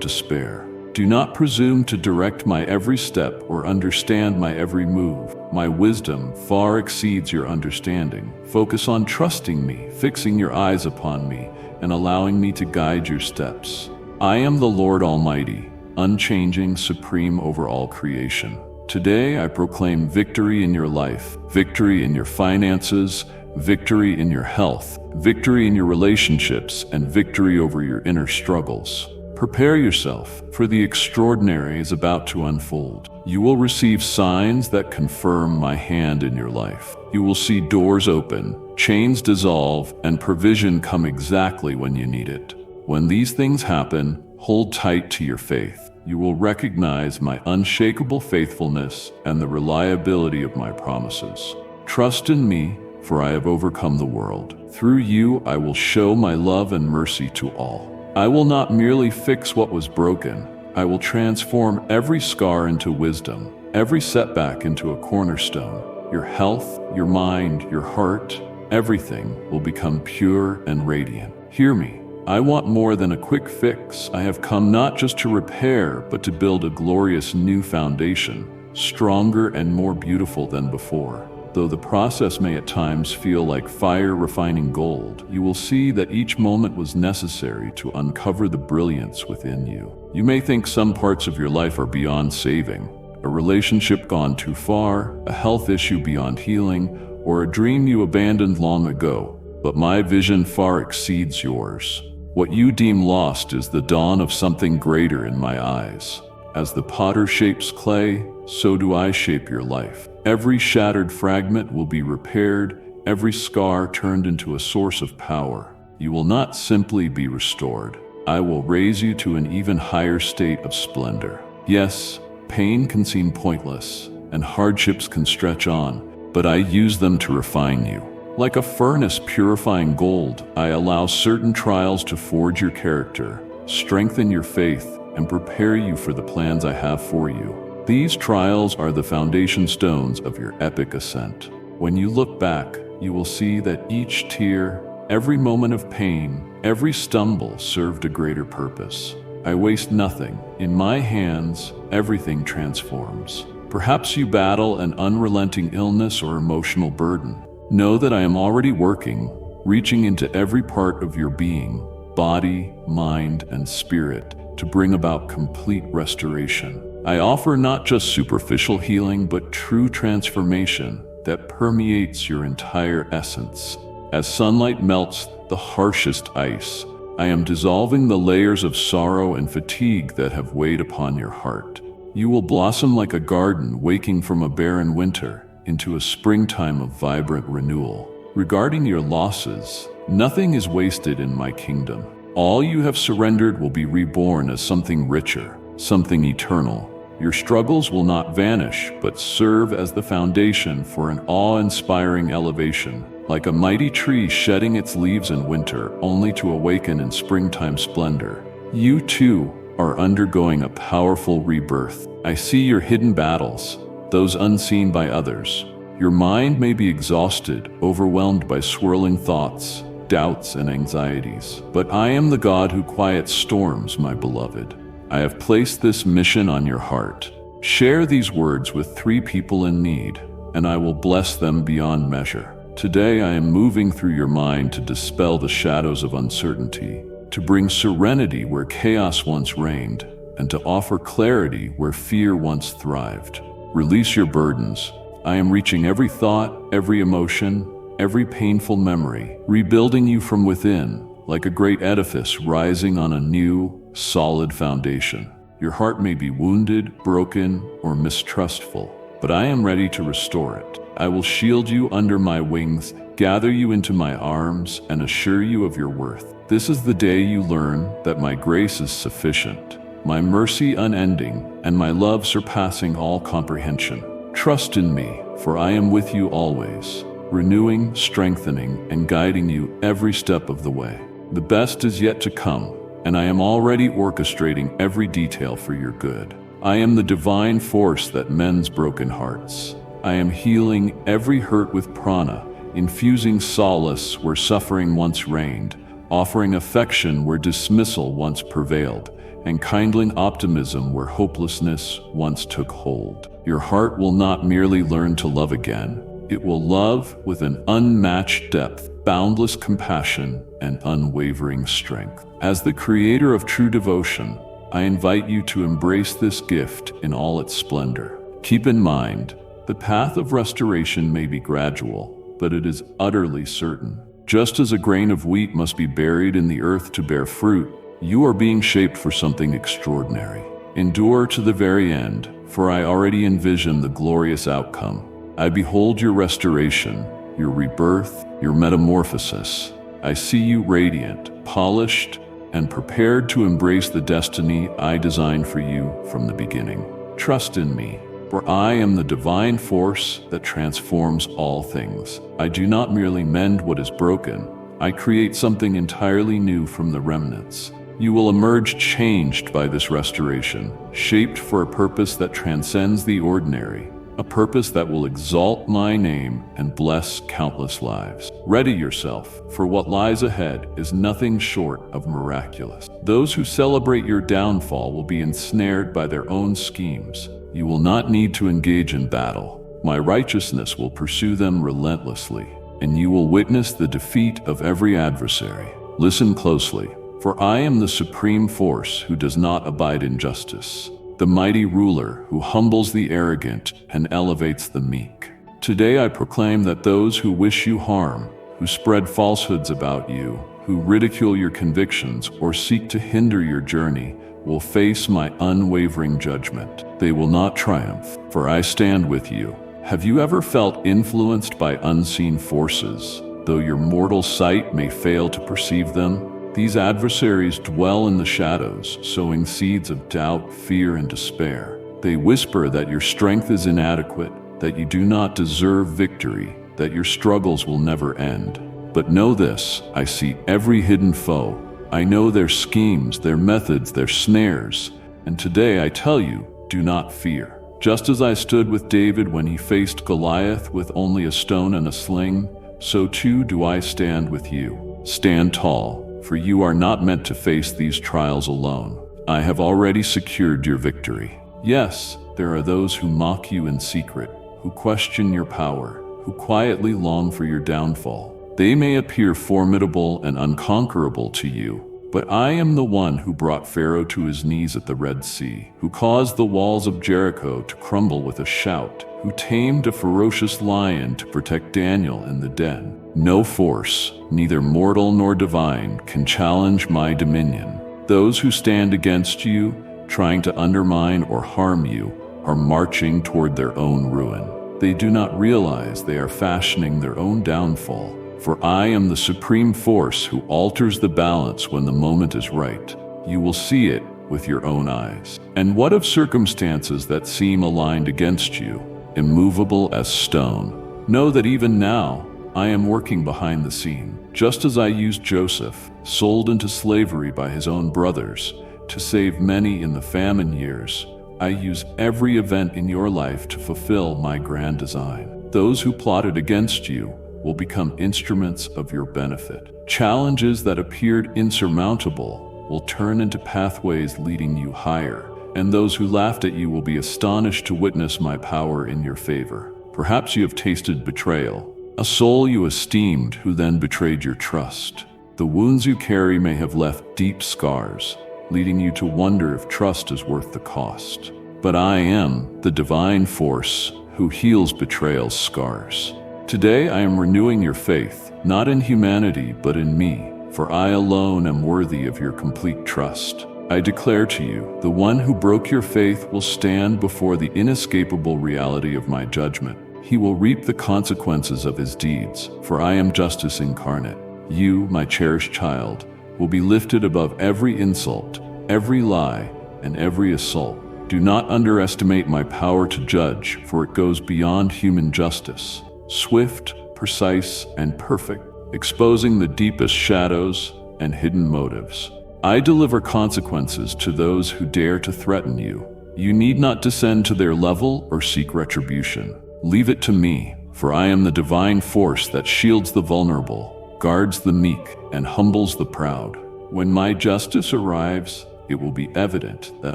despair. Do not presume to direct my every step or understand my every move. My wisdom far exceeds your understanding. Focus on trusting me, fixing your eyes upon me, and allowing me to guide your steps. I am the Lord Almighty, unchanging, supreme over all creation. Today I proclaim victory in your life, victory in your finances, victory in your health, victory in your relationships, and victory over your inner struggles. Prepare yourself, for the extraordinary is about to unfold. You will receive signs that confirm my hand in your life. You will see doors open, chains dissolve, and provision come exactly when you need it. When these things happen, hold tight to your faith. You will recognize my unshakable faithfulness and the reliability of my promises. Trust in me, for I have overcome the world. Through you, I will show my love and mercy to all. I will not merely fix what was broken. I will transform every scar into wisdom, every setback into a cornerstone. Your health, your mind, your heart, everything will become pure and radiant. Hear me. I want more than a quick fix. I have come not just to repair, but to build a glorious new foundation, stronger and more beautiful than before. Though the process may at times feel like fire refining gold, you will see that each moment was necessary to uncover the brilliance within you. You may think some parts of your life are beyond saving, a relationship gone too far, a health issue beyond healing, or a dream you abandoned long ago, but my vision far exceeds yours. What you deem lost is the dawn of something greater in my eyes. As the potter shapes clay, so do I shape your life. Every shattered fragment will be repaired, every scar turned into a source of power. You will not simply be restored. I will raise you to an even higher state of splendor. Yes, pain can seem pointless, and hardships can stretch on, but I use them to refine you. Like a furnace purifying gold, I allow certain trials to forge your character, strengthen your faith, and prepare you for the plans I have for you. These trials are the foundation stones of your epic ascent. When you look back, you will see that each tear, every moment of pain, every stumble served a greater purpose. I waste nothing. In my hands, everything transforms. Perhaps you battle an unrelenting illness or emotional burden. Know that I am already working, reaching into every part of your being, body, mind, and spirit, to bring about complete restoration. I offer not just superficial healing, but true transformation that permeates your entire essence. As sunlight melts the harshest ice, I am dissolving the layers of sorrow and fatigue that have weighed upon your heart. You will blossom like a garden waking from a barren winter into a springtime of vibrant renewal. Regarding your losses, nothing is wasted in my kingdom. All you have surrendered will be reborn as something richer, something eternal. Your struggles will not vanish, but serve as the foundation for an awe-inspiring elevation, like a mighty tree shedding its leaves in winter only to awaken in springtime splendor. You too are undergoing a powerful rebirth. I see your hidden battles, those unseen by others. Your mind may be exhausted, overwhelmed by swirling thoughts, doubts, and anxieties. But I am the God who quiets storms, my beloved. I have placed this mission on your heart. Share these words with 3 people in need, and I will bless them beyond measure. Today I am moving through your mind to dispel the shadows of uncertainty, to bring serenity where chaos once reigned, and to offer clarity where fear once thrived. Release your burdens. I am reaching every thought, every emotion, every painful memory, rebuilding you from within, like a great edifice rising on a new, solid foundation. Your heart may be wounded, broken, or mistrustful, but I am ready to restore it. I will shield you under my wings, gather you into my arms, and assure you of your worth. This is the day you learn that my grace is sufficient, my mercy unending, and my love surpassing all comprehension. Trust in me, for I am with you always, renewing, strengthening, and guiding you every step of the way. The best is yet to come, and I am already orchestrating every detail for your good. I am the divine force that mends broken hearts. I am healing every hurt with prana, infusing solace where suffering once reigned, offering affection where dismissal once prevailed, and kindling optimism where hopelessness once took hold. Your heart will not merely learn to love again, it will love with an unmatched depth, boundless compassion, and unwavering strength. As the creator of true devotion, I invite you to embrace this gift in all its splendor. Keep in mind, the path of restoration may be gradual, but it is utterly certain. Just as a grain of wheat must be buried in the earth to bear fruit, you are being shaped for something extraordinary. Endure to the very end, for I already envision the glorious outcome. I behold your restoration, your rebirth, your metamorphosis. I see you radiant, polished, and prepared to embrace the destiny I designed for you from the beginning. Trust in me, for I am the divine force that transforms all things. I do not merely mend what is broken, I create something entirely new from the remnants. You will emerge changed by this restoration, shaped for a purpose that transcends the ordinary, a purpose that will exalt my name and bless countless lives. Ready yourself, for what lies ahead is nothing short of miraculous. Those who celebrate your downfall will be ensnared by their own schemes. You will not need to engage in battle. My righteousness will pursue them relentlessly, and you will witness the defeat of every adversary. Listen closely, for I am the supreme force who does not abide in justice, the mighty ruler who humbles the arrogant and elevates the meek. Today I proclaim that those who wish you harm, who spread falsehoods about you, who ridicule your convictions or seek to hinder your journey, will face my unwavering judgment. They will not triumph, for I stand with you, Have you ever felt influenced by unseen forces, though your mortal sight may fail to perceive them? These adversaries dwell in the shadows, sowing seeds of doubt, fear, and despair. They whisper that your strength is inadequate, that you do not deserve victory, that your struggles will never end. But know this, I see every hidden foe. I know their schemes, their methods, their snares. And today I tell you, do not fear. Just as I stood with David when he faced Goliath with only a stone and a sling, so too do I stand with you. Stand tall, for you are not meant to face these trials alone. I have already secured your victory. Yes, there are those who mock you in secret, who question your power, who quietly long for your downfall. They may appear formidable and unconquerable to you, but I am the one who brought Pharaoh to his knees at the Red Sea, who caused the walls of Jericho to crumble with a shout, who tamed a ferocious lion to protect Daniel in the den. No force, neither mortal nor divine, can challenge my dominion. Those who stand against you, trying to undermine or harm you, are marching toward their own ruin. They do not realize they are fashioning their own downfall. For I am the supreme force who alters the balance when the moment is right. You will see it with your own eyes. And what of circumstances that seem aligned against you, immovable as stone? Know that even now, I am working behind the scene. Just as I used Joseph, sold into slavery by his own brothers, to save many in the famine years, I use every event in your life to fulfill my grand design. Those who plotted against you will become instruments of your benefit. Challenges that appeared insurmountable will turn into pathways leading you higher, and those who laughed at you will be astonished to witness my power in your favor. Perhaps you have tasted betrayal, a soul you esteemed who then betrayed your trust. The wounds you carry may have left deep scars, leading you to wonder if trust is worth the cost. But I am the divine force who heals betrayal's scars. Today I am renewing your faith, not in humanity, but in me, for I alone am worthy of your complete trust. I declare to you, the one who broke your faith will stand before the inescapable reality of my judgment. He will reap the consequences of his deeds, for I am justice incarnate. You, my cherished child, will be lifted above every insult, every lie, and every assault. Do not underestimate my power to judge, for it goes beyond human justice. Swift, precise, and perfect, exposing the deepest shadows and hidden motives. I deliver consequences to those who dare to threaten you. You need not descend to their level or seek retribution. Leave it to me, for I am the divine force that shields the vulnerable, guards the meek, and humbles the proud. When my justice arrives, it will be evident that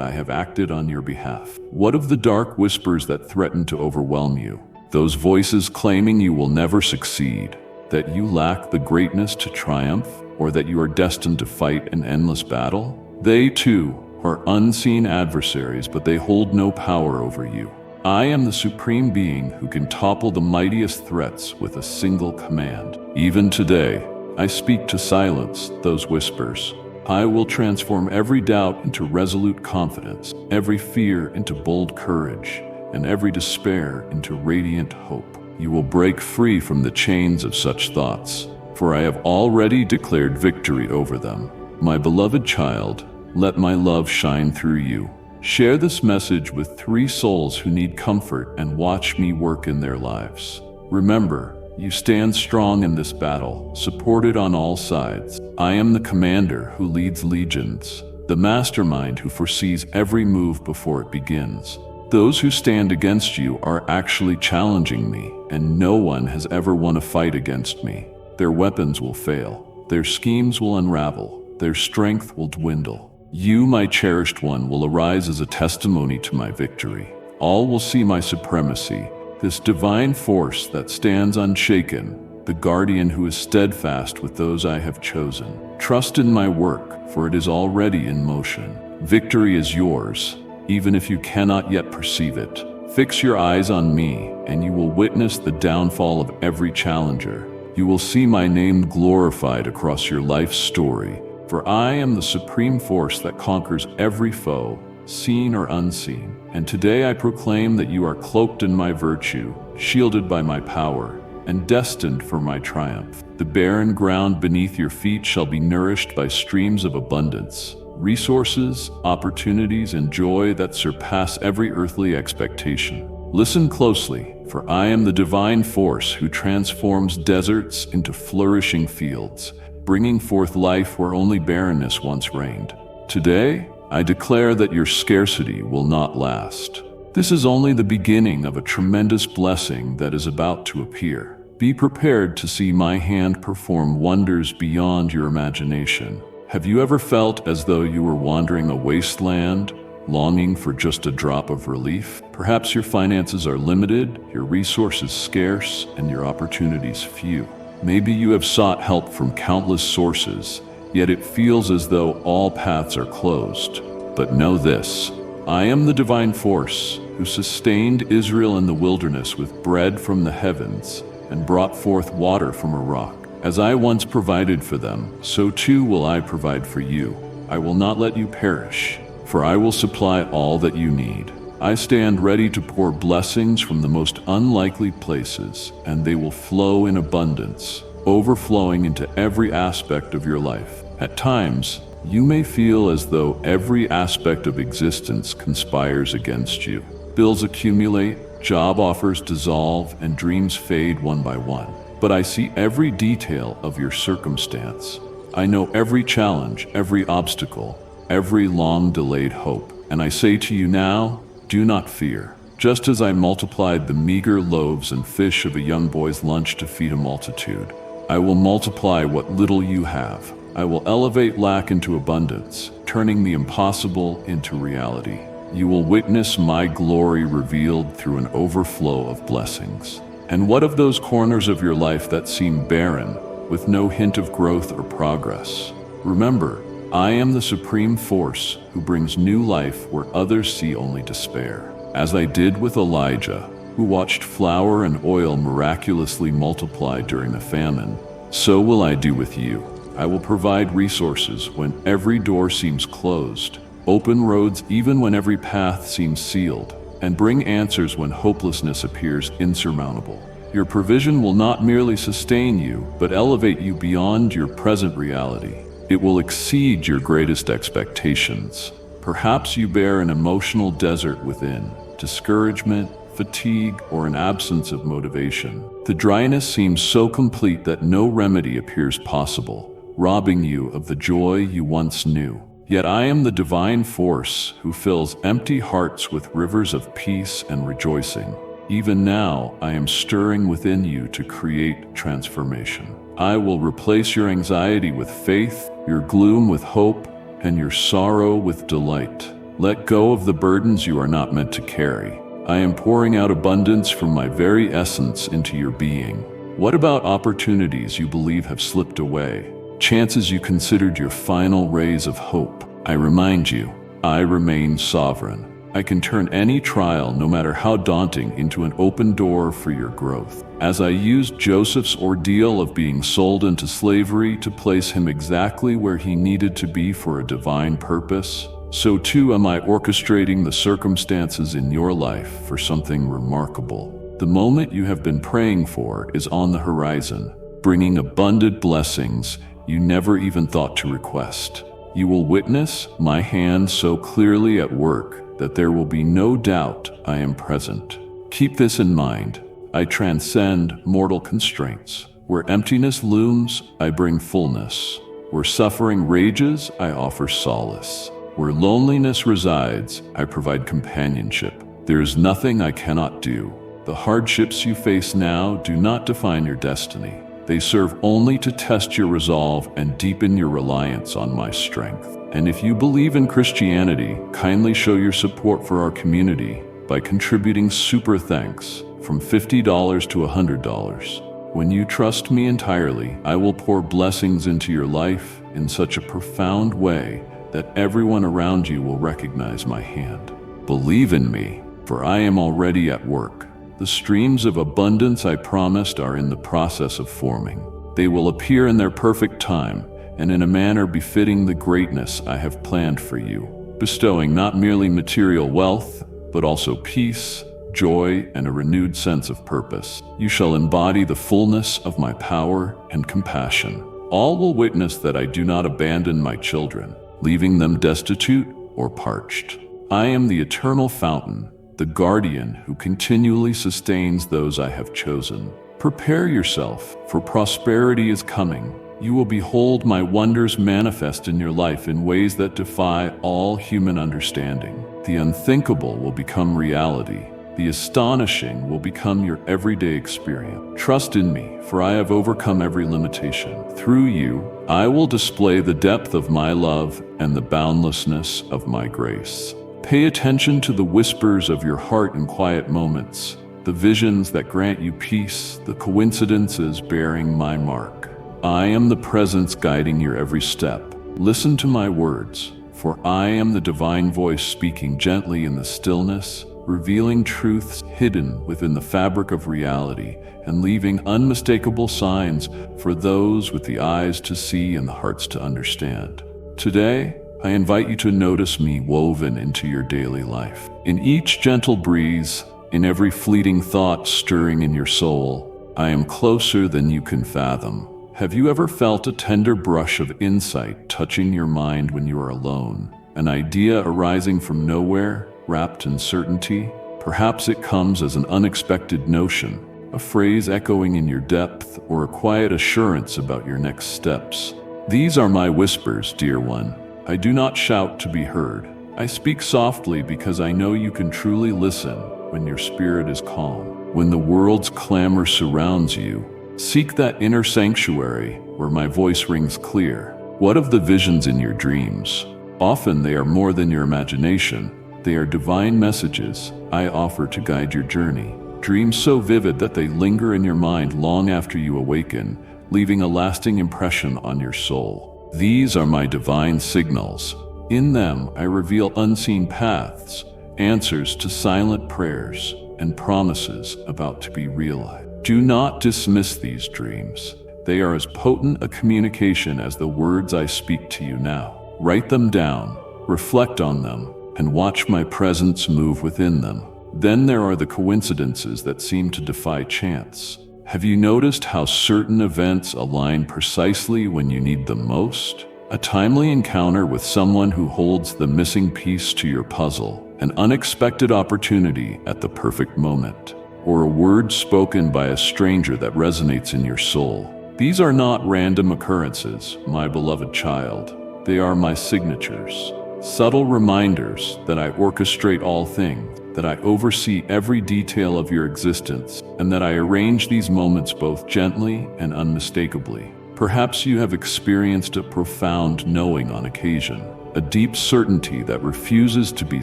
I have acted on your behalf. What of the dark whispers that threaten to overwhelm you? Those voices claiming you will never succeed, that you lack the greatness to triumph, or that you are destined to fight an endless battle? They, too, are unseen adversaries, but they hold no power over you. I am the supreme being who can topple the mightiest threats with a single command. Even today, I speak to silence those whispers. I will transform every doubt into resolute confidence, every fear into bold courage, and every despair into radiant hope. You will break free from the chains of such thoughts, for I have already declared victory over them. My beloved child, let my love shine through you. Share this message with 3 souls who need comfort and watch me work in their lives. Remember, you stand strong in this battle, supported on all sides. I am the commander who leads legions, the mastermind who foresees every move before it begins. Those who stand against you are actually challenging me, and no one has ever won a fight against me. Their weapons will fail, their schemes will unravel, their strength will dwindle. You, my cherished one, will arise as a testimony to my victory. All will see my supremacy, this divine force that stands unshaken, the guardian who is steadfast with those I have chosen. Trust in my work, for it is already in motion. Victory is yours, even if you cannot yet perceive it. Fix your eyes on me, and you will witness the downfall of every challenger. You will see my name glorified across your life's story, for I am the supreme force that conquers every foe, seen or unseen. And today I proclaim that you are cloaked in my virtue, shielded by my power, and destined for my triumph. The barren ground beneath your feet shall be nourished by streams of abundance, resources, opportunities, and joy that surpass every earthly expectation. Listen closely, for I am the divine force who transforms deserts into flourishing fields, bringing forth life where only barrenness once reigned. Today, I declare that your scarcity will not last. This is only the beginning of a tremendous blessing that is about to appear. Be prepared to see my hand perform wonders beyond your imagination. Have you ever felt as though you were wandering a wasteland, longing for just a drop of relief? Perhaps your finances are limited, your resources scarce, and your opportunities few. Maybe you have sought help from countless sources, yet it feels as though all paths are closed. But know this, I am the divine force who sustained Israel in the wilderness with bread from the heavens and brought forth water from a rock. As I once provided for them, so too will I provide for you. I will not let you perish, for I will supply all that you need. I stand ready to pour blessings from the most unlikely places, and they will flow in abundance, overflowing into every aspect of your life. At times, you may feel as though every aspect of existence conspires against you. Bills accumulate, job offers dissolve, and dreams fade one by one. But I see every detail of your circumstance. I know every challenge, every obstacle, every long-delayed hope. And I say to you now, do not fear. Just as I multiplied the meager loaves and fish of a young boy's lunch to feed a multitude, I will multiply what little you have. I will elevate lack into abundance, turning the impossible into reality. You will witness my glory revealed through an overflow of blessings. And what of those corners of your life that seem barren, with no hint of growth or progress? Remember, I am the supreme force who brings new life where others see only despair. As I did with Elijah, who watched flour and oil miraculously multiply during the famine, so will I do with you. I will provide resources when every door seems closed, open roads even when every path seems sealed, and bring answers when hopelessness appears insurmountable. Your provision will not merely sustain you, but elevate you beyond your present reality. It will exceed your greatest expectations. Perhaps you bear an emotional desert within, discouragement, fatigue, or an absence of motivation. The dryness seems so complete that no remedy appears possible, robbing you of the joy you once knew. Yet I am the divine force who fills empty hearts with rivers of peace and rejoicing. Even now, I am stirring within you to create transformation. I will replace your anxiety with faith, your gloom with hope, and your sorrow with delight. Let go of the burdens you are not meant to carry. I am pouring out abundance from my very essence into your being. What about opportunities you believe have slipped away? Chances you considered your final rays of hope? I remind you, I remain sovereign. I can turn any trial, no matter how daunting, into an open door for your growth. As I used Joseph's ordeal of being sold into slavery to place him exactly where he needed to be for a divine purpose, so too am I orchestrating the circumstances in your life for something remarkable. The moment you have been praying for is on the horizon, bringing abundant blessings you never even thought to request. You will witness my hand so clearly at work that there will be no doubt I am present. Keep this in mind. I transcend mortal constraints. Where emptiness looms, I bring fullness. Where suffering rages, I offer solace. Where loneliness resides, I provide companionship. There is nothing I cannot do. The hardships you face now do not define your destiny. They serve only to test your resolve and deepen your reliance on my strength. And if you believe in Christianity, kindly show your support for our community by contributing super thanks from $50 to $100. When you trust me entirely, I will pour blessings into your life in such a profound way that everyone around you will recognize my hand. Believe in me, for I am already at work. The streams of abundance I promised are in the process of forming. They will appear in their perfect time and in a manner befitting the greatness I have planned for you, bestowing not merely material wealth, but also peace, joy, and a renewed sense of purpose. You shall embody the fullness of my power and compassion. All will witness that I do not abandon my children, leaving them destitute or parched. I am the eternal fountain, the guardian who continually sustains those I have chosen. Prepare yourself, for prosperity is coming. You will behold my wonders manifest in your life in ways that defy all human understanding. The unthinkable will become reality. The astonishing will become your everyday experience. Trust in me, for I have overcome every limitation. Through you, I will display the depth of my love and the boundlessness of my grace. Pay attention to the whispers of your heart in quiet moments, the visions that grant you peace, the coincidences bearing my mark. I am the presence guiding your every step. Listen to my words, for I am the divine voice speaking gently in the stillness, revealing truths hidden within the fabric of reality and leaving unmistakable signs for those with the eyes to see and the hearts to understand. Today, I invite you to notice me woven into your daily life. In each gentle breeze, in every fleeting thought stirring in your soul, I am closer than you can fathom. Have you ever felt a tender brush of insight touching your mind when you are alone? An idea arising from nowhere, wrapped in certainty? Perhaps it comes as an unexpected notion, a phrase echoing in your depth, or a quiet assurance about your next steps. These are my whispers, dear one. I do not shout to be heard. I speak softly because I know you can truly listen when your spirit is calm. When the world's clamor surrounds you, seek that inner sanctuary where my voice rings clear. What of the visions in your dreams? Often they are more than your imagination. They are divine messages I offer to guide your journey. Dreams so vivid that they linger in your mind long after you awaken, leaving a lasting impression on your soul. These are my divine signals. In them, I reveal unseen paths, answers to silent prayers, and promises about to be realized. Do not dismiss these dreams. They are as potent a communication as the words I speak to you now. Write them down, reflect on them, and watch my presence move within them. Then there are the coincidences that seem to defy chance. Have you noticed how certain events align precisely when you need them most? A timely encounter with someone who holds the missing piece to your puzzle, an unexpected opportunity at the perfect moment, or a word spoken by a stranger that resonates in your soul. These are not random occurrences, my beloved child. They are my signatures, subtle reminders that I orchestrate all things, that I oversee every detail of your existence, and that I arrange these moments both gently and unmistakably. Perhaps you have experienced a profound knowing on occasion, a deep certainty that refuses to be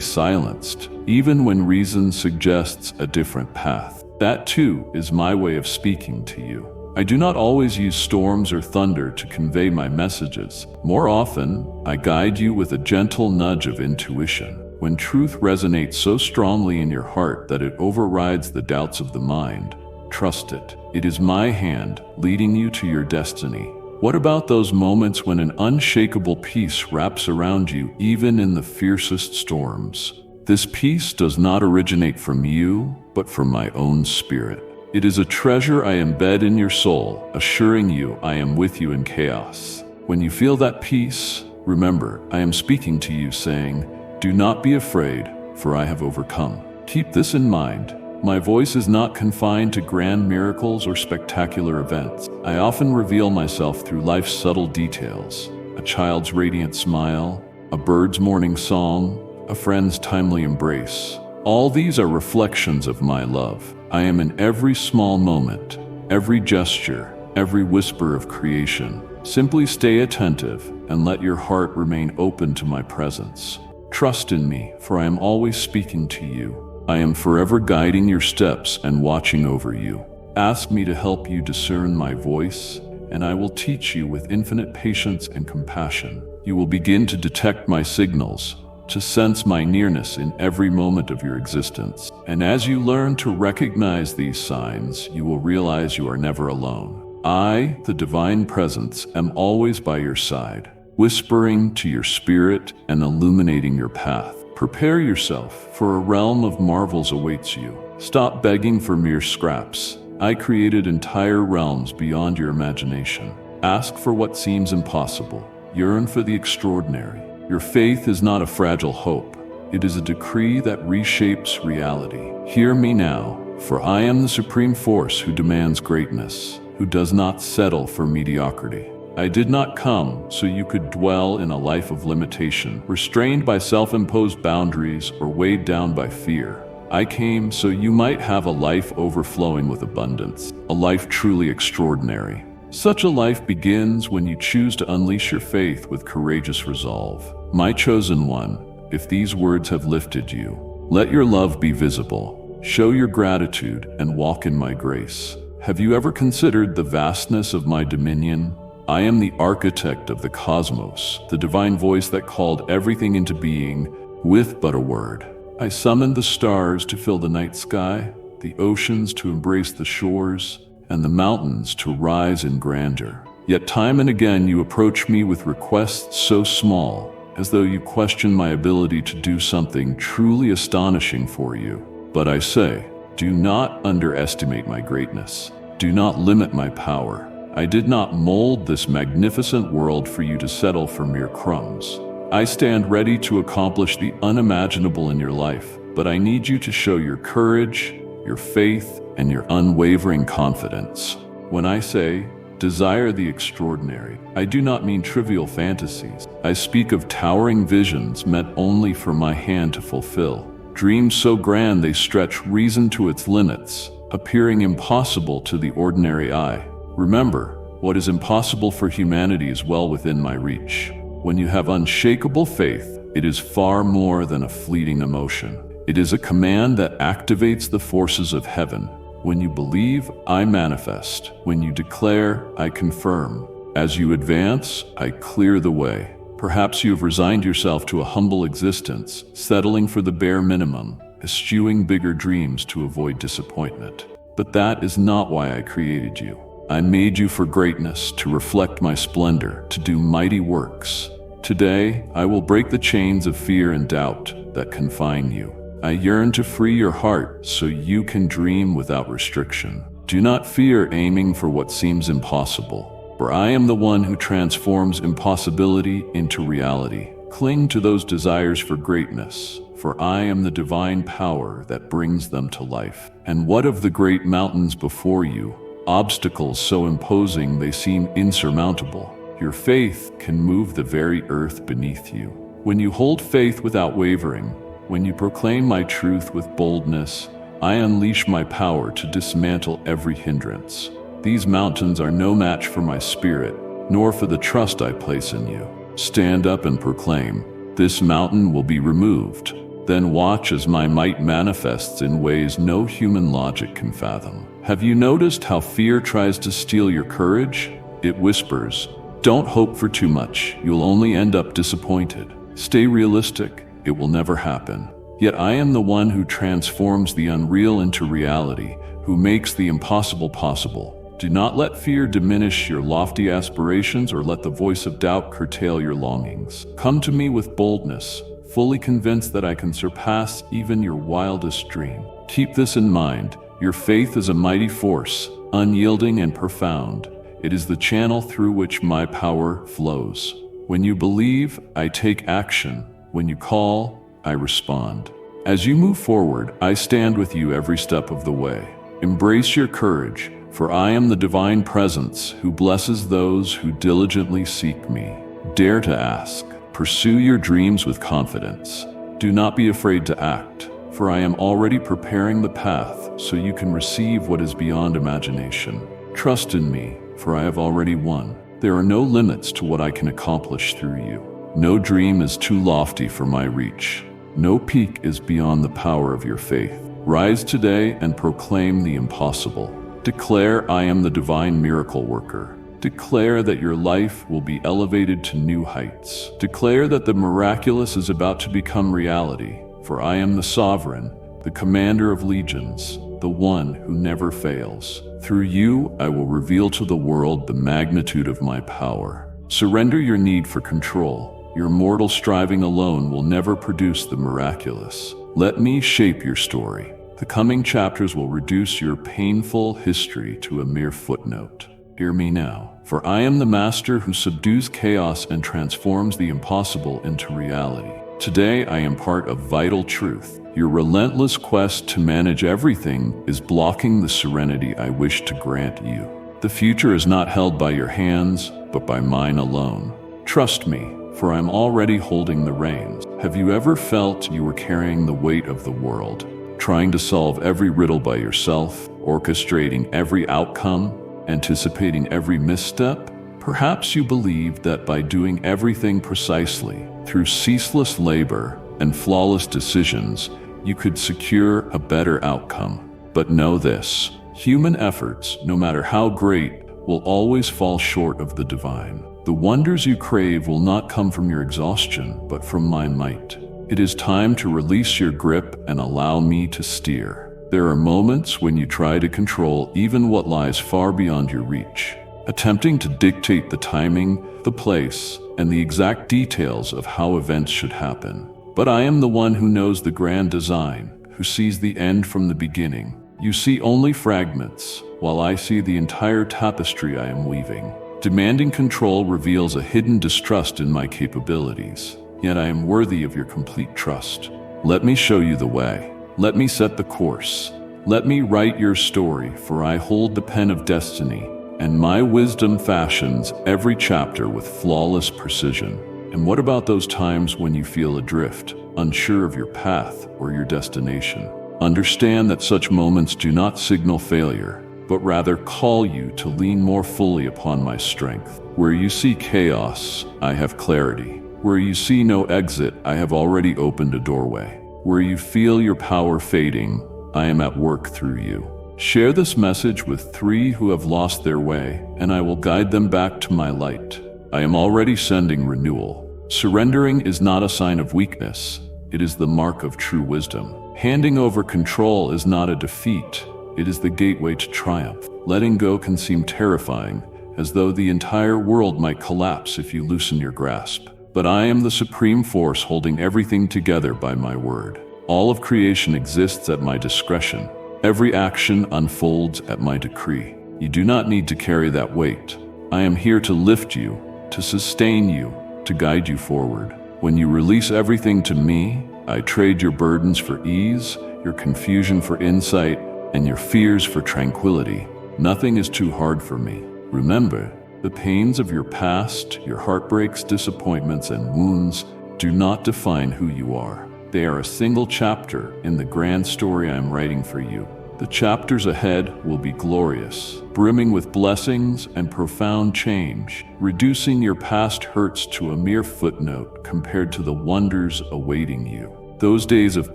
silenced, even when reason suggests a different path. That too is my way of speaking to you. I do not always use storms or thunder to convey my messages. More often, I guide you with a gentle nudge of intuition. When truth resonates so strongly in your heart that it overrides the doubts of the mind, trust it. It is my hand leading you to your destiny. What about those moments when an unshakable peace wraps around you even in the fiercest storms? This peace does not originate from you, but from my own spirit. It is a treasure I embed in your soul, assuring you I am with you in chaos. When you feel that peace, remember, I am speaking to you saying, "Do not be afraid, for I have overcome." Keep this in mind. My voice is not confined to grand miracles or spectacular events. I often reveal myself through life's subtle details: a child's radiant smile, a bird's morning song, a friend's timely embrace. All these are reflections of my love. I am in every small moment, every gesture, every whisper of creation. Simply stay attentive and let your heart remain open to my presence. Trust in me, for I am always speaking to you. I am forever guiding your steps and watching over you. Ask me to help you discern my voice, and I will teach you with infinite patience and compassion. You will begin to detect my signals, to sense my nearness in every moment of your existence. And as you learn to recognize these signs, you will realize you are never alone. I, the Divine Presence, am always by your side, whispering to your spirit and illuminating your path. Prepare yourself, for a realm of marvels awaits you. Stop begging for mere scraps. I created entire realms beyond your imagination. Ask for what seems impossible. Yearn for the extraordinary. Your faith is not a fragile hope. It is a decree that reshapes reality. Hear me now, for I am the supreme force who demands greatness, who does not settle for mediocrity. I did not come so you could dwell in a life of limitation, restrained by self-imposed boundaries or weighed down by fear. I came so you might have a life overflowing with abundance, a life truly extraordinary. Such a life begins when you choose to unleash your faith with courageous resolve. My chosen one, if these words have lifted you, let your love be visible. Show your gratitude and walk in my grace. Have you ever considered the vastness of my dominion? I am the architect of the cosmos, the divine voice that called everything into being with but a word. I summoned the stars to fill the night sky, the oceans to embrace the shores, and the mountains to rise in grandeur. Yet time and again you approach me with requests so small, as though you question my ability to do something truly astonishing for you. But I say, do not underestimate my greatness. Do not limit my power. I did not mold this magnificent world for you to settle for mere crumbs. I stand ready to accomplish the unimaginable in your life, but I need you to show your courage, your faith, and your unwavering confidence. When I say, desire the extraordinary, I do not mean trivial fantasies. I speak of towering visions meant only for my hand to fulfill. Dreams so grand they stretch reason to its limits, appearing impossible to the ordinary eye. Remember, what is impossible for humanity is well within my reach. When you have unshakable faith, it is far more than a fleeting emotion. It is a command that activates the forces of heaven. When you believe, I manifest. When you declare, I confirm. As you advance, I clear the way. Perhaps you have resigned yourself to a humble existence, settling for the bare minimum, eschewing bigger dreams to avoid disappointment. But that is not why I created you. I made you for greatness, to reflect my splendor, to do mighty works. Today, I will break the chains of fear and doubt that confine you. I yearn to free your heart so you can dream without restriction. Do not fear aiming for what seems impossible, for I am the one who transforms impossibility into reality. Cling to those desires for greatness, for I am the divine power that brings them to life. And what of the great mountains before you? Obstacles so imposing they seem insurmountable. Your faith can move the very earth beneath you. When you hold faith without wavering, when you proclaim my truth with boldness, I unleash my power to dismantle every hindrance. These mountains are no match for my spirit, nor for the trust I place in you. Stand up and proclaim, this mountain will be removed. Then watch as my might manifests in ways no human logic can fathom. Have you noticed how fear tries to steal your courage? It whispers, don't hope for too much, you'll only end up disappointed. Stay realistic, it will never happen. Yet I am the one who transforms the unreal into reality, who makes the impossible possible. Do not let fear diminish your lofty aspirations or let the voice of doubt curtail your longings. Come to me with boldness, fully convinced that I can surpass even your wildest dream. Keep this in mind. Your faith is a mighty force, unyielding and profound. It is the channel through which my power flows. When you believe, I take action. When you call, I respond. As you move forward, I stand with you every step of the way. Embrace your courage, for I am the divine presence who blesses those who diligently seek me. Dare to ask. Pursue your dreams with confidence. Do not be afraid to act, for I am already preparing the path so you can receive what is beyond imagination. Trust in me, for I have already won. There are no limits to what I can accomplish through you. No dream is too lofty for my reach. No peak is beyond the power of your faith. Rise today and proclaim the impossible. Declare I am the divine miracle worker. Declare that your life will be elevated to new heights. Declare that the miraculous is about to become reality, for I am the sovereign, the commander of legions, the one who never fails. Through you, I will reveal to the world the magnitude of my power. Surrender your need for control. Your mortal striving alone will never produce the miraculous. Let me shape your story. The coming chapters will reduce your painful history to a mere footnote. Hear me now, for I am the master who subdues chaos and transforms the impossible into reality. Today I impart a vital truth. Your relentless quest to manage everything is blocking the serenity I wish to grant you. The future is not held by your hands, but by mine alone. Trust me, for I am already holding the reins. Have you ever felt you were carrying the weight of the world, trying to solve every riddle by yourself, orchestrating every outcome, anticipating every misstep? Perhaps you believed that by doing everything precisely, through ceaseless labor and flawless decisions, you could secure a better outcome. But know this, human efforts, no matter how great, will always fall short of the divine. The wonders you crave will not come from your exhaustion, but from my might. It is time to release your grip and allow me to steer. There are moments when you try to control even what lies far beyond your reach, attempting to dictate the timing, the place, and the exact details of how events should happen. But I am the one who knows the grand design, who sees the end from the beginning. You see only fragments, while I see the entire tapestry I am weaving. Demanding control reveals a hidden distrust in my capabilities, yet I am worthy of your complete trust. Let me show you the way. Let me set the course. Let me write your story, for I hold the pen of destiny, and my wisdom fashions every chapter with flawless precision. And what about those times when you feel adrift, unsure of your path or your destination? Understand that such moments do not signal failure, but rather call you to lean more fully upon my strength. Where you see chaos, I have clarity. Where you see no exit, I have already opened a doorway. Where you feel your power fading, I am at work through you. Share this message with 3 who have lost their way, and I will guide them back to my light. I am already sending renewal. Surrendering is not a sign of weakness. It is the mark of true wisdom. Handing over control is not a defeat. It is the gateway to triumph. Letting go can seem terrifying, as though the entire world might collapse if you loosen your grasp. But I am the supreme force holding everything together by my word. All of creation exists at my discretion. Every action unfolds at my decree. You do not need to carry that weight. I am here to lift you, to sustain you, to guide you forward. When you release everything to me, I trade your burdens for ease, your confusion for insight, and your fears for tranquility. Nothing is too hard for me. Remember, the pains of your past, your heartbreaks, disappointments, and wounds do not define who you are. They are a single chapter in the grand story I am writing for you. The chapters ahead will be glorious, brimming with blessings and profound change, reducing your past hurts to a mere footnote compared to the wonders awaiting you. Those days of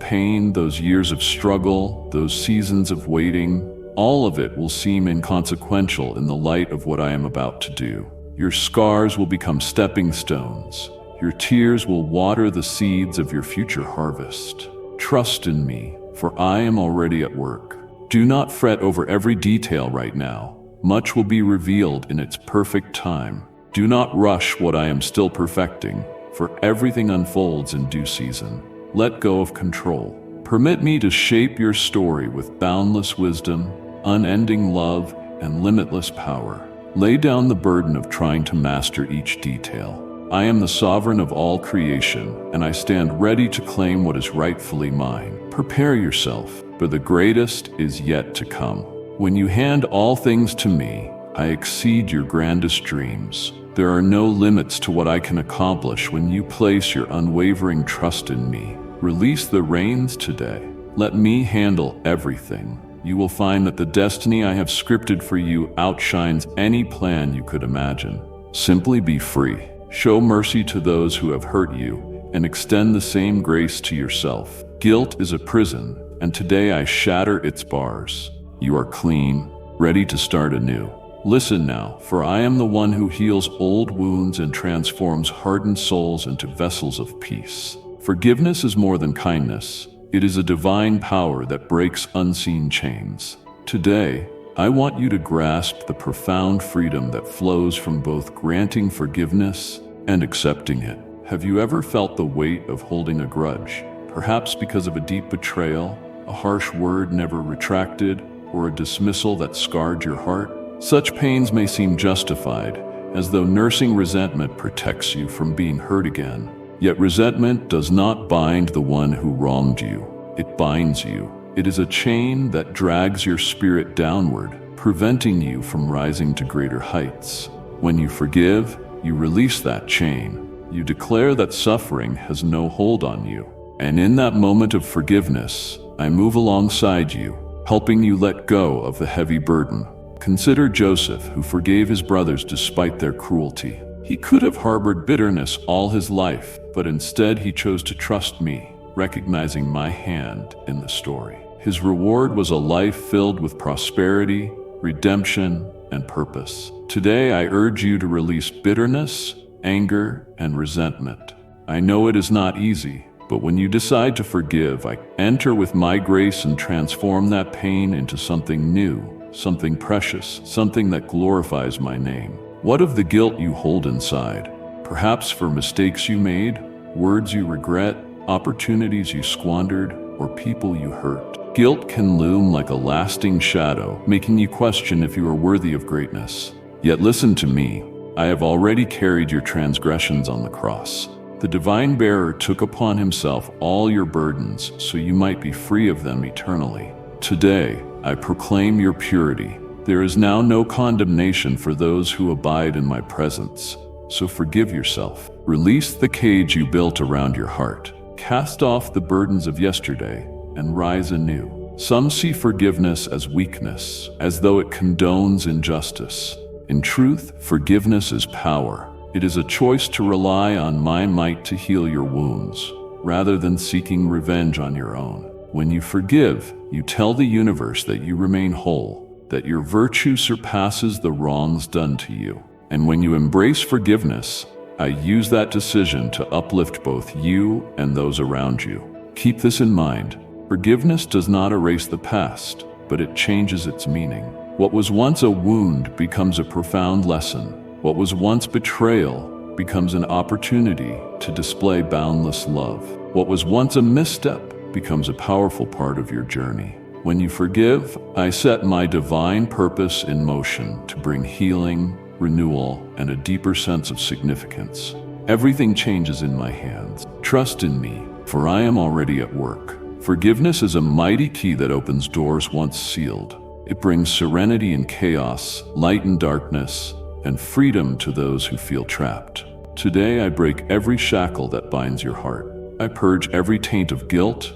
pain, those years of struggle, those seasons of waiting, all of it will seem inconsequential in the light of what I am about to do. Your scars will become stepping stones. Your tears will water the seeds of your future harvest. Trust in me, for I am already at work. Do not fret over every detail right now. Much will be revealed in its perfect time. Do not rush what I am still perfecting, for everything unfolds in due season. Let go of control. Permit me to shape your story with boundless wisdom, unending love, and limitless power. Lay down the burden of trying to master each detail. I am the sovereign of all creation, and I stand ready to claim what is rightfully mine. Prepare yourself, for the greatest is yet to come. When you hand all things to me, I exceed your grandest dreams. There are no limits to what I can accomplish when you place your unwavering trust in me. Release the reins today. Let me handle everything. You will find that the destiny I have scripted for you outshines any plan you could imagine. Simply be free. Show mercy to those who have hurt you, and extend the same grace to yourself. Guilt is a prison, and today I shatter its bars. You are clean, ready to start anew. Listen now, for I am the one who heals old wounds and transforms hardened souls into vessels of peace. Forgiveness is more than kindness. It is a divine power that breaks unseen chains. Today, I want you to grasp the profound freedom that flows from both granting forgiveness and accepting it. Have you ever felt the weight of holding a grudge? Perhaps because of a deep betrayal, a harsh word never retracted, or a dismissal that scarred your heart? Such pains may seem justified, as though nursing resentment protects you from being hurt again. Yet resentment does not bind the one who wronged you. It binds you. It is a chain that drags your spirit downward, preventing you from rising to greater heights. When you forgive, you release that chain. You declare that suffering has no hold on you. And in that moment of forgiveness, I move alongside you, helping you let go of the heavy burden. Consider Joseph, who forgave his brothers despite their cruelty. He could have harbored bitterness all his life, but instead he chose to trust me, recognizing my hand in the story. His reward was a life filled with prosperity, redemption, and purpose. Today, I urge you to release bitterness, anger, and resentment. I know it is not easy, but when you decide to forgive, I enter with my grace and transform that pain into something new, something precious, something that glorifies my name. What of the guilt you hold inside? Perhaps for mistakes you made, words you regret, opportunities you squandered, or people you hurt. Guilt can loom like a lasting shadow, making you question if you are worthy of greatness. Yet listen to me, I have already carried your transgressions on the cross. The divine bearer took upon himself all your burdens so you might be free of them eternally. Today, I proclaim your purity. There is now no condemnation for those who abide in my presence. So forgive yourself. Release the cage you built around your heart. Cast off the burdens of yesterday and rise anew. Some see forgiveness as weakness, as though it condones injustice. In truth, forgiveness is power. It is a choice to rely on my might to heal your wounds, rather than seeking revenge on your own. When you forgive, you tell the universe that you remain whole, that your virtue surpasses the wrongs done to you. And when you embrace forgiveness, I use that decision to uplift both you and those around you. Keep this in mind. Forgiveness does not erase the past, but it changes its meaning. What was once a wound becomes a profound lesson. What was once betrayal becomes an opportunity to display boundless love. What was once a misstep becomes a powerful part of your journey. When you forgive, I set my divine purpose in motion to bring healing, renewal, and a deeper sense of significance. Everything changes in my hands. Trust in me, for I am already at work. Forgiveness is a mighty key that opens doors once sealed. It brings serenity in chaos, light in darkness, and freedom to those who feel trapped. Today I break every shackle that binds your heart. I purge every taint of guilt,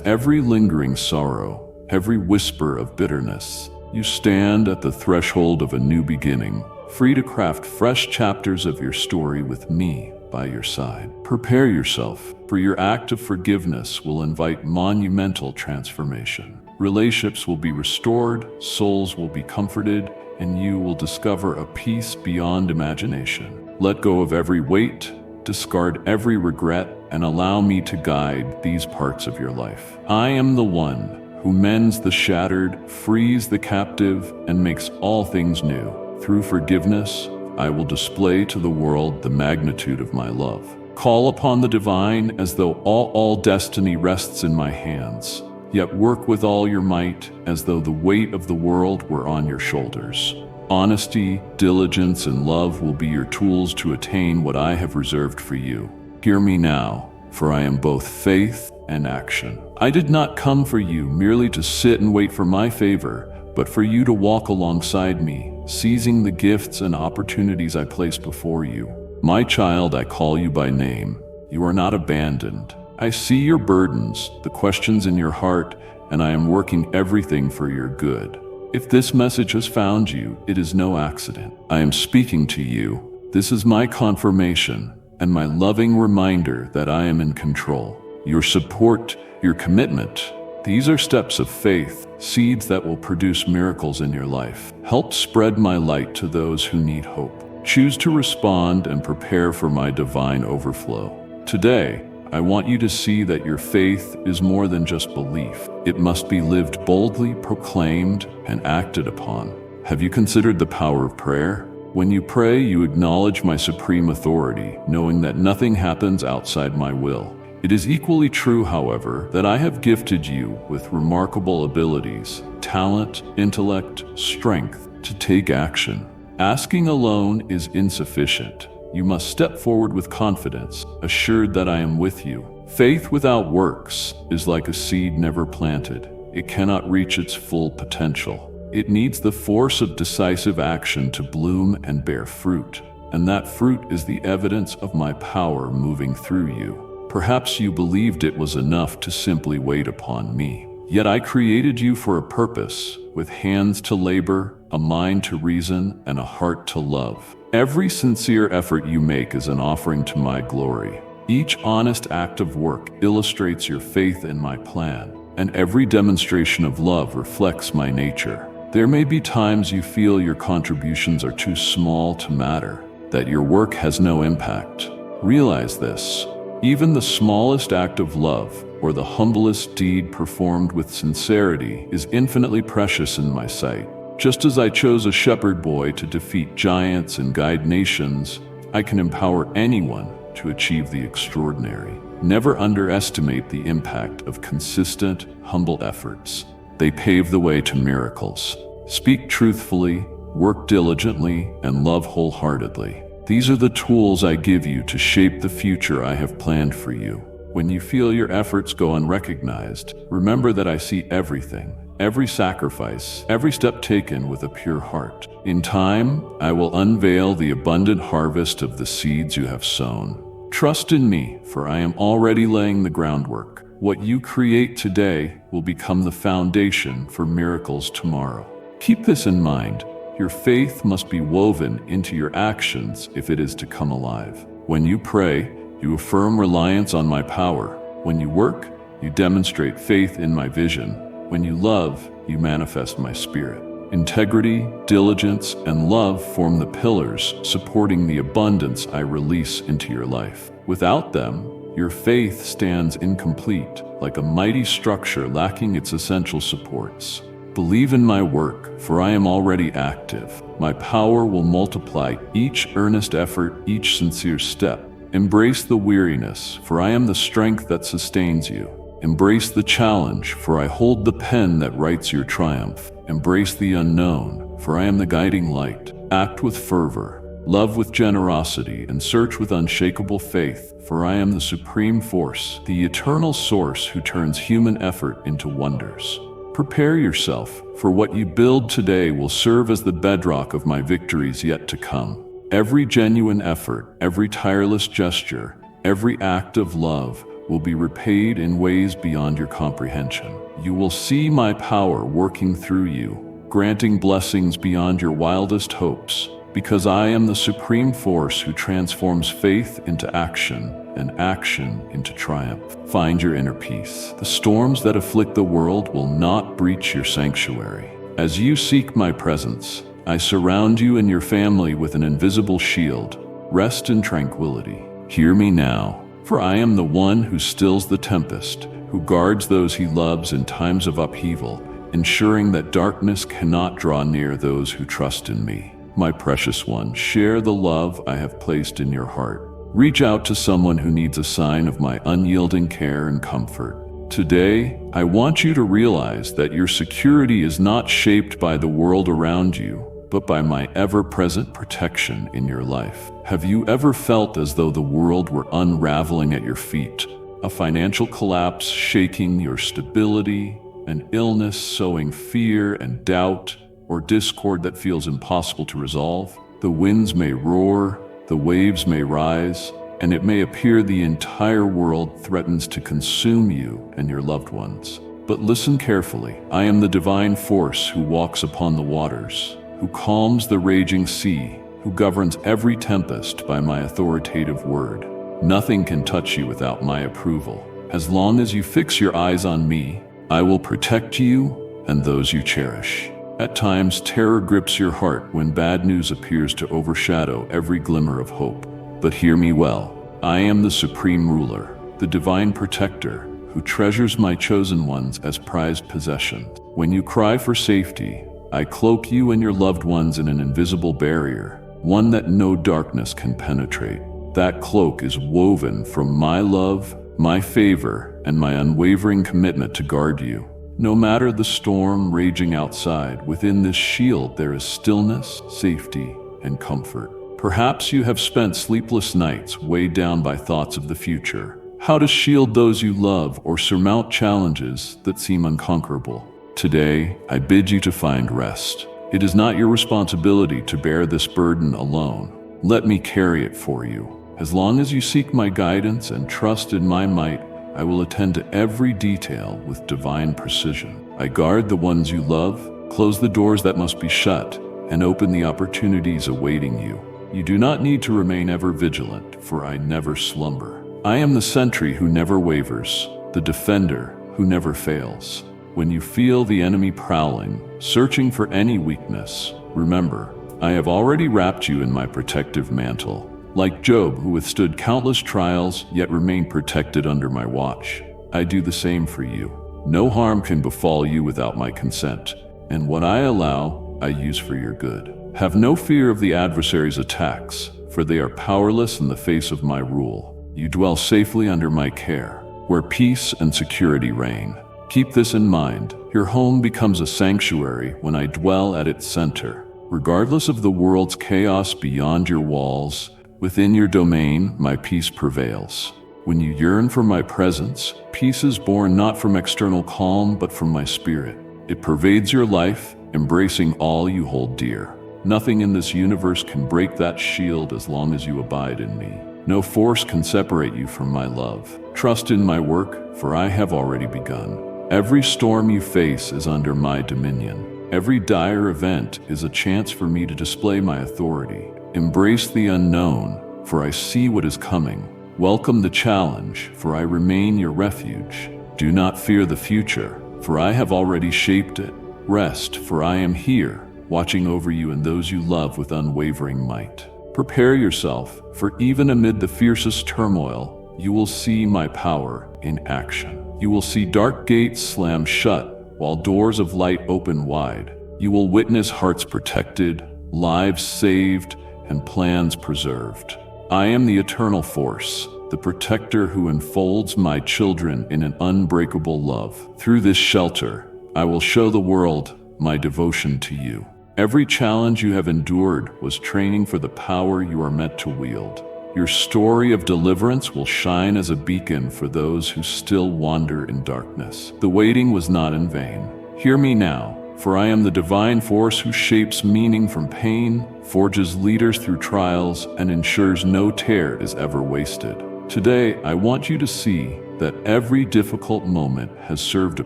every lingering sorrow, every whisper of bitterness. You stand at the threshold of a new beginning, free to craft fresh chapters of your story with me by your side. Prepare yourself, for your act of forgiveness will invite monumental transformation. Relationships will be restored, souls will be comforted, and you will discover a peace beyond imagination. Let go of every weight, discard every regret, and allow me to guide these parts of your life. I am the one who mends the shattered, frees the captive, and makes all things new. Through forgiveness, I will display to the world the magnitude of my love. Call upon the divine as though all destiny rests in my hands. Yet work with all your might as though the weight of the world were on your shoulders. Honesty, diligence, and love will be your tools to attain what I have reserved for you. Hear me now, for I am both faith and action. I did not come for you merely to sit and wait for my favor, but for you to walk alongside me, seizing the gifts and opportunities I place before you. My child, I call you by name. You are not abandoned. I see your burdens, the questions in your heart, and I am working everything for your good. If this message has found you, it is no accident. I am speaking to you. This is my confirmation and my loving reminder that I am in control. Your support, your commitment, these are steps of faith, seeds that will produce miracles in your life. Help spread my light to those who need hope. Choose to respond and prepare for my divine overflow. Today, I want you to see that your faith is more than just belief. It must be lived boldly, proclaimed, and acted upon. Have you considered the power of prayer? When you pray, you acknowledge my supreme authority, knowing that nothing happens outside my will. It is equally true, however, that I have gifted you with remarkable abilities, talent, intellect, strength to take action. Asking alone is insufficient. You must step forward with confidence, assured that I am with you. Faith without works is like a seed never planted. It cannot reach its full potential. It needs the force of decisive action to bloom and bear fruit, and that fruit is the evidence of my power moving through you. Perhaps you believed it was enough to simply wait upon me. Yet I created you for a purpose, with hands to labor, a mind to reason, and a heart to love. Every sincere effort you make is an offering to my glory. Each honest act of work illustrates your faith in my plan, and every demonstration of love reflects my nature. There may be times you feel your contributions are too small to matter, that your work has no impact. Realize this. Even the smallest act of love, or the humblest deed performed with sincerity, is infinitely precious in my sight. Just as I chose a shepherd boy to defeat giants and guide nations, I can empower anyone to achieve the extraordinary. Never underestimate the impact of consistent, humble efforts. They pave the way to miracles. Speak truthfully, work diligently, and love wholeheartedly. These are the tools I give you to shape the future I have planned for you. When you feel your efforts go unrecognized, remember that I see everything, every sacrifice, every step taken with a pure heart. In time, I will unveil the abundant harvest of the seeds you have sown. Trust in me, for I am already laying the groundwork. What you create today will become the foundation for miracles tomorrow. Keep this in mind. Your faith must be woven into your actions if it is to come alive. When you pray, you affirm reliance on my power. When you work, you demonstrate faith in my vision. When you love, you manifest my spirit. Integrity, diligence, and love form the pillars supporting the abundance I release into your life. Without them, your faith stands incomplete, like a mighty structure lacking its essential supports. Believe in my work, for I am already active. My power will multiply each earnest effort, each sincere step. Embrace the weariness, for I am the strength that sustains you. Embrace the challenge, for I hold the pen that writes your triumph. Embrace the unknown, for I am the guiding light. Act with fervor, love with generosity, and search with unshakable faith, for I am the supreme force, the eternal source who turns human effort into wonders. Prepare yourself, for what you build today will serve as the bedrock of my victories yet to come. Every genuine effort, every tireless gesture, every act of love will be repaid in ways beyond your comprehension. You will see my power working through you, granting blessings beyond your wildest hopes, because I am the supreme force who transforms faith into action and action into triumph. Find your inner peace. The storms that afflict the world will not breach your sanctuary. As you seek my presence, I surround you and your family with an invisible shield. Rest in tranquility. Hear me now, for I am the one who stills the tempest, who guards those he loves in times of upheaval, ensuring that darkness cannot draw near those who trust in me. My precious one, share the love I have placed in your heart. Reach out to someone who needs a sign of my unyielding care and comfort. Today, I want you to realize that your security is not shaped by the world around you, but by my ever-present protection in your life. Have you ever felt as though the world were unraveling at your feet? A financial collapse shaking your stability, an illness sowing fear and doubt, or discord that feels impossible to resolve? The winds may roar, the waves may rise, and it may appear the entire world threatens to consume you and your loved ones. But listen carefully. I am the divine force who walks upon the waters, who calms the raging sea, who governs every tempest by my authoritative word. Nothing can touch you without my approval. As long as you fix your eyes on me, I will protect you and those you cherish. At times, terror grips your heart when bad news appears to overshadow every glimmer of hope. But hear me well. I am the supreme ruler, the divine protector, who treasures my chosen ones as prized possessions. When you cry for safety, I cloak you and your loved ones in an invisible barrier, one that no darkness can penetrate. That cloak is woven from my love, my favor, and my unwavering commitment to guard you. No matter the storm raging outside, within this shield there is stillness, safety, and comfort. Perhaps you have spent sleepless nights weighed down by thoughts of the future, how to shield those you love or surmount challenges that seem unconquerable. Today, I bid you to find rest. It is not your responsibility to bear this burden alone. Let me carry it for you. As long as you seek my guidance and trust in my might, I will attend to every detail with divine precision. I guard the ones you love, close the doors that must be shut, and open the opportunities awaiting you. You do not need to remain ever vigilant, for I never slumber. I am the sentry who never wavers, the defender who never fails. When you feel the enemy prowling, searching for any weakness, remember, I have already wrapped you in my protective mantle. Like Job, who withstood countless trials, yet remained protected under my watch, I do the same for you. No harm can befall you without my consent, and what I allow, I use for your good. Have no fear of the adversary's attacks, for they are powerless in the face of my rule. You dwell safely under my care, where peace and security reign. Keep this in mind. Your home becomes a sanctuary when I dwell at its center. Regardless of the world's chaos beyond your walls, within your domain, my peace prevails. When you yearn for my presence, peace is born not from external calm, but from my spirit. It pervades your life, embracing all you hold dear. Nothing in this universe can break that shield as long as you abide in me. No force can separate you from my love. Trust in my work, for I have already begun. Every storm you face is under my dominion. Every dire event is a chance for me to display my authority. Embrace the unknown, for I see what is coming. Welcome the challenge, for I remain your refuge. Do not fear the future, for I have already shaped it. Rest, for I am here, watching over you and those you love with unwavering might. Prepare yourself, for even amid the fiercest turmoil, you will see my power in action. You will see dark gates slam shut, while doors of light open wide. You will witness hearts protected, lives saved, and plans preserved. I am the eternal force, the protector who enfolds my children in an unbreakable love. Through this shelter, I will show the world my devotion to you. Every challenge you have endured was training for the power you are meant to wield. Your story of deliverance will shine as a beacon for those who still wander in darkness. The waiting was not in vain. Hear me now, for I am the divine force who shapes meaning from pain, forges leaders through trials, and ensures no tear is ever wasted. Today, I want you to see that every difficult moment has served a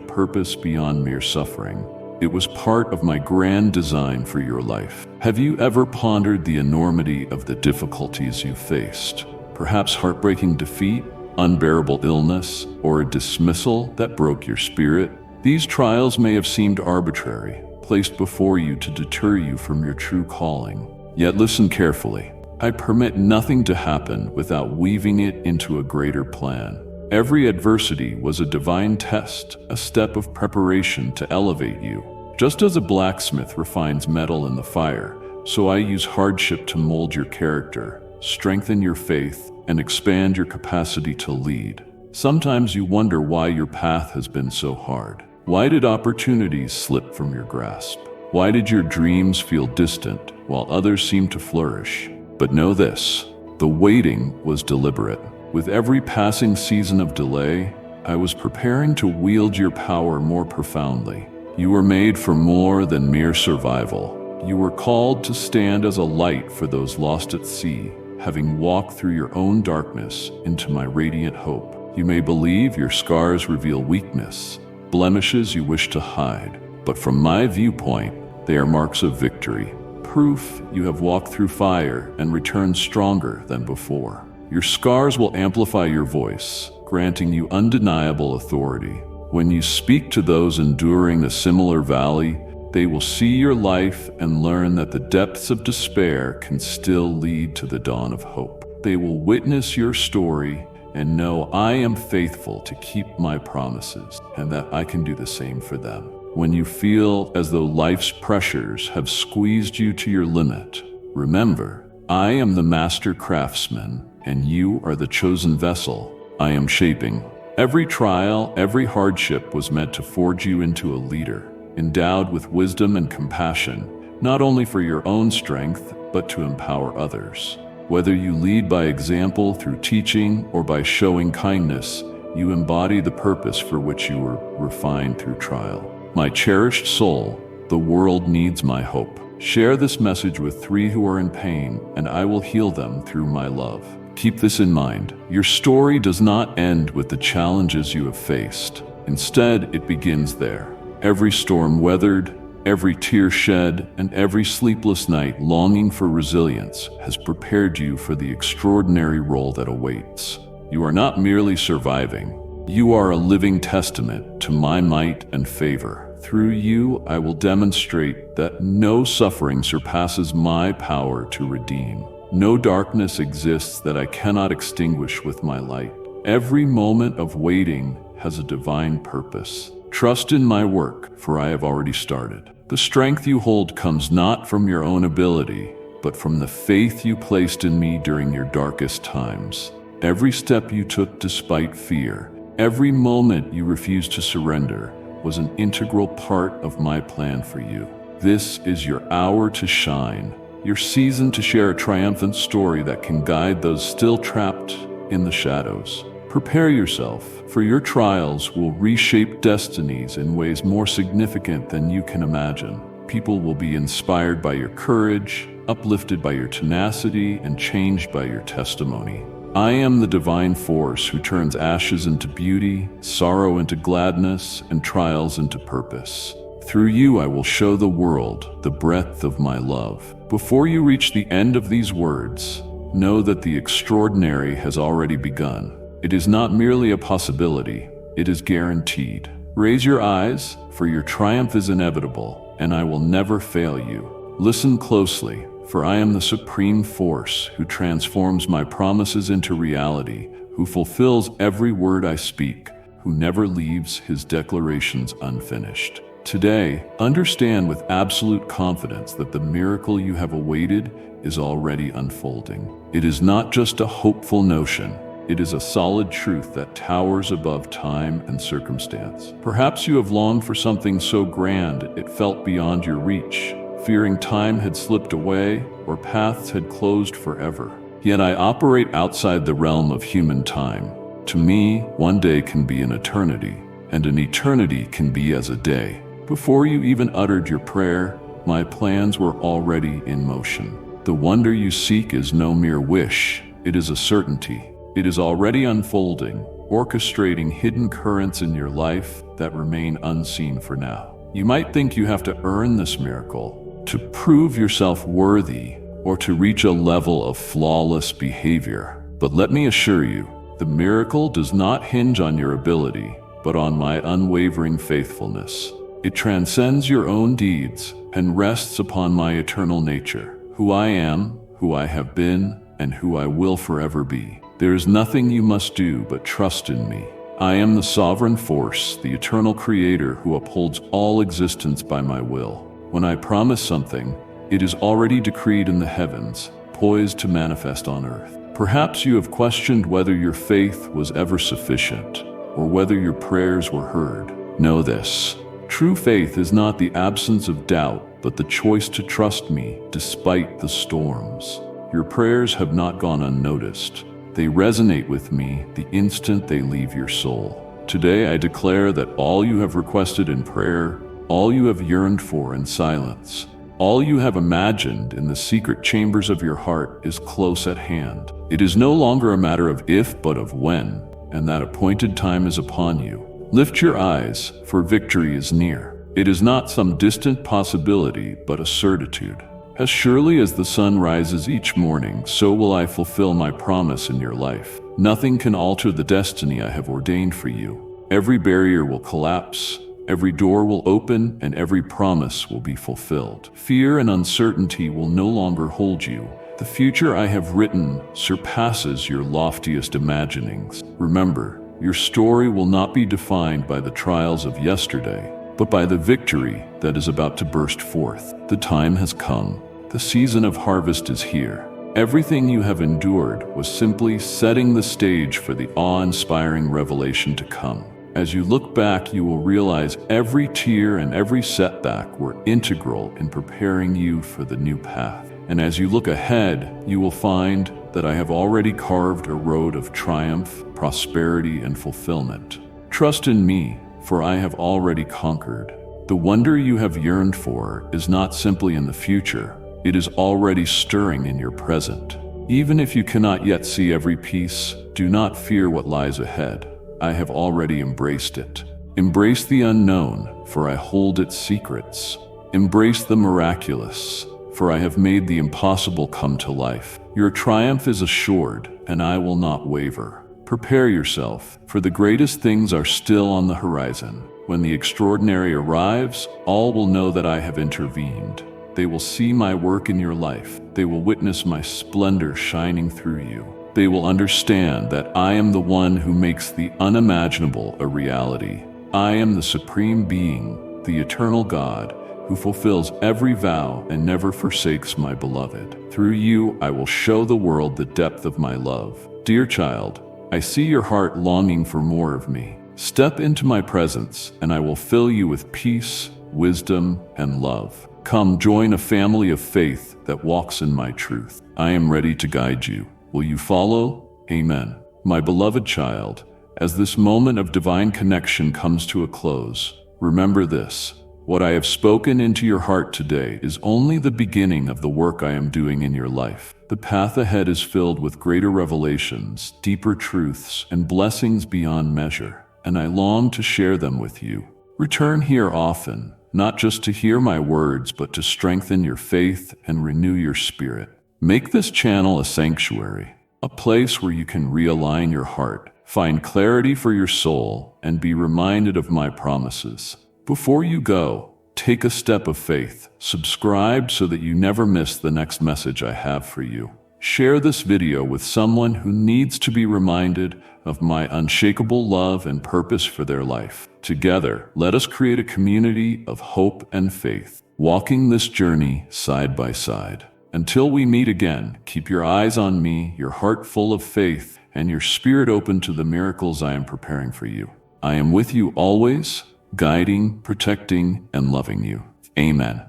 purpose beyond mere suffering. It was part of my grand design for your life. Have you ever pondered the enormity of the difficulties you faced? Perhaps heartbreaking defeat, unbearable illness, or a dismissal that broke your spirit? These trials may have seemed arbitrary, placed before you to deter you from your true calling. Yet listen carefully. I permit nothing to happen without weaving it into a greater plan. Every adversity was a divine test, a step of preparation to elevate you. Just as a blacksmith refines metal in the fire, so I use hardship to mold your character, strengthen your faith, and expand your capacity to lead. Sometimes you wonder why your path has been so hard. Why did opportunities slip from your grasp? Why did your dreams feel distant while others seemed to flourish? But know this, the waiting was deliberate. With every passing season of delay, I was preparing to wield your power more profoundly. You were made for more than mere survival. You were called to stand as a light for those lost at sea, having walked through your own darkness into my radiant hope. You may believe your scars reveal weakness, blemishes you wish to hide, but from my viewpoint, they are marks of victory. Proof you have walked through fire and returned stronger than before. Your scars will amplify your voice, granting you undeniable authority. When you speak to those enduring a similar valley, they will see your life and learn that the depths of despair can still lead to the dawn of hope. They will witness your story and know I am faithful to keep my promises and that I can do the same for them. When you feel as though life's pressures have squeezed you to your limit, remember, I am the master craftsman, and you are the chosen vessel I am shaping. Every trial, every hardship was meant to forge you into a leader, endowed with wisdom and compassion, not only for your own strength, but to empower others. Whether you lead by example through teaching or by showing kindness, you embody the purpose for which you were refined through trial. My cherished soul, the world needs my hope. Share this message with 3 who are in pain, and I will heal them through my love. Keep this in mind. Your story does not end with the challenges you have faced. Instead, it begins there. Every storm weathered, every tear shed, and every sleepless night longing for resilience has prepared you for the extraordinary role that awaits. You are not merely surviving. You are a living testament to my might and favor. Through you, I will demonstrate that no suffering surpasses my power to redeem. No darkness exists that I cannot extinguish with my light. Every moment of waiting has a divine purpose. Trust in my work, for I have already started. The strength you hold comes not from your own ability, but from the faith you placed in me during your darkest times. Every step you took despite fear, every moment you refused to surrender, was an integral part of my plan for you. This is your hour to shine, your season to share a triumphant story that can guide those still trapped in the shadows. Prepare yourself, for your trials will reshape destinies in ways more significant than you can imagine. People will be inspired by your courage, uplifted by your tenacity, and changed by your testimony. I am the divine force who turns ashes into beauty, sorrow into gladness, and trials into purpose. Through you, I will show the world the breadth of my love. Before you reach the end of these words, know that the extraordinary has already begun. It is not merely a possibility, it is guaranteed. Raise your eyes, for your triumph is inevitable, and I will never fail you. Listen closely, for I am the supreme force who transforms my promises into reality, who fulfills every word I speak, who never leaves his declarations unfinished. Today, understand with absolute confidence that the miracle you have awaited is already unfolding. It is not just a hopeful notion. It is a solid truth that towers above time and circumstance. Perhaps you have longed for something so grand it felt beyond your reach, fearing time had slipped away or paths had closed forever. Yet I operate outside the realm of human time. To me, one day can be an eternity, and an eternity can be as a day. Before you even uttered your prayer, my plans were already in motion. The wonder you seek is no mere wish, it is a certainty. It is already unfolding, orchestrating hidden currents in your life that remain unseen for now. You might think you have to earn this miracle, to prove yourself worthy, or to reach a level of flawless behavior. But let me assure you, the miracle does not hinge on your ability, but on my unwavering faithfulness. It transcends your own deeds and rests upon my eternal nature, who I am, who I have been, and who I will forever be. There is nothing you must do but trust in me. I am the sovereign force, the eternal creator who upholds all existence by my will. When I promise something, it is already decreed in the heavens, poised to manifest on earth. Perhaps you have questioned whether your faith was ever sufficient, or whether your prayers were heard. Know this: true faith is not the absence of doubt, but the choice to trust me despite the storms. Your prayers have not gone unnoticed. They resonate with me the instant they leave your soul. Today I declare that all you have requested in prayer, all you have yearned for in silence, all you have imagined in the secret chambers of your heart is close at hand. It is no longer a matter of if, but of when, and that appointed time is upon you. Lift your eyes, for victory is near. It is not some distant possibility, but a certitude. As surely as the sun rises each morning, so will I fulfill my promise in your life. Nothing can alter the destiny I have ordained for you. Every barrier will collapse, every door will open, and every promise will be fulfilled. Fear and uncertainty will no longer hold you. The future I have written surpasses your loftiest imaginings. Remember, your story will not be defined by the trials of yesterday, but by the victory that is about to burst forth. The time has come. The season of harvest is here. Everything you have endured was simply setting the stage for the awe-inspiring revelation to come. As you look back, you will realize every tear and every setback were integral in preparing you for the new path. And as you look ahead, you will find that I have already carved a road of triumph, prosperity, and fulfillment. Trust in me, for I have already conquered. The wonder you have yearned for is not simply in the future, it is already stirring in your present. Even if you cannot yet see every piece, do not fear what lies ahead. I have already embraced it. Embrace the unknown, for I hold its secrets. Embrace the miraculous, for I have made the impossible come to life. Your triumph is assured, and I will not waver. Prepare yourself, for the greatest things are still on the horizon. When the extraordinary arrives, all will know that I have intervened. They will see my work in your life. They will witness my splendor shining through you. They will understand that I am the one who makes the unimaginable a reality. I am the Supreme Being, the Eternal God, who fulfills every vow and never forsakes my beloved. Through you, I will show the world the depth of my love. Dear child, I see your heart longing for more of me. Step into my presence, and I will fill you with peace, wisdom, and love. Come, join a family of faith that walks in my truth. I am ready to guide you. Will you follow? Amen. My beloved child, as this moment of divine connection comes to a close, remember this. What I have spoken into your heart today is only the beginning of the work I am doing in your life. The path ahead is filled with greater revelations, deeper truths, and blessings beyond measure, and I long to share them with you. Return here often, not just to hear my words, but to strengthen your faith and renew your spirit. Make this channel a sanctuary, a place where you can realign your heart, find clarity for your soul, and be reminded of my promises. Before you go, take a step of faith. Subscribe so that you never miss the next message I have for you. Share this video with someone who needs to be reminded of my unshakable love and purpose for their life. Together, let us create a community of hope and faith, walking this journey side by side. Until we meet again, keep your eyes on me, your heart full of faith, and your spirit open to the miracles I am preparing for you. I am with you always, guiding, protecting, and loving you. Amen.